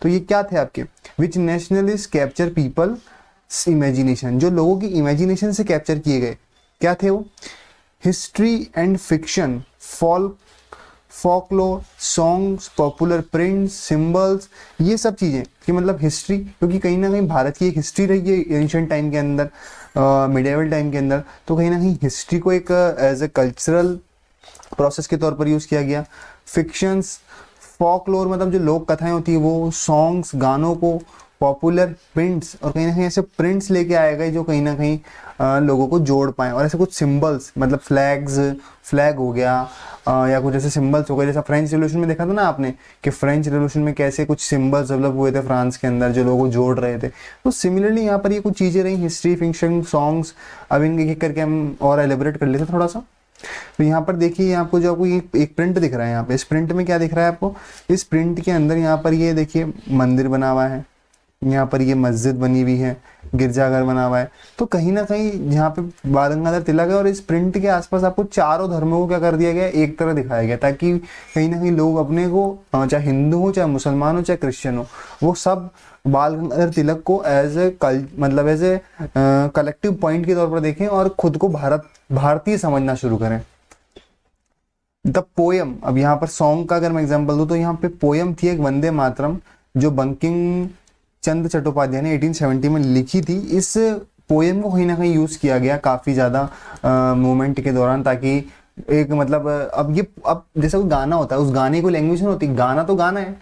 तो ये क्या थे आपके, विच नेशनलिस्ट कैप्चर पीपल इमेजिनेशन, जो लोगों की इमेजिनेशन से कैप्चर किए गए, क्या थे वो, history and fiction, folklore, songs, popular prints, symbols, ये सब चीज़ें कि मतलब हिस्ट्री, क्योंकि कहीं ना कहीं भारत की एक हिस्ट्री रही है एंशिएंट टाइम के अंदर, मिडिवल टाइम के अंदर, तो कहीं ना कहीं हिस्ट्री को एक एज ए कल्चरल प्रोसेस के तौर पर यूज़ किया गया। फिक्शंस, फोकलोर मतलब जो लोक कथाएं होती है वो, सॉन्ग्स, गानों को, पॉपुलर प्रिंट्स, और कहीं ना कहीं ऐसे प्रिंट्स लेके आए गए जो कहीं ना कहीं लोगों को जोड़ पाए, और ऐसे कुछ सिंबल्स मतलब फ्लैग हो गया, या कुछ ऐसे सिंबल्स हो गए, जैसा फ्रेंच रिवॉल्यूशन में देखा था ना आपने कि फ्रेंच रिवॉल्यूशन में कैसे कुछ सिंबल्स डेवलप हुए थे फ्रांस के अंदर जो लोगों को जोड़ रहे थे। तो सिमिलरली यहाँ पर ये कुछ चीज़ें रही, हिस्ट्री, फिक्शन, सॉन्ग्स। अब इनके एक करके हम और एलिब्रेट कर लेते थोड़ा सा। तो यहाँ पर देखिए आपको जो आपको ये एक प्रिंट दिख रहा है, यहाँ पे इस प्रिंट में क्या दिख रहा है आपको, इस प्रिंट के अंदर यहाँ पर ये देखिए मंदिर बना हुआ है, यहाँ पर ये मस्जिद बनी हुई है, गिरजाघर बना हुआ है। तो कहीं ना कहीं यहाँ पे बाल गंगाधर तिलक है, और इस प्रिंट के आसपास आपको चारों धर्मों को क्या कर दिया गया, एक तरह दिखाया गया, ताकि कहीं ना कहीं लोग अपने को, चाहे हिंदू हो, चाहे मुसलमान हो, चाहे क्रिश्चियन हो, वो सब बाल गंगाधर तिलक को एज ए कलेक्टिव पॉइंट के तौर पर देखें और खुद को भारतीय समझना शुरू करें। द पोयम, अब यहाँ पर सॉन्ग का अगर मैं एग्जाम्पल दूं तो यहाँ पे पोयम थी एक वंदे मातरम, जो बंकिम चंद्र चट्टोपाध्याय ने 1870 में लिखी थी। इस पोएम को कहीं ना कहीं यूज़ किया गया काफ़ी ज़्यादा मूवमेंट के दौरान, ताकि एक मतलब अब जैसे कोई गाना होता है, उस गाने को लैंग्वेज नहीं होती, गाना तो गाना है,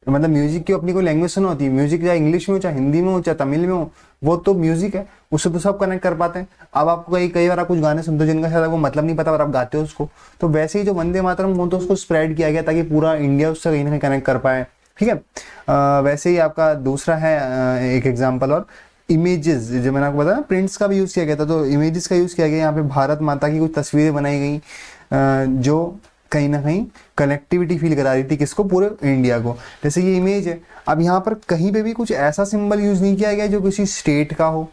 मतलब म्यूजिक की अपनी कोई लैंग्वेज नहीं होती, म्यूजिक चाहे इंग्लिश में हो, चाहे हिंदी में हो, चाहे तमिल में हो, वो तो म्यूजिक है, उससे तो सब कनेक्ट कर पाते हैं। अब आपको कई कई बार आप कुछ गाने सुनते हो जिनका शायद आपको मतलब नहीं पता और आप गाते हो उसको, तो वैसे ही जो वंदे मातरम हो तो उसको स्प्रेड किया गया ताकि पूरा इंडिया उससे कहीं ना कहीं कनेक्ट कर पाए, ठीक है। वैसे ही आपका दूसरा है एक एग्जाम्पल और इमेजेस, जो मैंने आपको बताया प्रिंट्स का भी यूज़ किया गया था, तो इमेजेस का यूज़ किया गया, यहाँ पे भारत माता की कुछ तस्वीरें बनाई गई जो कहीं ना कहीं कनेक्टिविटी फील करा रही थी किसको, पूरे इंडिया को। जैसे ये इमेज है, अब यहाँ पर कहीं पे भी कुछ ऐसा सिंबल यूज़ नहीं किया गया जो किसी स्टेट का हो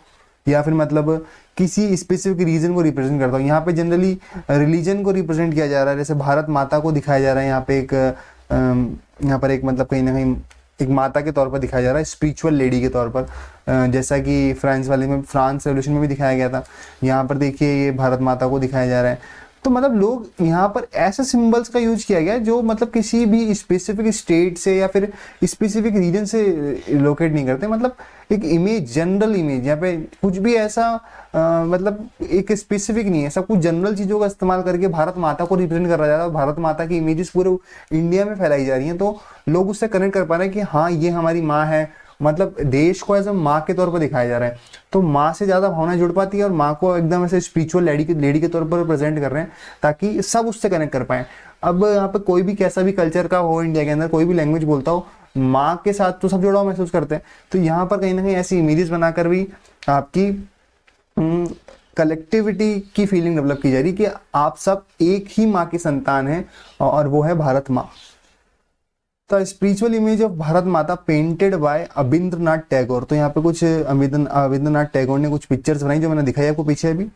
या फिर मतलब किसी स्पेसिफिक रीजन को रिप्रेजेंट करता हो। यहाँ पे जनरली रिलीजन को रिप्रेजेंट किया जा रहा है, जैसे भारत माता को दिखाया जा रहा है यहाँ पे एक यहाँ पर एक मतलब कहीं ना कहीं एक माता के तौर पर दिखाया जा रहा है, स्पिरिचुअल लेडी के तौर पर, जैसा कि फ्रांस रेवोल्यूशन में भी दिखाया गया था। यहाँ पर देखिए ये भारत माता को दिखाया जा रहा है। तो मतलब लोग यहाँ पर ऐसे सिंबल्स का यूज किया गया जो मतलब किसी भी स्पेसिफिक स्टेट से या फिर स्पेसिफिक रीजन से लोकेट नहीं करते, मतलब एक इमेज, जनरल इमेज, यहाँ पे कुछ भी ऐसा मतलब एक स्पेसिफिक नहीं है, सब कुछ जनरल चीज़ों का इस्तेमाल करके भारत माता को रिप्रेजेंट करा जा रहा है। भारत माता की इमेजेस पूरे इंडिया में फैलाई जा रही हैं, तो लोग उससे कनेक्ट कर पा रहे हैं कि हाँ ये हमारी माँ है, मतलब देश को एज अ माँ के तौर पर दिखाया जा रहा है। तो माँ से ज़्यादा भावना जुड़ पाती है और माँ को एकदम ऐसे स्पिरिचुअल लेडी के तौर पर प्रेजेंट कर रहे हैं ताकि सब उससे कनेक्ट कर पाएँ। अब यहाँ पे कोई भी कैसा भी कल्चर का हो, इंडिया के अंदर कोई भी लैंग्वेज बोलता हो, माँ के साथ तो सब जुड़ा हुआ महसूस करते हैं। तो यहाँ पर कहीं ना कहीं ऐसी इमेजेस बनाकर भी आपकी कलेक्टिविटी की फीलिंग डेवलप की जा रही कि आप सब एक ही माँ की संतान हैं और वो है भारत माँ। The spiritual image of Bharat माता पेंटेड बाय अबिंद्रनाथ टैगोर। तो यहाँ पे कुछ अबिंद्रनाथ टैगोर ने कुछ पिक्चर्स बनाई जो मैंने दिखाई आपको पीछे अभी।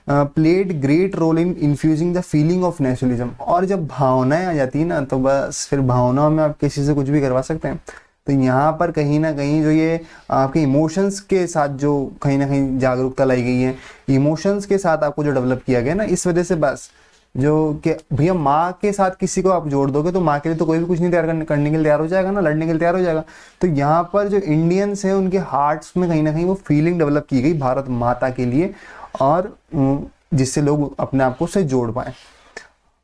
Played great role in infusing the feeling of nationalism. और जब भावनाएं आ जाती है ना तो बस फिर भावनाओं में आप किसी से कुछ भी करवा सकते हैं। तो यहाँ पर कहीं ना कहीं जो ये आपके इमोशंस के साथ जो कहीं ना कहीं जागरूकता लाई गई है, इमोशंस के साथ आपको जो डेवलप किया गया ना, इस वजह से बस जो कि भैया माँ के साथ किसी को आप जोड़ दोगे तो माँ के लिए तो कोई भी कुछ नहीं तैयार करने के लिए तैयार हो जाएगा ना, लड़ने के लिए तैयार हो जाएगा। तो यहाँ पर जो इंडियंस हैं उनके हार्ट्स में कहीं ना कहीं वो फीलिंग डेवलप की गई भारत माता के लिए, और जिससे लोग अपने आप को से जोड़ पाए।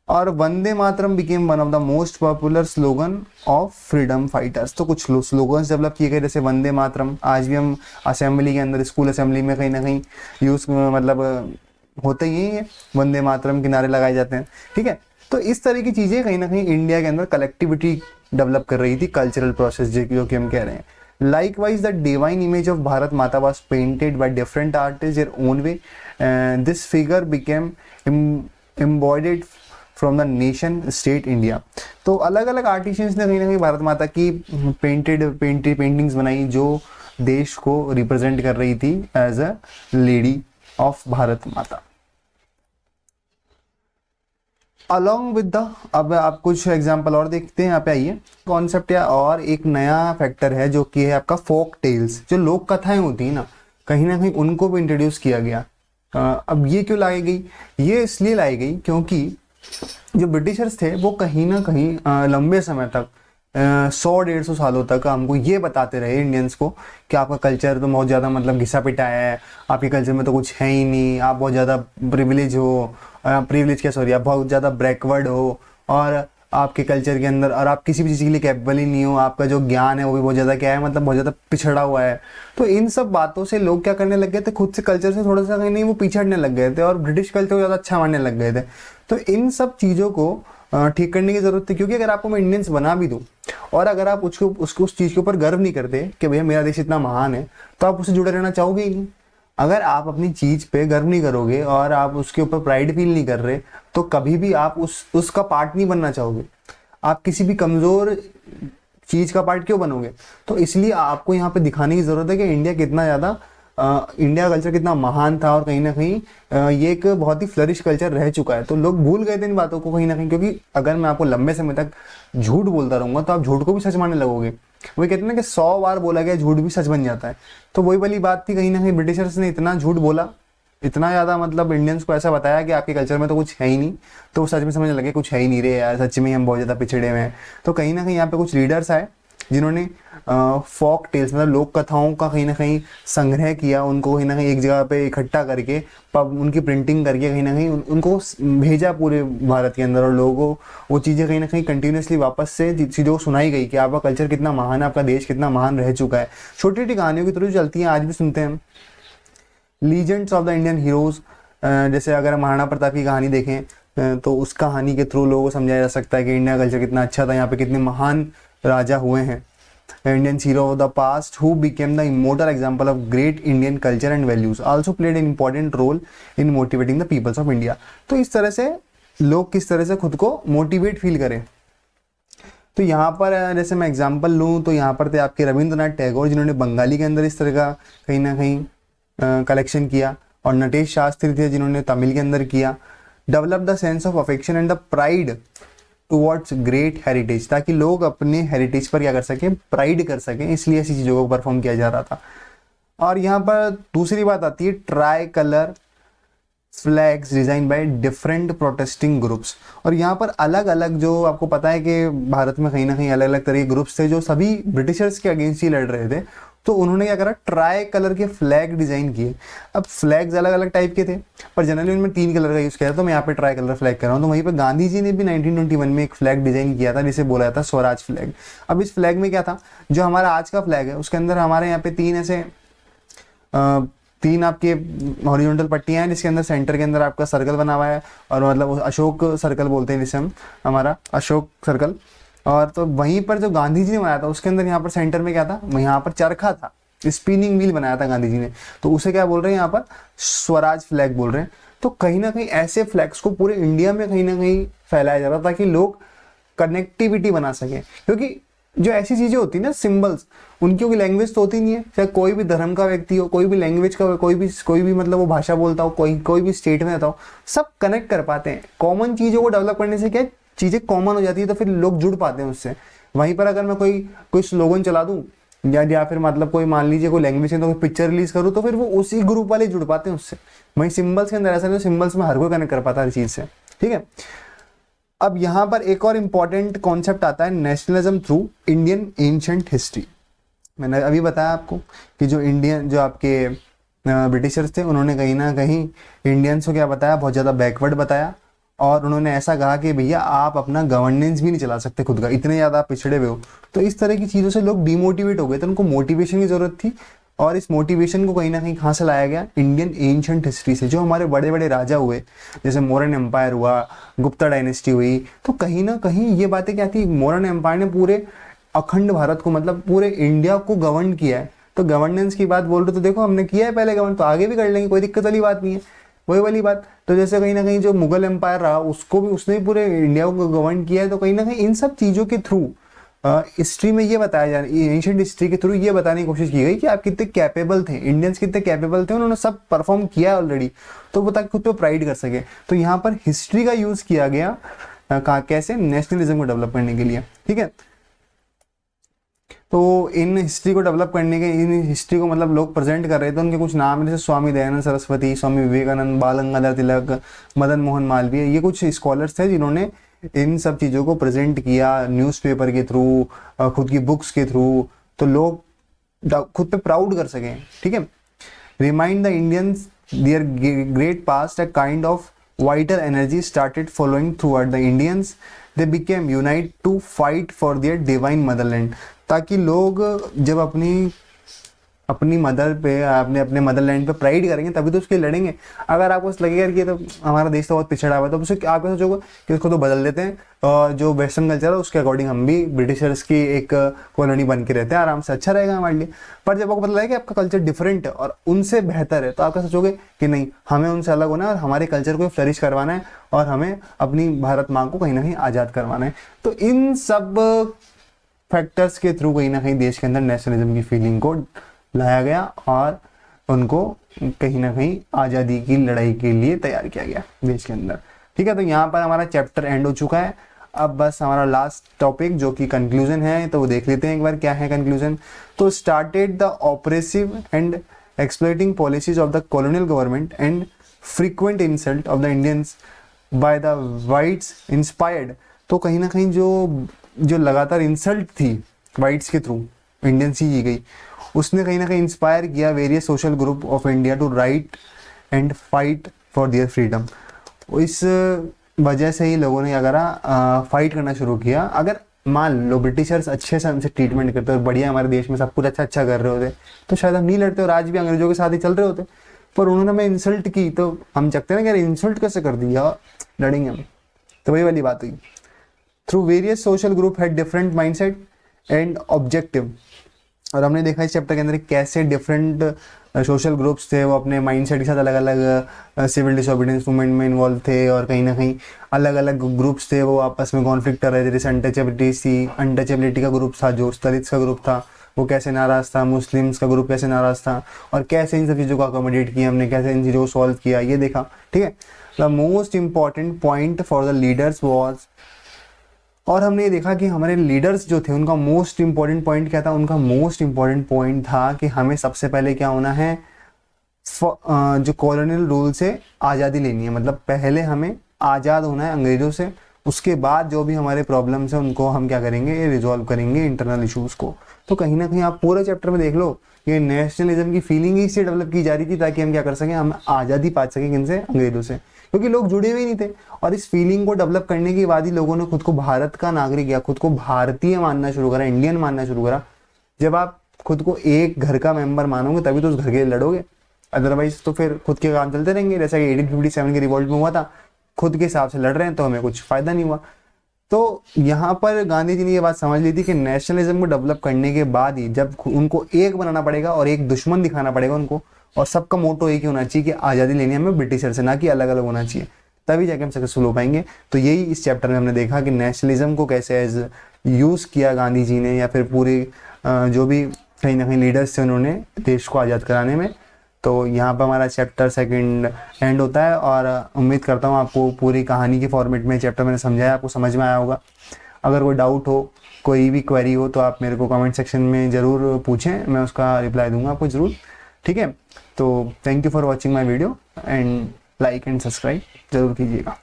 और Vande Mataram became one of the most popular slogan of freedom fighters. तो कुछ स्लोगन्स डेवलप किए गए, जैसे वंदे मातरम आज भी हम असेंबली के अंदर, स्कूल असेंबली में कहीं ना कहीं यूज मतलब होते ही है, वंदे मातरम के नारे लगाए जाते हैं, ठीक है। तो इस तरह की चीज़ें कहीं ना कहीं इंडिया के अंदर कलेक्टिविटी डेवलप कर रही थी, कल्चरल प्रोसेस जो कि हम कह रहे हैं। Likewise, the divine image of Bharat Mata was painted by different artists their own way, and this figure became embodied from the nation state India। तो अलग अलग आर्टिशियंस ने कहीं ना कहीं भारत माता की पेंटिंग्स बनाई जो देश को रिप्रेजेंट कर रही थी as a lady of Bharat Mata. Along with the, अब आप कुछ एग्जाम्पल और देखते हैं, यहाँ पे आइए। कॉन्सेप्ट या और एक नया फैक्टर है जो कि है आपका फोक टेल्स। जो लोक कथाएं होती है ना कहीं उनको भी इंट्रोड्यूस किया गया। अब ये क्यों लाई गई? ये इसलिए लाई गई क्योंकि जो ब्रिटिशर्स थे वो कहीं ना कहीं लंबे समय तक 100-150 सालों तक हमको ये बताते रहे इंडियंस को कि आपका कल्चर तो बहुत ज़्यादा मतलब घिसा पिटाया है, आपके कल्चर में तो कुछ है ही नहीं, आप बहुत ज़्यादा आप बहुत ज़्यादा बैकवर्ड हो, और आपके कल्चर के अंदर और आप किसी भी चीज़ के लिए कैपेबल ही नहीं हो, आपका जो ज्ञान है वो भी बहुत ज़्यादा क्या है, मतलब बहुत ज़्यादा पिछड़ा हुआ है। तो इन सब बातों से लोग क्या करने लग गए थे, खुद से कल्चर से थोड़ा सा कहीं नहीं वो पिछड़ने लग गए थे और ब्रिटिश कल्चर को ज़्यादा अच्छा मानने लग गए थे। तो इन सब चीज़ों को ठीक करने की जरूरत थी, क्योंकि अगर आपको मैं इंडियंस बना भी दूं और अगर आप उसको उस चीज़ के ऊपर गर्व नहीं करते कि भैया मेरा देश इतना महान है, तो आप उससे जुड़े रहना चाहोगे ही नहीं। अगर आप अपनी चीज़ पे गर्व नहीं करोगे और आप उसके ऊपर प्राइड फील नहीं कर रहे, तो कभी भी आप उसका पार्ट नहीं बनना चाहोगे। आप किसी भी कमज़ोर चीज़ का पार्ट क्यों बनोगे? तो इसलिए आपको यहाँ पे दिखाने की ज़रूरत है कि इंडिया कितना ज़्यादा इंडिया कल्चर कितना महान था, और कहीं ना कहीं ये एक बहुत ही फ्लरिश कल्चर रह चुका है। तो लोग भूल गए थे इन बातों को कहीं ना कहीं, क्योंकि अगर मैं आपको लंबे समय तक झूठ बोलता रहूँगा तो आप झूठ को भी सच मानने लगोगे। वही कहते हैं ना कि 100 बार बोला गया झूठ भी सच बन जाता है। तो वही वाली बात थी, कहीं ना कहीं ब्रिटिशर्स ने इतना झूठ बोला, इतना ज़्यादा मतलब इंडियंस को ऐसा बताया कि आपके कल्चर में तो कुछ है ही नहीं, तो वो सच में समझने लगे कुछ है ही नहीं रे यार, सच में हम बहुत ज़्यादा पिछड़े हुए हैं। तो कहीं ना कहीं यहाँ पे कुछ लीडर्स आए जिन्होंने फोक टेल्स मतलब लोक कथाओं का कहीं ना कहीं संग्रह किया, उनको कहीं ना कहीं एक जगह पे इकट्ठा करके उनकी प्रिंटिंग करके कहीं ना कहीं उनको भेजा पूरे भारत के अंदर, और लोगों को वो चीज़ें कहीं ना कहीं कंटिन्यूसली वापस से चीज़ों को सुनाई गई कि आपका कल्चर कितना महान है, आपका देश कितना महान रह चुका है। छोटी छोटी कहानियों की थ्रू चलती हैं, आज भी सुनते हैं। Legends of the Indian heroes, जैसे अगर हम महाराणा प्रताप की कहानी देखें तो उस कहानी के थ्रू लोगों को समझाया जा सकता है कि इंडिया कल्चर कितना अच्छा था, यहाँ पे कितने महान राजा हुए हैं। Indian hero of the past who became the immortal example of great Indian culture and values also played an important role in motivating the peoples of India. तो इस तरह से लोग किस तरह से खुद को मोटिवेट फील करें। तो यहाँ पर जैसे मैं एग्जांपल लूँ तो यहाँ पर थे आपके रविंद्रनाथ टैगोर, जिन्होंने बंगाली के अंदर इस तरह का कहीं ना कहीं कलेक्शन किया, और नटेश शास्त्री थे जिन्होंने तमिल के अंदर किया। Develop the sense of affection and the pride towards great heritage, ताकि लोग अपने हेरिटेज पर क्या कर सकें, प्राइड कर सकें, इसलिए ऐसी चीज़ों को परफॉर्म किया जा रहा था। और यहाँ पर दूसरी बात आती है try colour flags design by different protesting groups. और यहाँ पर अलग अलग, जो आपको पता है कि भारत में कहीं ना कहीं अलग अलग तरह के ग्रुप्स थे जो सभी ब्रिटिशर्स के अगेंस्ट ही लड़ रहे थे, तो उन्होंने क्या करा, ट्राई कलर के फ्लैग डिजाइन किए। अब फ्लैग्स अलग अलग टाइप के थे, पर जनरली उनमें 3 कलर का यूज किया था, तो मैं यहाँ पे ट्राई कलर फ्लैग कर रहा हूँ। तो वहीं पे गांधी जी ने भी 1921 में एक फ्लैग डिजाइन किया था जिसे बोला जाता है स्वराज फ्लैग। अब इस फ्लैग में क्या था, जो हमारा आज का फ्लैग है उसके अंदर हमारे यहाँ पे 3 ऐसे 3 आपके हॉरिजॉन्टल पट्टियां हैं, जिसके अंदर सेंटर के अंदर आपका सर्कल बना हुआ है, और मतलब अशोक सर्कल बोलते हैं जिसे हम, हमारा अशोक सर्कल। और तो वहीं पर जो गांधी जी ने बनाया था उसके अंदर यहाँ पर सेंटर में क्या था, यहाँ पर चरखा था, स्पिनिंग व्हील बनाया था गांधी जी ने, तो उसे क्या बोल रहे हैं यहाँ पर, स्वराज फ्लैग बोल रहे हैं। तो कहीं ना कहीं ऐसे फ्लैग्स को पूरे इंडिया में कहीं ना कहीं फैलाया जा रहा था ताकि लोग कनेक्टिविटी बना सकें, क्योंकि जो ऐसी चीजें होती है ना, सिंबल्स, उनकी कोई लैंग्वेज तो होती नहीं है, चाहे कोई भी धर्म का व्यक्ति हो, कोई भी लैंग्वेज का हो, कोई भी मतलब वो भाषा बोलता हो, कोई भी स्टेट में रहता हो, सब कनेक्ट कर पाते हैं। कॉमन चीजों को डेवलप करने से क्या चीजें कॉमन हो जाती है, तो फिर लोग जुड़ पाते हैं उससे। वहीं पर अगर मैं कोई स्लोगन चला दूं, या फिर मतलब कोई मान लीजिए कोई लैंग्वेज है तो कोई पिक्चर रिलीज करूँ, तो फिर वो उसी ग्रुप वाले जुड़ पाते हैं उससे। वहीं सिंबल्स के अंदर ऐसा नहीं, सिंबल्स में हर कोई कनेक्ट कर पाता है हर चीज से, ठीक है। अब यहाँ पर एक और इम्पॉर्टेंट कॉन्सेप्ट आता है, nationalism through Indian ancient history. मैंने अभी बताया आपको कि जो आपके ब्रिटिशर्स थे, उन्होंने कहीं ना कहीं इंडियंस को क्या बताया, बहुत ज़्यादा बैकवर्ड बताया, और उन्होंने ऐसा कहा कि भैया आप अपना गवर्नेंस भी नहीं चला सकते खुद का, इतने ज़्यादा आप पिछड़े हुए हो। तो इस तरह की चीज़ों से लोग डिमोटिवेट हो गए, तो उनको मोटिवेशन की ज़रूरत थी, और इस मोटिवेशन को कहीं ना कहीं कहाँ से लाया गया, इंडियन एंशिएंट हिस्ट्री से। जो हमारे बड़े बड़े राजा हुए, जैसे मोरन एम्पायर हुआ, गुप्ता डायनेस्टी हुई, तो कहीं ना कहीं ये बातें क्या थी, मोरन एम्पायर ने पूरे अखंड भारत को, मतलब पूरे इंडिया को गवर्न किया है। तो गवर्नेंस की बात बोल रहे, तो देखो हमने किया है पहले गवर्न, तो आगे भी कर लेंगे, कोई दिक्कत वाली बात नहीं है, वही वाली बात। तो जैसे कहीं ना कहीं जो मुगल एम्पायर रहा, उसने भी पूरे इंडिया को गवर्न किया है। तो कहीं ना कहीं इन सब चीज़ों के थ्रू हिस्ट्री में ये बताया जा रहा है, एंशिएंट हिस्ट्री के थ्रू ये बताने की कोशिश की गई कि आप कितने कैपेबल थे, इंडियंस कितने कैपेबल थे, उन्होंने सब परफॉर्म किया ऑलरेडी, तो वो ताकि खुद पे प्राइड कर सके। तो यहाँ पर हिस्ट्री का यूज किया गया कैसे, नेशनलिज्म को डेवलप करने के लिए, ठीक है। तो इन हिस्ट्री को डेवलप करने के, इन हिस्ट्री को मतलब लोग प्रेजेंट कर रहे थे, उनके कुछ नाम जैसे स्वामी दयानंद सरस्वती, स्वामी विवेकानंद, बाल गंगाधर तिलक, मदन मोहन मालवीय, ये कुछ स्कॉलर्स थे जिन्होंने इन सब चीज़ों को प्रेजेंट किया न्यूज़पेपर के थ्रू, खुद की बुक्स के थ्रू, तो लोग खुद पे प्राउड कर सकें, ठीक है। Remind the Indians their great past, a kind of vital energy started following through the Indians, they became unite to fight for their divine motherland. ताकि लोग जब अपनी मदर पे, अपने मदरलैंड पे प्राइड करेंगे, तभी तो उसके लड़ेंगे। अगर आपको लगेगा कि तो हमारा देश तो बहुत पिछड़ा हुआ है, तो उसे आप क्या सोचोगे कि उसको तो बदल देते हैं, और जो वेस्टर्न कल्चर है उसके अकॉर्डिंग हम भी ब्रिटिशर्स की एक कॉलोनी बन के रहते हैं, आराम से, अच्छा रहेगा हमारे लिए। पर जब आपको पता लगे कि आपका कल्चर डिफरेंट है और उनसे बेहतर है, तो आप क्या सोचोगे कि नहीं, हमें उनसे अलग होना है और हमारे कल्चर को फ्लरिश करवाना है, और हमें अपनी भारत माँ को कहीं ना कहीं आज़ाद करवाना है। तो इन सब फैक्टर्स के थ्रू कहीं ना कहीं देश के अंदर नेशनलिज्म की फीलिंग को लाया गया, और उनको कहीं ना कहीं आज़ादी की लड़ाई के लिए तैयार किया गया देश के अंदर, ठीक है। तो यहाँ पर हमारा चैप्टर एंड हो चुका है। अब बस हमारा लास्ट टॉपिक जो कि कंक्लूजन है, तो वो देख लेते हैं एक बार क्या है कंक्लूजन। तो started the oppressive and exploiting policies of the colonial government and frequent insult of the Indians by the whites inspired. तो कहीं ना कहीं जो लगातार इंसल्ट थी वाइट्स के थ्रू इंडियन सी की गई, उसने कहीं ना कहीं इंस्पायर किया various social group of India to right and fight for their freedom. इस वजह से ही लोगों ने क्या करा, फाइट करना शुरू किया। अगर मान लो ब्रिटिशर्स अच्छे से हमसे ट्रीटमेंट करते और बढ़िया हमारे देश में सब कुछ अच्छा अच्छा कर रहे होते तो शायद हम नहीं लड़ते और आज भी अंग्रेजों के साथ ही चल रहे होते, पर उन्होंने हमें इंसल्ट की तो हम चकते ना कि यार इंसल्ट कैसे कर दिया, लड़ेंगे हम। तो वही वाली बात हुई। Through various social group had different mindset and objective, और हमने देखा इस चैप्टर के अंदर कैसे डिफरेंट सोशल ग्रुप्स थे, वो अपने माइंडसेट के साथ अलग अलग सिविल डिसोबीडियंस मूवमेंट में इन्वॉल्व थे, और कहीं ना कहीं अलग अलग ग्रुप्स थे वो आपस में कॉन्फ्लिक्ट कर रहे थे। जैसे अनटचेबिलिटी का ग्रुप था, जो दलित्स का ग्रुप था वो कैसे नाराज था, मुस्लिम्स का ग्रुप कैसे नाराज था, और कैसे इन सब चीज़ों को अकोमोडेट किया हमने, कैसे इन चीज़ों को सॉल्व किया, ये देखा। ठीक है, the most important point for the leaders was, और हमने ये देखा कि हमारे लीडर्स जो थे उनका मोस्ट इंपॉर्टेंट पॉइंट क्या था, उनका मोस्ट इंपॉर्टेंट पॉइंट था कि हमें सबसे पहले क्या होना है, जो कॉलोनियल रूल से आज़ादी लेनी है, मतलब पहले हमें आज़ाद होना है अंग्रेज़ों से, उसके बाद जो भी हमारे प्रॉब्लम्स हैं उनको हम क्या करेंगे, रिजॉल्व करेंगे इंटरनल इश्यूज़ को। तो कहीं ना कहीं आप पूरे चैप्टर में देख लो, ये नेशनलिज्म की फीलिंग ही इससे डेवलप की जा रही थी ताकि हम क्या कर सकें, हम आज़ादी पा सकें किनसे, अंग्रेज़ों से, क्योंकि लोग जुड़े हुए नहीं थे। और इस फीलिंग को डेवलप करने के बाद ही लोगों ने खुद को भारत का नागरिक या खुद को भारतीय मानना शुरू करा, इंडियन मानना शुरू करा। जब आप खुद को एक घर का मेंबर मानोगे तभी तो उस घर के लिए लड़ोगे, अदरवाइज तो फिर खुद के काम चलते रहेंगे। जैसा कि 1857 के रिवॉल्ट में हुआ था, खुद के हिसाब से लड़ रहे हैं तो हमें कुछ फायदा नहीं हुआ। तो यहाँ पर गांधी जी ने ये बात समझ ली थी कि नेशनलिज्म को डेवलप करने के बाद ही जब उनको एक बनाना पड़ेगा और एक दुश्मन दिखाना पड़ेगा उनको, और सबका मोटो एक ही होना चाहिए कि आज़ादी लेनी है हमें ब्रिटिशर से, ना कि अलग अलग होना चाहिए, तभी जाके हम सक्सेसफुल हो पाएंगे। तो यही इस चैप्टर में हमने देखा कि नेशनलिज्म को कैसे एज यूज़ किया गांधी जी ने, या फिर पूरे जो भी कहीं ना कहीं लीडर्स थे उन्होंने देश को आज़ाद कराने में। तो यहाँ पर हमारा चैप्टर सेकंड एंड होता है, और उम्मीद करता हूँ आपको पूरी कहानी के फॉर्मेट में चैप्टर मैंने समझाया, आपको समझ में आया होगा। अगर कोई डाउट हो, कोई भी क्वेरी हो तो आप मेरे को कमेंट सेक्शन में ज़रूर पूछें, मैं उसका रिप्लाई दूंगा आपको ज़रूर। ठीक है, तो thank you for watching my video and like and subscribe ज़रूर कीजिएगा।